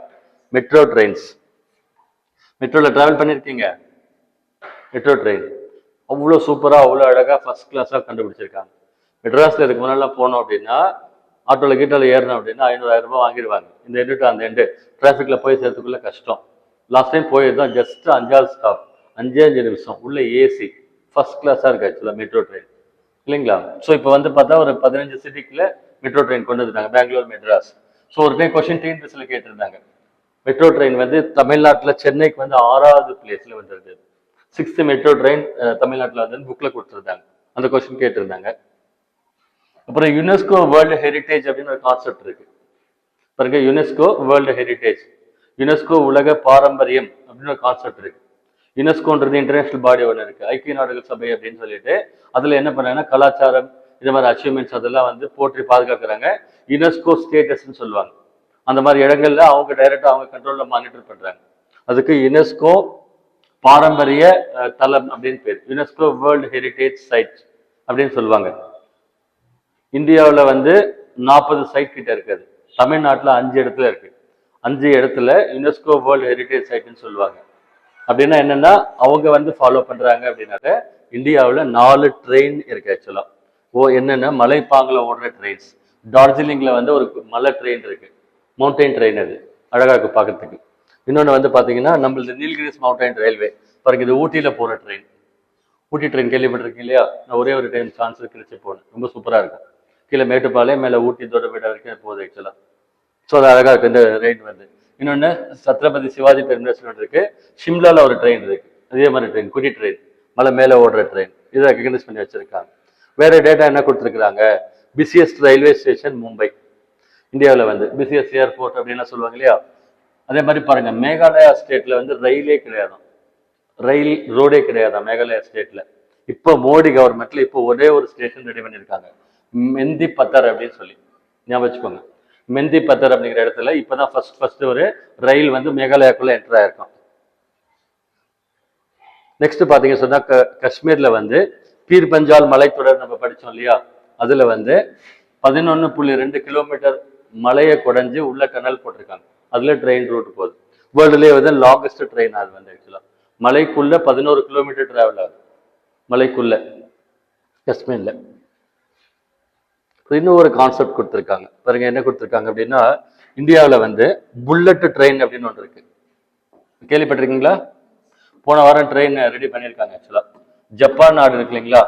மெட்ரோ ட்ரெயின்ஸ். மெட்ரோல டிராவல் பண்ணிருக்கீங்க, மெட்ரோ ட்ரெயின் அவ்வளோ சூப்பரா, அவ்வளோ அழகா, ஃபர்ஸ்ட் கிளாஸா கண்டுபிடிச்சிருக்காங்க. மெட்ராஸ்ல இதுக்கு முன்னாடி போனோம் அப்படின்னா, ஆட்டோல கீட்டோல ஏறணும் அப்படின்னா 500,000 ரூபாய் வாங்கிடுவாங்க. இந்த எண்டு டு அந்த எண்டு டிராஃபிக்ல போய் சேர்த்துக்குள்ள கஷ்டம். லாஸ்ட் டைம் போயிருந்தோம், ஜஸ்ட் 5 ஸ்டாப், 5 நிமிஷம், உள்ள ஏசி, ஃபர்ஸ்ட் கிளாஸா இருக்கு ஆக்சுவலா மெட்ரோ ட்ரெயின் இல்லைங்களா. ஸோ இப்போ வந்து பார்த்தா ஒரு 15 சிட்டிக்குள்ள மெட்ரோ ட்ரெயின் கொண்டு வந்துட்டாங்க, பெங்களூர், மெட்ராஸ். ஸோ ஒரு டைம் கொஸ்டின் டிஎன்பிஎஸ்சியில் கேட்டிருந்தாங்க, மெட்ரோ ட்ரெயின் வந்து தமிழ்நாட்டில் சென்னைக்கு வந்து 6வது பிளேஸ்ல வந்துருக்கு, 6th மெட்ரோ ட்ரெயின் தமிழ்நாட்டில் வந்து புக்ல கொடுத்துருந்தாங்க, அந்த கொஸ்டின் கேட்டிருந்தாங்க. அப்புறம் யுனெஸ்கோ வேர்ல்டு ஹெரிட்டேஜ் அப்படின்னு ஒரு கான்செப்ட் இருக்கு பாருங்க, யுனெஸ்கோ வேர்ல்டு ஹெரிட்டேஜ், யுனெஸ்கோ உலக பாரம்பரியம் அப்படின்னு ஒரு கான்செப்ட் இருக்கு. யுனெஸ்கோன்றது இன்டர்நேஷனல் பாடி ஒன்று இருக்கு, ஐக்கிய நாடுகள் சபை அப்படின்னு சொல்லிட்டு. அதுல என்ன பண்ணாங்கன்னா கலாச்சாரம், இது மாதிரி அச்சீவ்மெண்ட்ஸ் அதெல்லாம் வந்து போற்றி பாதுகாக்கிறாங்க. யுனெஸ்கோ ஸ்டேட்டஸ்ன்னு சொல்லுவாங்க. அந்த மாதிரி இடங்கள்ல அவங்க டைரக்டா அவங்க கண்ட்ரோல்ல மானிட்டர் பண்றாங்க. அதுக்கு யுனெஸ்கோ பாரம்பரிய தலம் அப்படின்னு பேர், யுனெஸ்கோ வேர்ல்டு ஹெரிட்டேஜ் சைட் அப்படின்னு சொல்லுவாங்க. இந்தியாவில் வந்து 40 சைட் கிட்ட இருக்குது, தமிழ்நாட்டில் 5 இடத்துல இருக்கு. 5 இடத்துல யுனெஸ்கோ வேர்ல்டு ஹெரிட்டேஜ் சைட்னு சொல்லுவாங்க. அப்படின்னா என்னன்னா அவங்க வந்து ஃபாலோ பண்றாங்க அப்படின்னாக்க, இந்தியாவில் 4 ட்ரெயின் இருக்கு ஆக்சுவலா. என்னன்னா மலைப்பாங்கில் ஓடுற ட்ரெயின்ஸ். டார்ஜிலிங்ல வந்து ஒரு மலை ட்ரெயின் இருக்கு, மவுண்டைன் ட்ரெயின், அது அழகா இருக்கு பார்க்கறதுக்கு. இன்னொன்று வந்து பாத்தீங்கன்னா நம்மளது நீல்கிரிஸ் மவுண்டைன் ரயில்வே பாருங்க, இது ஊட்டியில போற ட்ரெயின். ஊட்டி ட்ரெயின் கேள்விப்பட்டிருக்கீங்க இல்லையா, நான் ஒரே ஒரு டைம் சான்ஸ் கிடைச்சி போனேன், ரொம்ப சூப்பரா இருக்கும். கீழே மேட்டுப்பாளையம், மேலே ஊட்டி தோட்டப்பேட்டை வரைக்கும் போகுது ஆக்சுவலா. ஸோ அது அழகா இருக்கு இந்த ரைட் வந்து. இன்னொன்று சத்ரபதி சிவாஜி டெர்மினஸ் இருக்கு, ஷிம்லால ஒரு ட்ரெயின் இருக்கு, அதே மாதிரி ட்ரெயின் குட்டி ட்ரெயின் மலை மேலே ஓடுற ட்ரெயின், இதை ரெக்கக்னைஸ் பண்ணி வச்சிருக்காங்க. வேற டேட்டா என்ன கொடுத்துருக்காங்க, பிசியஸ்ட் ரயில்வே ஸ்டேஷன் மும்பை, இந்தியாவில் வந்து பிசியஸ்ட் ஏர்போர்ட் அப்படின்லாம் சொல்லுவாங்க இல்லையா. அதே மாதிரி பாருங்க, மேகாலயா ஸ்டேட்ல வந்து ரயிலே கிடையாது, ரயில் ரோடே கிடையாது மேகாலயா ஸ்டேட்ல. இப்போ மோடி கவர்மெண்ட்ல இப்போ ஒரே ஒரு ஸ்டேஷன் ரெடி பண்ணியிருக்காங்க, மெந்தி பத்தர் அப்படின்னு சொல்லி, ஞாபகம் வச்சுக்கோங்க. மெந்தி பத்தர் அப்படிங்கிற இடத்துல இப்பதான் ஃபர்ஸ்ட் ஒரு ரயில் வந்து மேகாலயாக்குள்ள என்டர் ஆயிருக்கும். நெக்ஸ்ட் பாத்தீங்க சொன்னா காஷ்மீர்ல வந்து பீர் பஞ்சால் மலைத்தொடர் நம்ம படிச்சோம் இல்லையா, அதுல வந்து 11.2 கிலோமீட்டர் மலையை குடைஞ்சு உள்ள டனல் போட்டிருக்காங்க, அதுல ட்ரெயின் ரூட் போகுது. வேர்ல்டுலேயே வந்து லாங்கஸ்ட் ட்ரெயின் அது வந்து ஆக்சுவலா மலைக்குள்ள 11 கிலோமீட்டர் டிராவல் ஆகுது மலைக்குள்ள காஷ்மீர்ல. இன்னும் ஒரு கான்செப்ட் கொடுத்துருக்காங்க பாருங்க, என்ன கொடுத்துருக்காங்க அப்படின்னா, இந்தியாவில் வந்து புல்லட் ட்ரெயின் அப்படின்னு ஒன்று இருக்கு, கேள்விப்பட்டிருக்கீங்களா? போன வாரம் ட்ரெயின் ரெடி பண்ணியிருக்காங்க ஆக்சுவலா. ஜப்பான் நாடு இருக்கு இல்லைங்களா,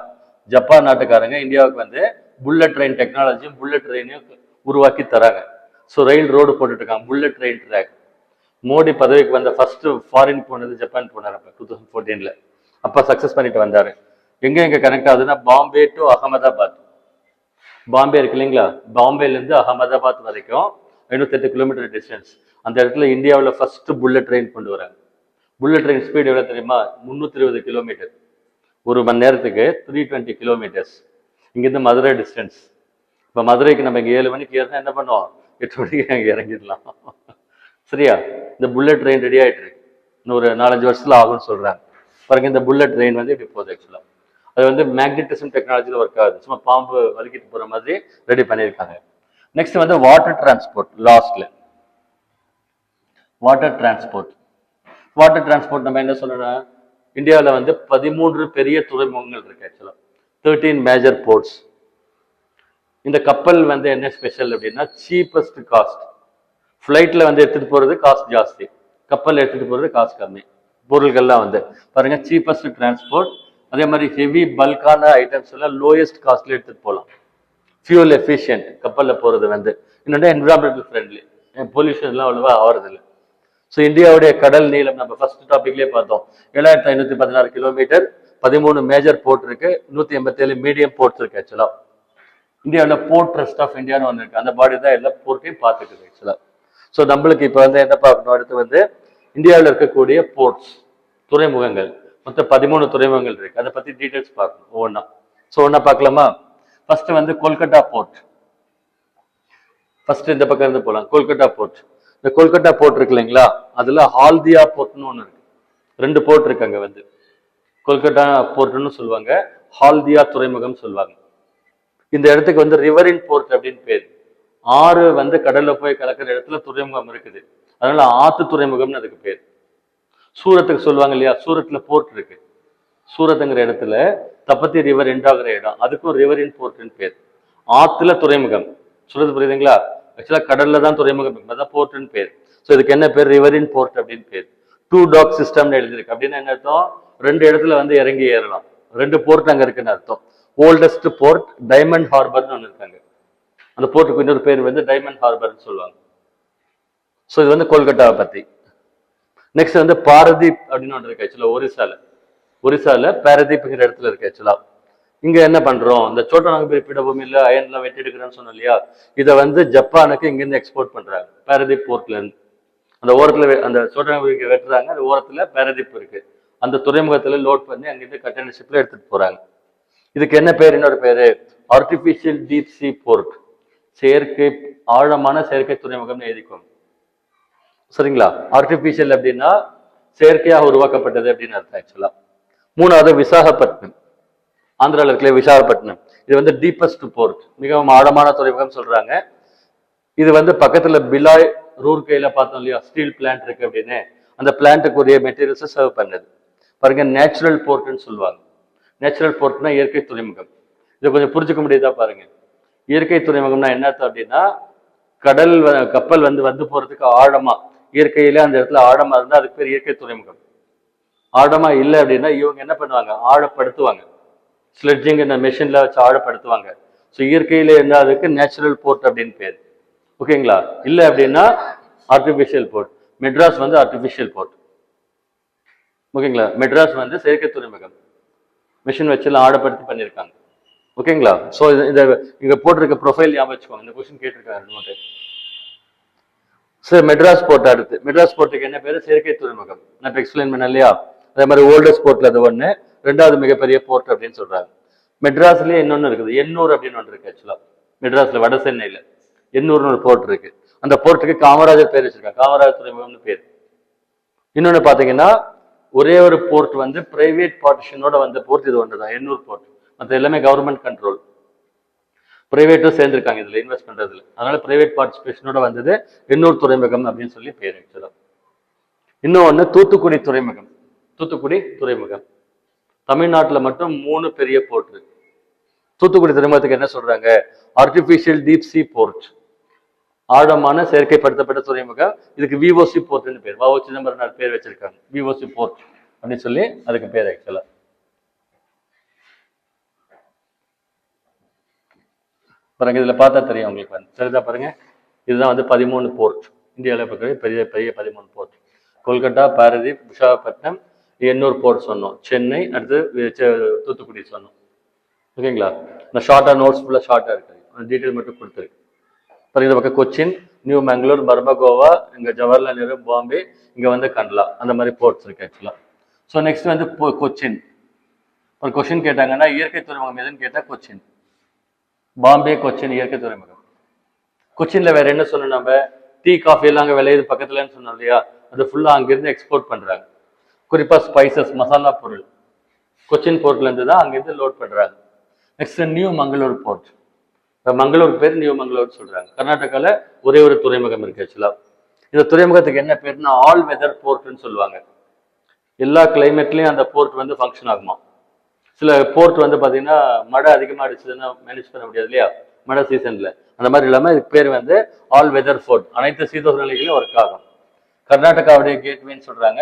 ஜப்பான் நாட்டுக்காரங்க இந்தியாவுக்கு வந்து புல்லட் ட்ரெயின் டெக்னாலஜியும் புல்லட் ட்ரெயினையும் உருவாக்கி தராங்க. ஸோ ரயில் ரோடு போட்டுட்டு இருக்காங்க, புல்லட் ட்ரெயின் ட்ராக். மோடி பதவிக்கு வந்த ஃபர்ஸ்ட் ஃபாரின் போனது ஜப்பான் போனார் அப்போ 2014. அப்போ சக்ஸஸ் பண்ணிட்டு வந்தாரு. எங்க கனெக்ட் ஆகுதுன்னா பாம்பே டு அகமதாபாத். பாம்பே இருக்கு இல்லைங்களா, பாம்பேலேருந்து அகமதாபாத் வரைக்கும் 58 கிலோமீட்டர் டிஸ்டன்ஸ். அந்த இடத்துல இந்தியாவில் ஃபர்ஸ்ட் புல்லட் ட்ரெயின் கொண்டு வராங்க. புல்லட் ட்ரெயின் ஸ்பீடு எவ்வளோ தெரியுமா, 320 கிலோமீட்டர் ஒரு மணி நேரத்துக்கு, 320 கிலோமீட்டர்ஸ். இங்கேருந்து மதுரை டிஸ்டன்ஸ். இப்போ மதுரைக்கு நம்ம இங்கே 7 மணிக்கு ஏறினா என்ன பண்ணுவோம், 8 மணிக்கு அங்கே இறங்கிடலாம். சரியா, இந்த புல்லட் ட்ரெயின் ரெடி ஆகிட்டு இருக்கு, இன்னும் ஒரு 4-5 வருஷத்துல ஆகும்னு சொல்றாங்க. பாருங்க, இந்த புல்லட் ட்ரெயின் வந்து இப்படி போகுது ஆக்சுவலா. அது வந்து மேக்னெட்டிசம் டெக்னாலஜியில் ஒர்க் ஆகுது, சும்மா பாம்பு வலிக்கிட்டு போற மாதிரி ரெடி பண்ணியிருக்காங்க. நெக்ஸ்ட் வந்து வாட்டர் டிரான்ஸ்போர்ட். லாஸ்ட்ல வாட்டர் டிரான்ஸ்போர்ட். வாட்டர் டிரான்ஸ்போர்ட் நம்ம என்ன சொல்லணும், இந்தியாவில் வந்து 13 பெரிய துறைமுகங்கள் இருக்கு ஆக்சுவலா, 13 மேஜர் போர்ட்ஸ். இந்த கப்பல் வந்து என்ன ஸ்பெஷல் அப்படின்னா, சீப்பஸ்ட் காஸ்ட். ஃப்ளைட்ல வந்து எடுத்துட்டு போறது காஸ்ட் ஜாஸ்தி, கப்பல் எடுத்துட்டு போறது காஸ்ட் கம்மி. பொருள்கள்லாம் வந்து பாருங்க, சீப்பஸ்ட் டிரான்ஸ்போர்ட். அதே மாதிரி ஹெவி பல்கான ஐட்டம்ஸ் எல்லாம் லோயஸ்ட் காஸ்ட்ல எடுத்துட்டு போகலாம். ஃபியூல் எஃபிஷியன்ட் கப்பல்ல போறது வந்து. இன்னொன்று என்விரான்மெண்டல் ஃப்ரெண்ட்லி, பொல்யூஷன்லாம் அவ்வளவா ஆகிறது இல்லை. ஸோ இந்தியாவுடைய கடல் நீளம் நம்ம ஃபர்ஸ்ட் டாபிக்லேயே பார்த்தோம், 7516 கிலோமீட்டர், 13 மேஜர் போர்ட் இருக்கு, 187 மீடியம் போர்ட்ஸ் இருக்கு ஆக்சுவலா. இந்தியாவில் போர்ட் ட்ரஸ்ட் ஆஃப் இந்தியான்னு ஒன்று இருக்கு, அந்த பாடி தான் எல்லா போர்ட்டையும் பார்த்துக்குது ஆக்சுவலா. ஸோ நம்மளுக்கு இப்போ வந்து என்ன பார்க்கணும், அடுத்து வந்து இந்தியாவில் இருக்கக்கூடிய போர்ட்ஸ், துறைமுகங்கள், மொத்தம் 13 துறைமுகங்கள் இருக்கு, அதை பத்தி டீடைல்ஸ் பார்க்கணும் ஒவ்வொன்றா. ஸோ ஒன்றா பார்க்கலாமா? ஃபர்ஸ்ட் வந்து கொல்கட்டா போர்ட். ஃபர்ஸ்ட் இந்த பக்கம் இருந்து போகலாம். கொல்கட்டா போர்ட். இந்த கொல்கட்டா போர்ட் இருக்கு இல்லைங்களா, அதுல ஹால்தியா போர்ட்னு ஒன்று இருக்கு, 2 போர்ட் இருக்கு அங்க வந்து. கொல்கட்டா போர்ட்னு சொல்லுவாங்க, ஹால்தியா துறைமுகம் சொல்லுவாங்க. இந்த இடத்துக்கு வந்து ரிவரின் போர்ட் அப்படின்னு பேர். ஆறு வந்து கடல்ல போய் கலக்கிற இடத்துல துறைமுகம் இருக்குது, அதனால ஆத்து துறைமுகம்னு அதுக்கு பேர். சூரத்துக்கு சொல்லுவாங்க இல்லையா, சூரத்ல போர்ட் இருக்கு. சூரத்துங்கிற இடத்துல தப்பத்தி ரிவர் எண்டாகிற இடம், அதுக்கும் ரிவரின் போர்ட்னு பேர். ஆத்துல துறைமுகம், சொல்றது புரியுதுங்களா? ஆக்சுவலா கடல்ல தான் துறைமுகம், அதான் போர்ட்னு பேர். ஸோ இதுக்கு என்ன பேர், ரிவரின் போர்ட் அப்படின்னு பேர். 2 டாக் சிஸ்டம்னு எழுதிருக்கு. அப்படின்னு என்ன அர்த்தம், 2 இடத்துல வந்து இறங்கி ஏறலாம், 2 போர்ட் அங்க இருக்குன்னு அர்த்தம். ஓல்டஸ்ட் போர்ட் டைமண்ட் ஹார்பர்னு ஒன்று இருக்காங்க, அந்த போர்ட்டுக்கு இன்னொரு பேர் வந்து டைமண்ட் ஹார்பர்னு சொல்லுவாங்க. ஸோ இது வந்து கொல்கட்டாவை பத்தி. நெக்ஸ்ட் வந்து பாரதீப் அப்படின்னு ஒன்று இருக்கு ஆக்சுவலா, ஒரிசால பாரதீப்ங்கிற இடத்துல இருக்கு ஆக்சுவலா. இங்க என்ன பண்றோம், இந்த சோட்டா நாகபுரி பீடபூமியில அயன்லாம் வெட்டி எடுக்கிறேன்னு சொன்னோம் இல்லையா, இதை வந்து ஜப்பானுக்கு இங்கிருந்து எக்ஸ்போர்ட் பண்றாங்க, பாரதீப் போர்ட்ல இருந்து. அந்த ஓரத்துல அந்த சோட்டா நாகபுரிக்கு வெட்டுறாங்க, அந்த ஓரத்துல பாரதீப் இருக்கு, அந்த துறைமுகத்துல லோட் பண்ணி அங்கிருந்து கண்டெய்னர் ஷிப்ல எடுத்துட்டு போறாங்க. இதுக்கு என்ன பேர், இன்னொரு பேரு ஆர்டிபிஷியல் டீப் சி போர்ட், செயற்கை ஆழமான செயற்கை துறைமுகம்னு எழுதிக்கோங்க. சரிங்களா? ஆர்டிபிஷியல் அப்படின்னா செயற்கையாக உருவாக்கப்பட்டது அப்படின்னு அர்த்தம் ஆக்சுவலா. 3வது விசாகப்பட்டினம், ஆந்திராவில் இருக்கிற விசாகப்பட்டினம். இது வந்து டீப்பஸ்ட் போர்ட், மிகவும் ஆழமான துறைமுகம் சொல்றாங்க. இது வந்து பக்கத்துல பிலாய் ரூர்கையில பார்த்தோம் இல்லையா, ஸ்டீல் பிளான்ட் இருக்கு அப்படின்னு, அந்த பிளான்ட்டுக்குரிய மெட்டீரியல்ஸை சர்வ் பண்ணது. பாருங்க, நேச்சுரல் போர்ட்னு சொல்லுவாங்க. நேச்சுரல் போர்ட்னா இயற்கை துறைமுகம். இதை கொஞ்சம் புரிஞ்சுக்க முடியுதா பாருங்க. இயற்கை துறைமுகம்னா என்ன அர்த்தம் அப்படின்னா, கடல் கப்பல் வந்து போறதுக்கு ஆழமா, இயற்கையில அந்த இடத்துல ஆழமா இருந்தா அதுக்கு பேர் இயற்கை துறைமுகம். ஆழமா இல்லை அப்படின்னா இவங்க என்ன பண்ணுவாங்க, ஆழப்படுத்துவாங்க, ஸ்லெட்ஜிங் இந்த மெஷின்ல வச்சு ஆழப்படுத்துவாங்க. ஸோ இயற்கையில இருந்தா அதுக்கு நேச்சுரல் போர்ட் அப்படின்னு பேர். ஓகேங்களா? இல்லை அப்படின்னா ஆர்டிபிஷியல் போர்ட். மெட்ராஸ் வந்து ஆர்டிஃபிஷியல் போர்ட். ஓகேங்களா? மெட்ராஸ் வந்து செயற்கை துறைமுகம், மிஷின் வச்சுலாம் ஆடப்படுத்தி பண்ணியிருக்காங்க. ஓகேங்களா? ஸோ இந்த இங்க போட்டிருக்க ப்ரொஃபைல் ஞாபகம் வச்சுக்கோங்க. இந்த கொஸ்டின் கேட்டிருக்காரு நோட்டு. சார் மெட்ராஸ் போர்ட் அடுத்து, மெட்ராஸ் போர்ட்டுக்கு என்ன பேரு? செயற்கை துறைமுகம். நான் இப்போ எக்ஸ்பிளைன் பண்ண இல்லையா? அதே மாதிரி ஓல்டஸ்ட் போர்ட்ல அது ஒன்று, ரெண்டாவது மிகப்பெரிய போர்ட் அப்படின்னு சொல்றாங்க. மெட்ராஸ்லயே இன்னொன்னு இருக்குது, எண்ணூர் அப்படின்னு ஒன்று இருக்கு. ஆக்சுவலா மெட்ராஸ்ல வட சென்னையில எண்ணூர்னு ஒரு போர்ட் இருக்கு. அந்த போர்ட்டுக்கு காமராஜர் பேர் வச்சிருக்காங்க, காமராஜர் துறைமுகம்னு பேர். இன்னொன்னு பாத்தீங்கன்னா ஒரே ஒரு போர்ட் வந்து பிரைவேட் பார்ட்டிஷனோட வந்த போர்ட் இது ஒன்று தான், எண்ணூர் போர்ட். மற்ற எல்லாமே கவர்மெண்ட் கண்ட்ரோல். பிரைவேட்டும் சேர்ந்திருக்காங்க இதுல இன்வெஸ்ட் பண்றதுல. அதனால பிரைவேட் பார்ட்டிசிபேஷனோட வந்தது எண்ணூர் துறைமுகம் அப்படின்னு சொல்லி பேர் ஆக்சுவலா. இன்னொன்னு தூத்துக்குடி துறைமுகம். தூத்துக்குடி துறைமுகம் தமிழ்நாட்டுல மட்டும் 3 பெரிய போர்ட் இருக்கு. தூத்துக்குடி துறைமுகத்துக்கு என்ன சொல்றாங்க? ஆர்டிபிஷியல் டீப் சி போர்ட், ஆழமான செயற்கைப்படுத்தப்பட்ட துறைமுகம். இதுக்கு விஓசி போர்ட்னு பேர், வ.உ. சிதம்பரனார் பேர் வச்சிருக்காங்க, விஓசி போர்ட் அப்படின்னு சொல்லி அதுக்கு பேர் ஆக்சுவலா. பாருங்க இதுல பார்த்தா தெரியும் உங்களுக்கு, வந்து சரிதா பாருங்க. இதுதான் வந்து 13 போர்ட் இந்தியாவில் பெரிய பெரிய 13 போர்ட். கொல்கட்டா, பாரதீப், விசாகப்பட்டினம், எண்ணூர் போர்ட் சொன்னோம், சென்னை, அடுத்து தூத்துக்குடி சொன்னோம். ஓகேங்களா? நான் ஷார்ட்டா நோட்ஸ் ஃபுல்லா ஷார்ட்டா இருக்கு, டீட்டெயில் மட்டும் கொடுத்துருக்கு. பாருங்க இந்த பக்கம் கொச்சின், நியூ மேங்களூர், மர்மகோவா, இங்க ஜவஹர்லால் நேரு, பாம்பே, இங்க வந்து கண்ட்லா, அந்த மாதிரி போர்ட்ஸ் இருக்கு ஆக்சுவலா. ஸோ நெக்ஸ்ட் வந்து கொச்சின். ஒரு கொஸ்டின் கேட்டாங்கன்னா இயற்கை துறைமுகம் எதுன்னு கேட்டா கொச்சின். பாம்பே, கொச்சின் இயற்கை துறைமுகம். கொச்சின்ல வேற என்ன சொன்னோம் நம்ம? டீ, காஃபி எல்லாம் அங்கே விளையுது பக்கத்துலன்னு சொன்னோம் இல்லையா? அது ஃபுல்லா அங்கிருந்து எக்ஸ்போர்ட் பண்றாங்க. குறிப்பா ஸ்பைசஸ், மசாலா பொருள் கொச்சின் போர்ட்ல இருந்து தான் அங்கிருந்து லோட் பண்றாங்க. Next New Mangalore port. Mangalore பேர் நியூ மங்களூர் சொல்றாங்க. கர்நாடகால ஒரே ஒரு துறைமுகம் இருக்கு ஆக்சுவலா. இந்த துறைமுகத்துக்கு என்ன பேருன்னா ஆல் வெதர் போர்ட்னு சொல்லுவாங்க. எல்லா கிளைமேட்லயும் அந்த போர்ட் வந்து ஃபங்க்ஷன் ஆகுமா. சில போர்ட் வந்து பாத்தீங்கன்னா மழை அதிகமா அடிச்சதுன்னா மேனேஜ் பண்ண முடியாது இல்லையா மழை சீசன்ல, அந்த மாதிரி இல்லாம இதுக்கு பேர் வந்து ஆல் வெதர் போர்ட், அனைத்து சீதோஷ நிலைகளையும் ஒர்க் ஆகும். கர்நாடகாவுடைய கேட்வேன்னு சொல்றாங்க.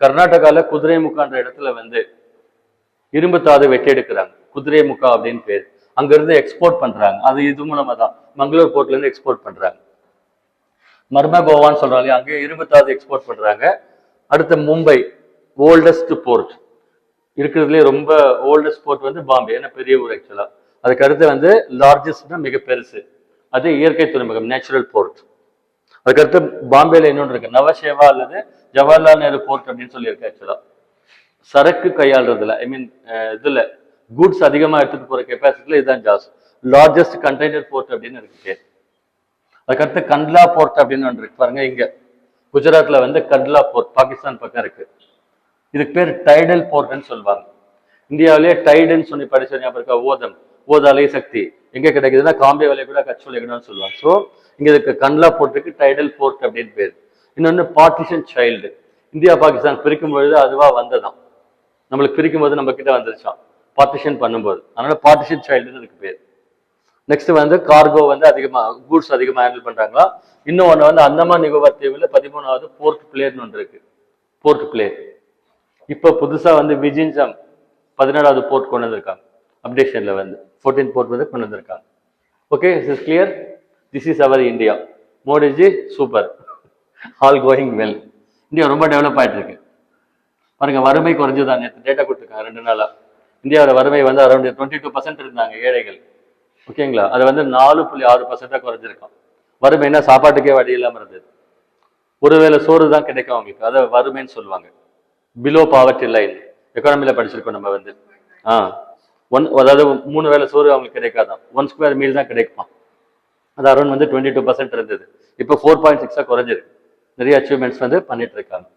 கர்நாடகால குதிரைமுக்கான்ற இடத்துல வந்து இரும்பு தாது வெட்டி எடுக்கிறாங்க, குதிரைமுக்கா அப்படின்னு பேர். அங்க இருந்து எக்ஸ்போர்ட் பண்றாங்க, அது இது மூலமா தான் மங்களூர் போர்ட்ல இருந்து எக்ஸ்போர்ட் பண்றாங்க. மர்மகோவான்னு சொல்றாங்க, அங்கே இரும்பு தாது எக்ஸ்போர்ட் பண்றாங்க. அடுத்து மும்பை, ஓல்டஸ்ட் போர்ட் இருக்கிறதுலே ரொம்ப ஓல்டஸ்ட் போர்ட் வந்து பாம்பே, ஏன்னா பெரிய ஊர் ஆக்சுவலா. அதுக்கு அடுத்து வந்து லார்ஜஸ்ட்னா மிக பெருசு, அது இயற்கை துறைமுகம், நேச்சுரல் போர்ட். அதுக்கடுத்து பாம்பேல இன்னொன்று இருக்கு, நவசேவா அல்லது ஜவஹர்லால் நேரு போர்ட் அப்படின்னு சொல்லியிருக்கு ஆக்சுவலா. சரக்கு கையாளுறதுல ஐ மீன் இதுல கூட்ஸ் அதிகமா எடுத்துட்டு போற கெப்பாசிட்டில இதுதான் ஜாஸ்தி, லார்ஜஸ்ட் கண்டெய்னர் போர்ட் அப்படின்னு இருக்கு. அதுக்கடுத்து கண்ட்லா போர்ட் அப்படின்னு ஒன்று இருக்கு பாருங்க, இங்க குஜராத்ல வந்து கண்ட்லா போர்ட், பாகிஸ்தான் பக்கம் இருக்கு. இதுக்கு பேர் டைடல் போர்ட்னு சொல்லுவாங்க. இந்தியாவிலேயே டைடுன்னு சொல்லி படிச்ச ஞாபகம் இருக்கா? ஓதம், ஓதாலை சக்தி எங்க கிடைக்குதுன்னா காம்பே வலை கூட கட்ச் வலைகூடன்னு சொல்லுவாங்க. ஸோ இங்க இதுக்கு கண்ட்லா போர்ட்டுக்கு டைடல் போர்ட் அப்படின்னு பேர். இன்னொன்னு பார்ட்டிஷன் சைல்டு, இந்தியா பாகிஸ்தான் பிரிக்கும் பொழுது அதுவா வந்ததாம், நம்மளுக்கு பிரிக்கும் போது நம்ம கிட்ட வந்துருச்சான் பார்ட்டிஷன் பண்ணும்போது, அதனால பார்ட்டிஷன் சைல்டுன்னு இதுக்கு பேர். நெக்ஸ்ட் வந்து கார்கோ வந்து அதிகமா கூட்ஸ் அதிகமா ஹேண்டில் பண்றாங்களா. இன்னும் ஒன்று வந்து அந்தமான் நிகோபார் தீவுல 13வது போர்ட் பிளேயர்னு ஒன்று இருக்கு, போர்ட் பிளேயர். இப்போ புதுசா வந்து விஜின்சம் 17வது போர்ட் கொண்டு வந்திருக்காங்க, அப்டேஷன்ல வந்து 14 போர்ட் வந்து கொண்டு வந்திருக்காங்க. Okay, this is clear. This is our India. Modiji super, all going well. India ரொம்ப டெவலப் ஆயிட்டு இருக்கு பாருங்க. வறுமை குறைஞ்சுதான், நேற்று டேட்டா கொடுத்துருக்காங்க 2 நாளா. இந்தியாவில் வறுமை வந்து அரௌண்ட் 22% இருந்தாங்க ஏழைகள். ஓகேங்களா, அது வந்து 4.6% குறைஞ்சிருக்கும். வறுமைன்னா சாப்பாட்டுக்கே வழி இல்லாமல் இருந்தது. ஒருவேளை சோறு தான் கிடைக்கும் அவங்களுக்கு, அதை வறுமைன்னு சொல்லுவாங்க. பிலோ பாவர்ட்டி லைன் எக்கானமில படிச்சிருக்கோம் நம்ம வந்து. அதாவது 3 வேளை சோறு அவங்களுக்கு கிடைக்காதான், 1 ஸ்கொயர் மீல் தான் கிடைக்குமா. அது அரௌண்ட் வந்து 22% இருந்தது, இப்போ 4.6 குறைஞ்சிருக்கு. நிறைய அச்சீவ்மெண்ட்ஸ் வந்து பண்ணிட்டு இருக்காங்க.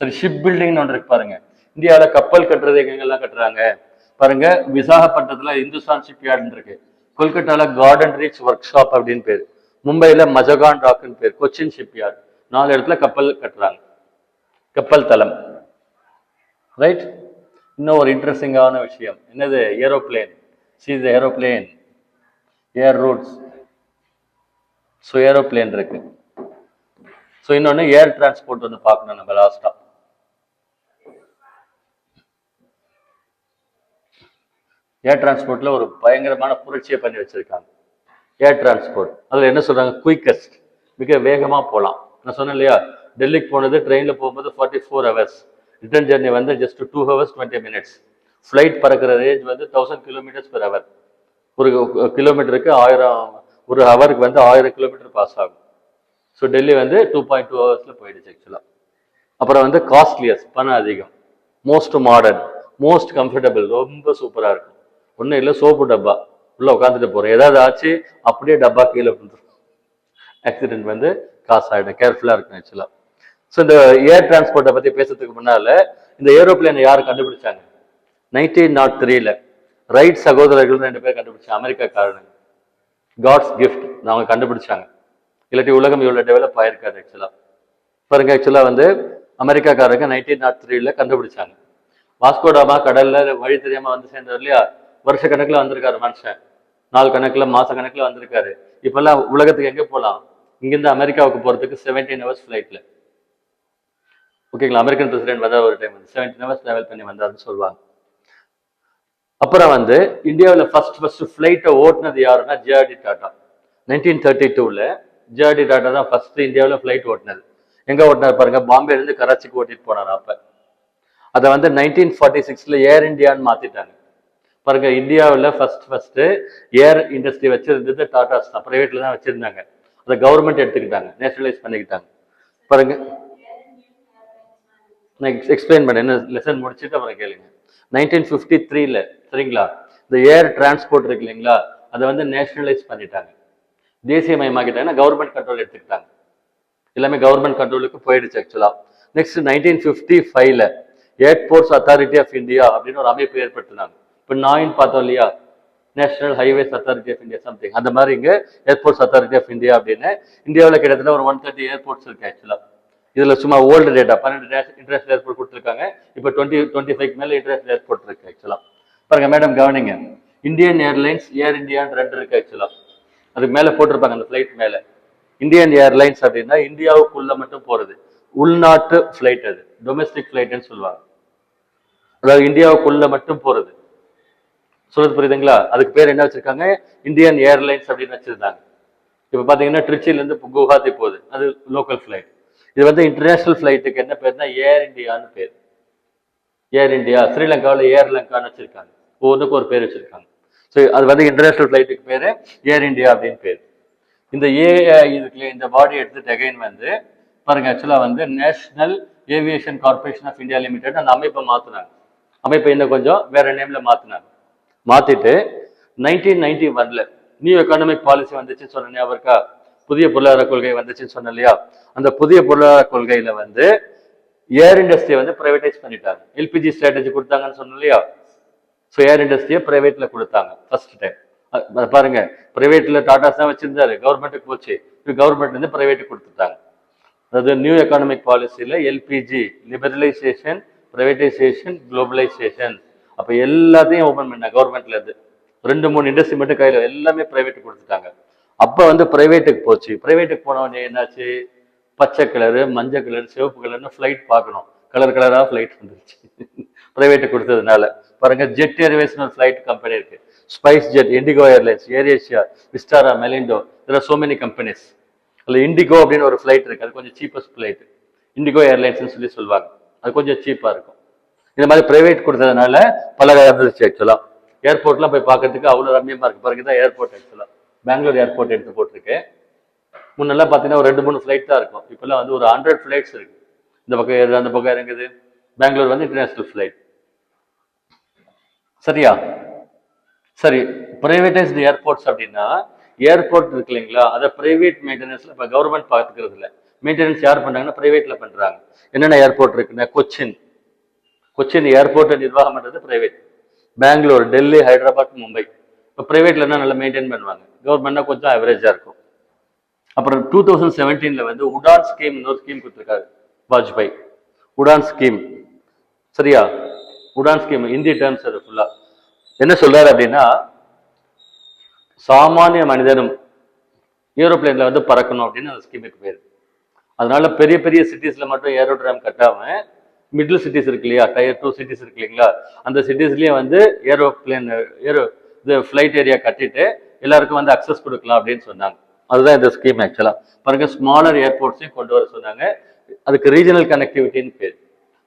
சரி, ஷிப் பில்டிங்னு ஒன்று இருக்கு பாருங்க. இந்தியாவில் கப்பல் கட்டுறது எங்கெங்கெல்லாம் கட்டுறாங்க பாருங்க. விசாகப்பட்டினத்துல இந்துஸ்தான் ஷிப் யார்டுன்னு இருக்கு, கொல்கட்டால கார்டன் ரீச் ஒர்க் ஷாப் அப்படின்னு பேர், மும்பைல மஜகான் டாக்னு பேர், கொச்சின் ஷிப் யார்டு. 4 இடத்துல கப்பல் கட்டுறாங்க, கப்பல் தளம். ரைட். இன்னும் ஒரு இன்ட்ரெஸ்டிங்கான விஷயம் என்னது? Aeroplane. See the aeroplane, air roots. So aeroplane இருக்கு. ஸோ இன்னொன்று ஏர் டிரான்ஸ்போர்ட் வந்து பார்க்கணும் நம்ம லாஸ்டா. ஏர் டிரான்ஸ்போர்ட்ல ஒரு பயங்கரமான புரட்சியை பண்ணி வச்சிருக்காங்க. ஏர் டிரான்ஸ்போர்ட் அதுல என்ன சொல்றாங்க? குயிக்கஸ்ட், மிக வேகமா போகலாம். நான் சொன்னேன் இல்லையா, டெல்லிக்கு போனது ட்ரெயினில் போகும்போது 44 ஹவர்ஸ், ரிட்டர்ன் ஜெர்னி வந்து ஜஸ்ட் 2 ஹவர்ஸ் 20 மினிட்ஸ். ஃப்ளைட் பறக்கிற ரேஞ்ச் வந்து 1000 கிலோமீட்டர்ஸ் பெர் ஹவர். ஒரு கிலோமீட்டருக்கு 1000, ஒரு ஹவருக்கு வந்து 1000 கிலோமீட்டர் பாஸ் ஆகும். ஸோ டெல்லி வந்து 2.2 ஹவர்ஸில் போயிடுச்சு ஆக்சுவலாக. அப்புறம் வந்து காஸ்ட்லியஸ்ட், பணம் அதிகம், மோஸ்ட் மாடர்ன், மோஸ்ட் கம்ஃபர்டபுள், ரொம்ப சூப்பராக இருக்கும். ஒன்றும் இல்லை, சோப்பு டப்பா உள்ள உட்காந்துட்டு போகிறோம், ஏதாவது ஆச்சு அப்படியே டப்பா கீழே விழுந்துடும், ஆக்சிடென்ட் வந்து காசு ஆகிடும், கேர்ஃபுல்லாக இருக்கும் ஆக்சுவலாக. ஸோ இந்த ஏர் டிரான்ஸ்போர்ட்டை பற்றி பேசுறதுக்கு முன்னால் இந்த ஏரோப்ளேனை யார் கண்டுபிடிச்சாங்க? 1903 ரைட் சகோதரர்கள் 2 பேர் கண்டுபிடிச்சாங்க, அமெரிக்காக்காரங்க. காட்ஸ் கிஃப்ட் அவங்க கண்டுபிடிச்சாங்க, இல்லாட்டி உலகம் இவ்வளவு டெவலப் ஆயிருக்காது ஆக்சுவலா. பாருங்க, ஆக்சுவலா வந்து அமெரிக்காக்காரங்க 1903 கண்டுபிடிச்சாங்க. வாஸ்கோடாமா கடல்ல வழி தெரியாம வந்து சேர்ந்தவர் இல்லையா, வருஷ கணக்குல வந்திருக்காரு மனுஷன், நாள் கணக்குல மாச கணக்குல வந்திருக்காரு. இப்பெல்லாம் உலகத்துக்கு எங்க போகலாம், இங்கிருந்து அமெரிக்காவுக்கு போறதுக்கு 17 ஹவர்ஸ் ஃபிளைட்ல. ஓகேங்களா, அமெரிக்கன் பிரசிடென்ட் வந்த ஒரு டைம் வந்து 17 ஹவர்ஸ் டிராவல் பண்ணி வந்தாருன்னு சொல்லுவாங்க. அப்புறம் வந்து இந்தியாவில் ஃபர்ஸ்ட் ஃபிளைட்டை ஓட்டுனது யாருன்னா ஜேஆர்டி டாடா. 1932 ஜேஆர்டி டாடா தான் ஃபர்ஸ்ட் இந்தியாவில் ஃபிளைட் ஓட்டினது. எங்க ஓட்டினார் பாருங்க, பாம்பேல இருந்து கராச்சிக்கு ஓட்டிட்டு போனார். அப்ப அதை வந்து 1946 ஏர் இந்தியான்னு மாத்திட்டாங்க. பாருங்க, இந்தியாவில் ஃபர்ஸ்ட் ஏர் இண்டஸ்ட்ரி வச்சிருந்தது டாடாஸ் தான், பிரைவேட்ல தான் வச்சிருந்தாங்க. அதை கவர்மெண்ட் எடுத்துக்கிட்டாங்க, நேஷனலைஸ் பண்ணிக்கிட்டாங்க. பாருங்க, நான் எக்ஸ்பிளைன் பண்ணேன், என்ன லெசன் முடிச்சுட்டு அப்புறம் கேளுங்க. 1953 சரிங்களா, இந்த ஏர் டிரான்ஸ்போர்ட் இருக்கு இல்லைங்களா, அதை வந்து நேஷனலைஸ் பண்ணிட்டாங்க, தேசியமயமாக்கிட்டாங்கன்னா கவர்மெண்ட் கண்ட்ரோல் எடுத்துக்கிட்டாங்க. எல்லாமே கவர்மெண்ட் கண்ட்ரோலுக்கு போயிடுச்சு ஆக்சுவலா. Next 1955 airports authority of India அப்படின்னு ஒரு அமைப்பு ஏற்படுத்தினாங்க. இப்போ நாயின் பார்த்தோம் இல்லையா, National Highways Authority of India something, அந்த மாதிரி இங்கே ஏர்போர்ட்ஸ் அத்தாரிட்டி ஆஃப் இந்தியா அப்படின்னு இந்தியாவில் கிட்டத்தட்ட ஒரு 130 ஏர்போர்ட்ஸ் இருக்கு ஆக்சுவலா. இதுல சும்மா ஓல்டு டேட்டா 12 இன்டர்நேஷனல் ஏர்போர்ட் கொடுத்துருக்காங்க. இப்போ 25 மேல இன்டர்நேஷனல் ஏர்போர்ட் இருக்கு ஆக்சுவலா. பாருங்க மேடம், கவனிங்க, இந்தியன் ஏர்லைன்ஸ், ஏர் இந்தியான்னு 2 இருக்கு ஆக்சுவலா. அதுக்கு மேல போட்டிருப்பாங்க அந்த ஃபிளைட் மேல. இந்தியன் ஏர்லைன்ஸ் அப்படின்னா இந்தியாவுக்குள்ள மட்டும் போறது, உள்நாட்டு ஃபிளைட், அது டொமெஸ்டிக் ஃபிளைட்னு சொல்லுவாங்க. அதாவது இந்தியாவுக்குள்ள மட்டும் போறது, சொல்றது புரியுதுங்களா? அதுக்கு பேர் என்ன வச்சிருக்காங்க, இந்தியன் ஏர்லைன்ஸ் அப்படின்னு வச்சிருந்தாங்க. இப்ப பாத்தீங்கன்னா திருச்சியில இருந்து குவஹாத்தி போகுது, அது லோக்கல் ஃபிளைட். இது வந்து இன்டர்நேஷனல் ஃபிளைட்டுக்கு என்ன பேருனா ஏர் இந்தியான்னு பேர். ஏர் இந்தியா, ஸ்ரீலங்காவில் ஏர் லங்கான்னு வச்சிருக்காங்க, ஒவ்வொன்றுக்கும் ஒரு பேர் வச்சிருக்காங்க. ஸோ அது வந்து இன்டர்நேஷனல் ஃபிளைட்டுக்கு பேரு ஏர் இந்தியா அப்படின்னு பேர். இந்த இதுக்கு இந்த பாடி எடுத்துட்டு அகைன் வந்து பாருங்க, ஆக்சுவலா வந்து national aviation corporation of India limited அந்த அமைப்பை மாத்தினாங்க. அமைப்பை இன்னும் கொஞ்சம் வேற நேம்ல மாத்தினாங்க. மாத்திட்டு 1991 நியூ எக்கானமிக் பாலிசி வந்துச்சுன்னு சொன்ன ஞாபகம் இருக்கா? புதிய பொருளாதார கொள்கை வந்துச்சுன்னு சொன்ன இல்லையா? அந்த புதிய பொருளாதார கொள்கையில வந்து ஏர் இண்டஸ்ட்ரியை வந்து பிரைவேடைஸ் பண்ணிட்டாங்க. எல்பிஜி ஸ்ட்ராட்டஜி கொடுத்தாங்கன்னு சொன்னோம் இல்லையா? ஸோ ஏர் இண்டஸ்ட்ரியை பிரைவேட்ல கொடுத்தாங்க ஃபர்ஸ்ட் டைம். பாருங்க, பிரைவேட்ல டாடாஸ் தான் வச்சிருந்தாரு, கவர்மெண்ட்டுக்கு போச்சு, கவர்மெண்ட் வந்து பிரைவேட்டுக்கு கொடுத்துட்டாங்க. அதாவது நியூ எக்கானமிக் பாலிசியில எல்பிஜி, லிபரலைசேஷன், பிரைவேடைசேஷன், குளோபலைசேஷன், அப்ப எல்லாத்தையும் ஓபன் பண்ண கவர்மெண்ட்ல இருந்து 2-3 இண்டஸ்ட்ரி மட்டும் கையில, எல்லாமே பிரைவேட்டுக்கு கொடுத்துட்டாங்க. அப்ப வந்து பிரைவேட்டுக்கு போச்சு. பிரைவேட்டுக்கு போன உடனே என்னாச்சு, பச்சை கலரு, மஞ்சள் கலர், சிவப்பு கலர்னு ஃபிளைட் பார்க்கணும், கலர் கலரா ஃபிளைட் வந்துருச்சு பிரைவேட்டுக்கு கொடுத்ததுனால. பாருங்க, ஜெட் ஏர்வேஸ்னு ஒரு ஃபிளைட் கம்பெனி இருக்கு, SpiceJet, IndiGo airlines, AirAsia, Vistara, Malindo, இதுல சோ மெனி கம்பெனிஸ். அதுல இண்டிகோ அப்படின்னு ஒரு ஃபிளைட் இருக்கு, அது கொஞ்சம் சீப்பஸ்ட் ஃபிளைட், இண்டிகோ ஏர்லைன்ஸ்னு சொல்லி சொல்லுவாங்க, அது கொஞ்சம் சீப்பா இருக்கும். இந்த மாதிரி பிரைவேட் கொடுத்ததுனால பல இருந்துச்சு ஆக்சுவலா. ஏர்போர்ட்லாம் போய் பார்க்கறதுக்கு அவ்வளவு ரம்யமா இருக்கு. பாருங்க, தான் ஏர்போர்ட் ஆக்சுவலா, பெங்களூர் ஏர்போர்ட் எடுத்து போட்டிருக்கேன். முன்னெல்லாம் பார்த்தீங்கன்னா ஒரு 2-3 ஃபிளைட் தான் இருக்கும், இப்பெல்லாம் வந்து ஒரு 100 ஃபிளைட்ஸ் இருக்கு. இந்த பக்கம் ஏறுது, அந்த பக்கம் இறங்குது. பெங்களூர் வந்து இன்டர்நேஷனல் ஃபிளைட். சரியா? சரி, பிரைவேடைஸ்டு ஏர்போர்ட்ஸ் அப்படின்னா ஏர்போர்ட் இருக்கு இல்லைங்களா, அதை பிரைவேட் மெயின்டெனன்ஸ்ல இப்ப கவர்மெண்ட் பார்த்துக்கிறது இல்லை. மெயின்டெனன்ஸ் யார் பண்றாங்கன்னா பிரைவேட்ல பண்றாங்க. என்னென்ன ஏர்போர்ட் இருக்குன்னா, கொச்சின் ஏர்போர்ட்டை நிர்வாகம் பண்றது பிரைவேட். பெங்களூர், டெல்லி, ஹைதராபாத், மும்பை இப்போ பிரைவேட்ல நல்லா மெயின்டைன் பண்ணுவாங்க, கவர்மெண்ட்னா கொஞ்சம் அவரேஜா இருக்கும். அப்புறம் 2017 வந்து உடான் ஸ்கீம், இன்னொரு ஸ்கீம் கொடுத்துருக்காரு வாஜ்பாய், உடான் ஸ்கீம். சரியா? உடான் ஸ்கீம் இந்திய டேர்ம்ஸ், அது ஃபுல்லா என்ன சொல்றாரு அப்படின்னா, சாமானிய மனிதனும் ஏரோப்ளேன்ல வந்து பறக்கணும் அப்படின்னு அந்த ஸ்கீமுக்கு பேர். அதனால பெரிய பெரிய சிட்டிஸ்ல மட்டும் ஏரோட்ராம் கட்டாம, மிடில் சிட்டிஸ் இருக்கு இல்லையா, டயர் 2 சிட்டிஸ் இருக்கு இல்லைங்களா, அந்த சிட்டிஸ்லயே வந்து ஏரோப்ளேன் இது ஃபிளைட் ஏரியா கட்டிட்டு எல்லாருக்கும் வந்து அக்சஸ் கொடுக்கலாம் அப்படின்னு சொன்னாங்க. அதுதான் இந்த ஸ்கீம் ஆக்சுவலா. பாருங்க, ஸ்மாலர் ஏர்போர்ட்ஸையும் கொண்டு வர சொன்னாங்க. அதுக்கு ரீஜனல் கனெக்டிவிட்டின்னு பேர்.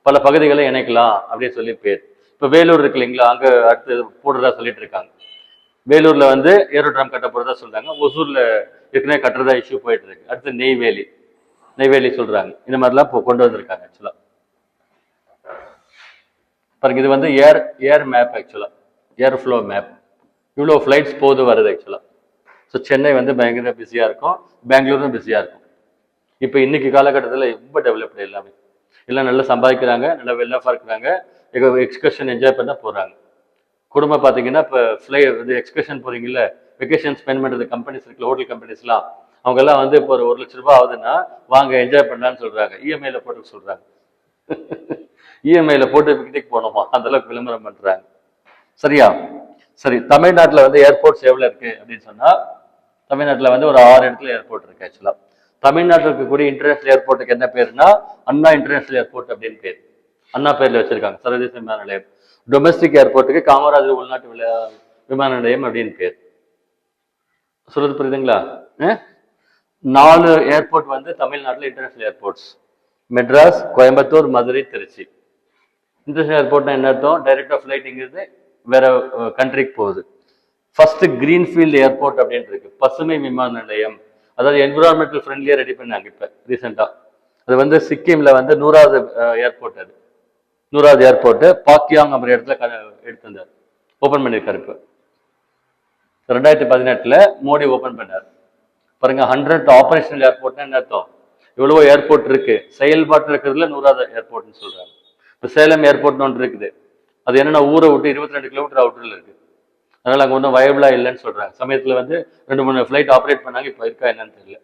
பல பகுதிகளை இணைக்கலாம் அப்படின்னு சொல்லி பேர். இப்போ வேலூர் இருக்கு இல்லைங்களா, அங்க அடுத்து போடுறதா சொல்லிட்டு இருக்காங்க. வேலூர்ல வந்து ஏரோட்ராம் கட்ட போறதா சொல்றாங்க. ஒசூர்ல ஏற்கனவே கட்டுறதா இஷ்யூ போயிட்டு இருக்கு. அடுத்து நெய்வேலி சொல்றாங்க. இந்த மாதிரிலாம் இப்போ கொண்டு வந்திருக்காங்க ஆக்சுவலா. பாருங்க, இது வந்து ஏர் மேப் ஆக்சுவலா, ஏர் ஃப்ளோ மேப். இவ்வளோ ஃப்ளைட்ஸ் போது வருது ஆக்சுவலா. ஸோ சென்னை வந்து பயங்கர பிஸியா இருக்கும், பெங்களூரும் பிஸியா இருக்கும். இப்போ இன்னைக்கு காலகட்டத்தில் ரொம்ப டெவலப்டு எல்லாமே. எல்லாம் நல்லா சம்பாதிக்கிறாங்க, நல்லா வெல்லாஃபாக இருக்கிறாங்க, எக்ஸ்கர்ஷன் என்ஜாய் பண்ண போறாங்க. குடும்பம் பார்த்தீங்கன்னா இப்போ இது எக்ஸ்கர்ஷன் போறீங்கல்ல, வெக்கேஷன் ஸ்பெண்ட் பண்ணுறது கம்பெனிஸ் இருக்குல்ல, ஹோட்டல் கம்பெனிஸ்லாம், அவங்க எல்லாம் வந்து இப்போ ஒரு 1,00,000 ஆகுதுன்னா வாங்க என்ஜாய் பண்ணலான்னு சொல்றாங்க. இஎம்ஐல போட்டு சொல்றாங்க. இஎம்ஐல போட்டு பிக்னிக் போனோமா, அந்த அளவுக்கு விளம்பரம் பண்றாங்க. சரியா? சரி, தமிழ்நாட்டில் வந்து ஏர்போர்ட்ஸ் எவ்வளோ இருக்கு அப்படின்னு சொன்னா, தமிழ்நாட்டில் வந்து ஒரு 6 இடத்துல ஏர்போர்ட் இருக்கு ஆக்சுவலா. தமிழ்நாட்டில் இருக்கக்கூடிய இன்டர்நேஷனல் ஏர்போர்ட்டுக்கு என்ன பேருன்னா அண்ணா இன்டர்நேஷனல் ஏர்போர்ட் அப்படின்னு பேர். அண்ணா பேர்ல வச்சிருக்காங்க, சர்வதேச விமான நிலையம். டொமஸ்டிக் ஏர்போர்ட்டுக்கு காமராஜர் உள்நாட்டு விமான நிலையம் அப்படின்னு பேர். சொல்றது புரியுதுங்களா? 4 ஏர்போர்ட் வந்து தமிழ்நாட்டில் international airports: Madras, Coimbatore, Madurai, Tiruchi. International ஏர்போர்ட்னா என்ன அர்த்தம்? டைரக்டா ஃபிளைட் இங்கிருந்து வேற கண்ட்ரிக்கு போகுது. ஃபர்ஸ்ட் கிரீன்ஃபீல்டு ஏர்போர்ட் அப்படின்னு இருக்கு, பசுமை விமான நிலையம். அதாவது என்விரான்மெண்டல் ஃப்ரெண்ட்லியா ரெடி பண்ணாங்க இப்ப ரீசெண்டா. அது வந்து சிக்கிம்ல வந்து 100வது ஏர்போர்ட். அது 100வது ஏர்போர்ட் பாக்கியாங் அப்படின்ற இடத்துல எடுத்திருந்தார், ஓபன் பண்ணியிருக்காரு. இப்போ 2018 மோடி ஓபன் பண்ணார். பாருங்க, 100th ஆபரேஷனல் ஏர்போர்ட்னா என்ன அர்த்தம்? எவ்வளவோ ஏர்போர்ட் இருக்கு, செயல்பாட்டில் இருக்கிறதுல 100வது ஏர்போர்ட்னு சொல்றாங்க. இப்போ சேலம் ஏர்போர்ட்னு ஒன்று இருக்குது. அது என்னன்னா ஊரை விட்டு 22 கிலோமீட்டர் அவுட்டர்ல இருக்கு. அதனால அங்க ஒன்றும் வயபிளா இல்லைன்னு சொல்றாங்க. சமயத்துல வந்து 2-3 ஃபிளைட் ஆப்ரேட் பண்ணாங்க, இப்போ இருக்கா என்னன்னு தெரியல.